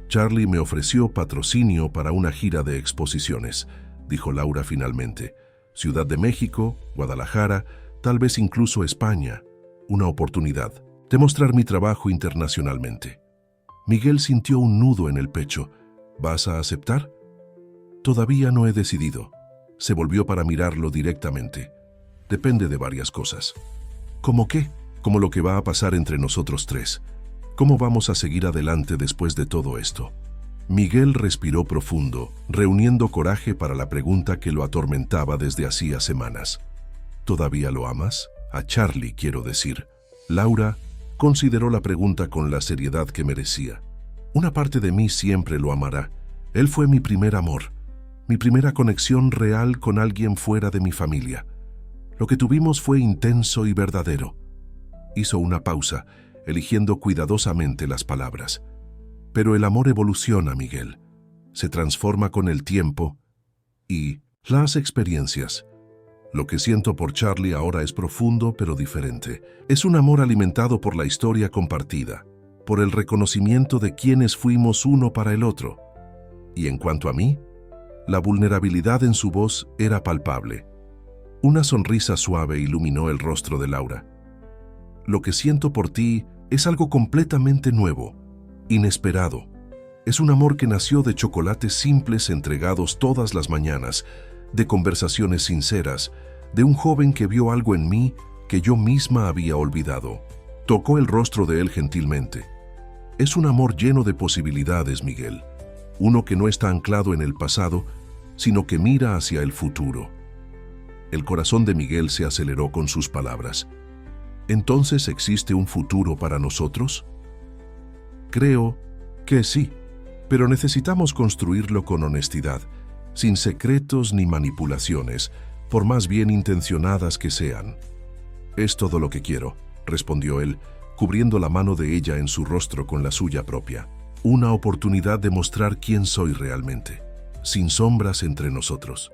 «Charlie me ofreció patrocinio para una gira de exposiciones», dijo Laura finalmente. «Ciudad de México, Guadalajara, tal vez incluso España. Una oportunidad de mostrar mi trabajo internacionalmente». Miguel sintió un nudo en el pecho. «¿Vas a aceptar?» «Todavía no he decidido». Se volvió para mirarlo directamente. «Depende de varias cosas». «¿Cómo qué?» «Como lo que va a pasar entre nosotros 3. ¿Cómo vamos a seguir adelante después de todo esto?» Miguel respiró profundo, reuniendo coraje para la pregunta que lo atormentaba desde hacía semanas. «¿Todavía lo amas? A Charlie, quiero decir». Laura consideró la pregunta con la seriedad que merecía. «Una parte de mí siempre lo amará. Él fue mi primer amor, mi primera conexión real con alguien fuera de mi familia. Lo que tuvimos fue intenso y verdadero. Hizo una pausa, eligiendo cuidadosamente las palabras. Pero el amor evoluciona, Miguel. Se transforma con el tiempo y las experiencias. Lo que siento por Charlie ahora es profundo pero diferente. Es un amor alimentado por la historia compartida, por el reconocimiento de quienes fuimos uno para el otro. Y en cuanto a mí, la vulnerabilidad en su voz era palpable. Una sonrisa suave iluminó el rostro de Laura. Lo que siento por ti es algo completamente nuevo, inesperado. Es un amor que nació de chocolates simples entregados todas las mañanas, de conversaciones sinceras, de un joven que vio algo en mí que yo misma había olvidado. Tocó el rostro de él gentilmente. Es un amor lleno de posibilidades, Miguel. Uno que no está anclado en el pasado, sino que mira hacia el futuro. El corazón de Miguel se aceleró con sus palabras. ¿Entonces existe un futuro para nosotros? Creo que sí, pero necesitamos construirlo con honestidad, sin secretos ni manipulaciones, por más bien intencionadas que sean. Es todo lo que quiero, respondió él, cubriendo la mano de ella en su rostro con la suya propia. Una oportunidad de mostrar quién soy realmente, sin sombras entre nosotros.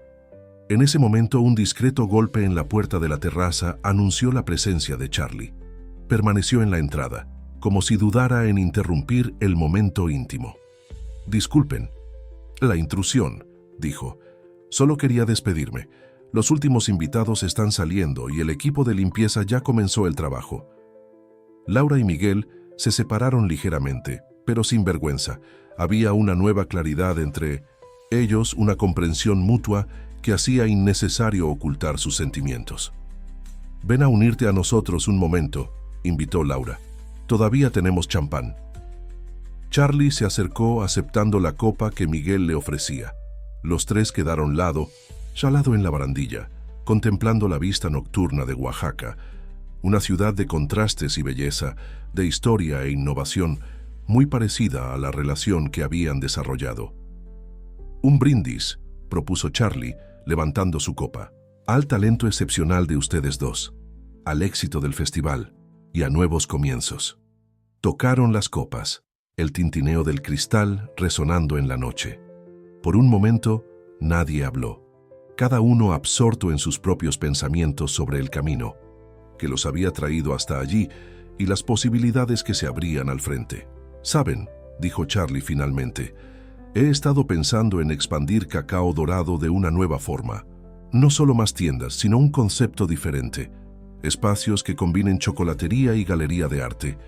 En ese momento, un discreto golpe en la puerta de la terraza anunció la presencia de Charlie. Permaneció en la entrada, como si dudara en interrumpir el momento íntimo. «Disculpen, la intrusión», dijo. «Solo quería despedirme. Los últimos invitados están saliendo y el equipo de limpieza ya comenzó el trabajo». Laura y Miguel se separaron ligeramente, pero sin vergüenza. Había una nueva claridad entre ellos, una comprensión mutua que hacía innecesario ocultar sus sentimientos. «Ven a unirte a nosotros un momento», invitó Laura. «Todavía tenemos champán». Charlie se acercó aceptando la copa que Miguel le ofrecía. Los tres quedaron lado en la barandilla, contemplando la vista nocturna de Oaxaca, una ciudad de contrastes y belleza, de historia e innovación, muy parecida a la relación que habían desarrollado. «Un brindis», propuso Charlie, levantando su copa, «al talento excepcional de ustedes dos, al éxito del festival y a nuevos comienzos». Tocaron las copas, el tintineo del cristal resonando en la noche. Por un momento, nadie habló, cada uno absorto en sus propios pensamientos sobre el camino que los había traído hasta allí y las posibilidades que se abrían al frente. «Saben», dijo Charlie finalmente, «he estado pensando en expandir Cacao Dorado de una nueva forma. No solo más tiendas, sino un concepto diferente. Espacios que combinen chocolatería y galería de arte.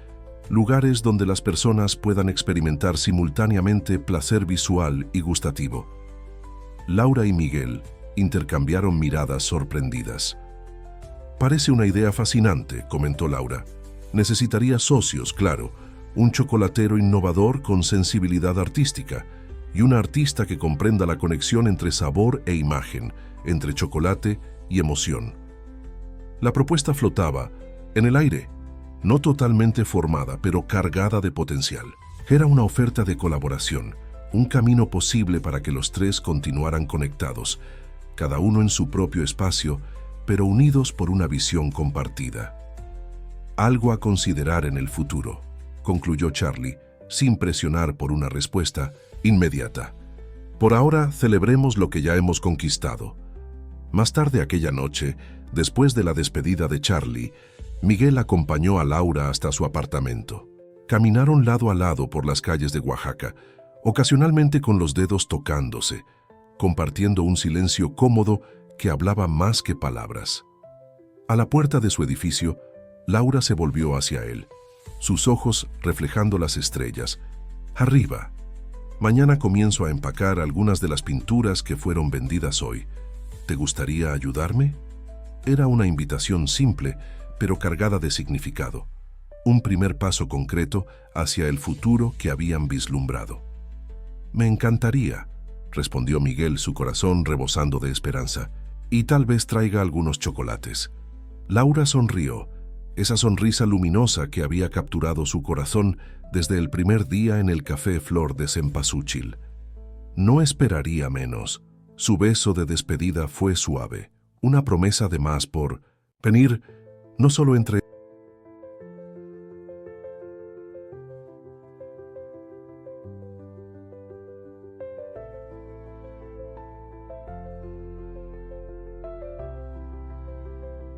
Lugares donde las personas puedan experimentar simultáneamente placer visual y gustativo». Laura y Miguel intercambiaron miradas sorprendidas. «Parece una idea fascinante», comentó Laura. «Necesitaría socios, claro, un chocolatero innovador con sensibilidad artística y una artista que comprenda la conexión entre sabor e imagen, entre chocolate y emoción». La propuesta flotaba en el aire, no totalmente formada, pero cargada de potencial. Era una oferta de colaboración, un camino posible para que los tres continuaran conectados, cada uno en su propio espacio, pero unidos por una visión compartida. «Algo a considerar en el futuro», concluyó Charlie, sin presionar por una respuesta inmediata. «Por ahora, celebremos lo que ya hemos conquistado». Más tarde aquella noche, después de la despedida de Charlie, Miguel acompañó a Laura hasta su apartamento. Caminaron lado a lado por las calles de Oaxaca, ocasionalmente con los dedos tocándose, compartiendo un silencio cómodo que hablaba más que palabras. A la puerta de su edificio, Laura se volvió hacia él, sus ojos reflejando las estrellas. «Arriba. Mañana comienzo a empacar algunas de las pinturas que fueron vendidas hoy. ¿Te gustaría ayudarme?». Era una invitación simple, pero cargada de significado. Un primer paso concreto hacia el futuro que habían vislumbrado. «Me encantaría», respondió Miguel, su corazón rebosando de esperanza. «Y tal vez traiga algunos chocolates». Laura sonrió, esa sonrisa luminosa que había capturado su corazón desde el primer día en el Café Flor de Cempasúchil. «No esperaría menos», Su beso de despedida fue suave, una promesa de más por venir, no solo entre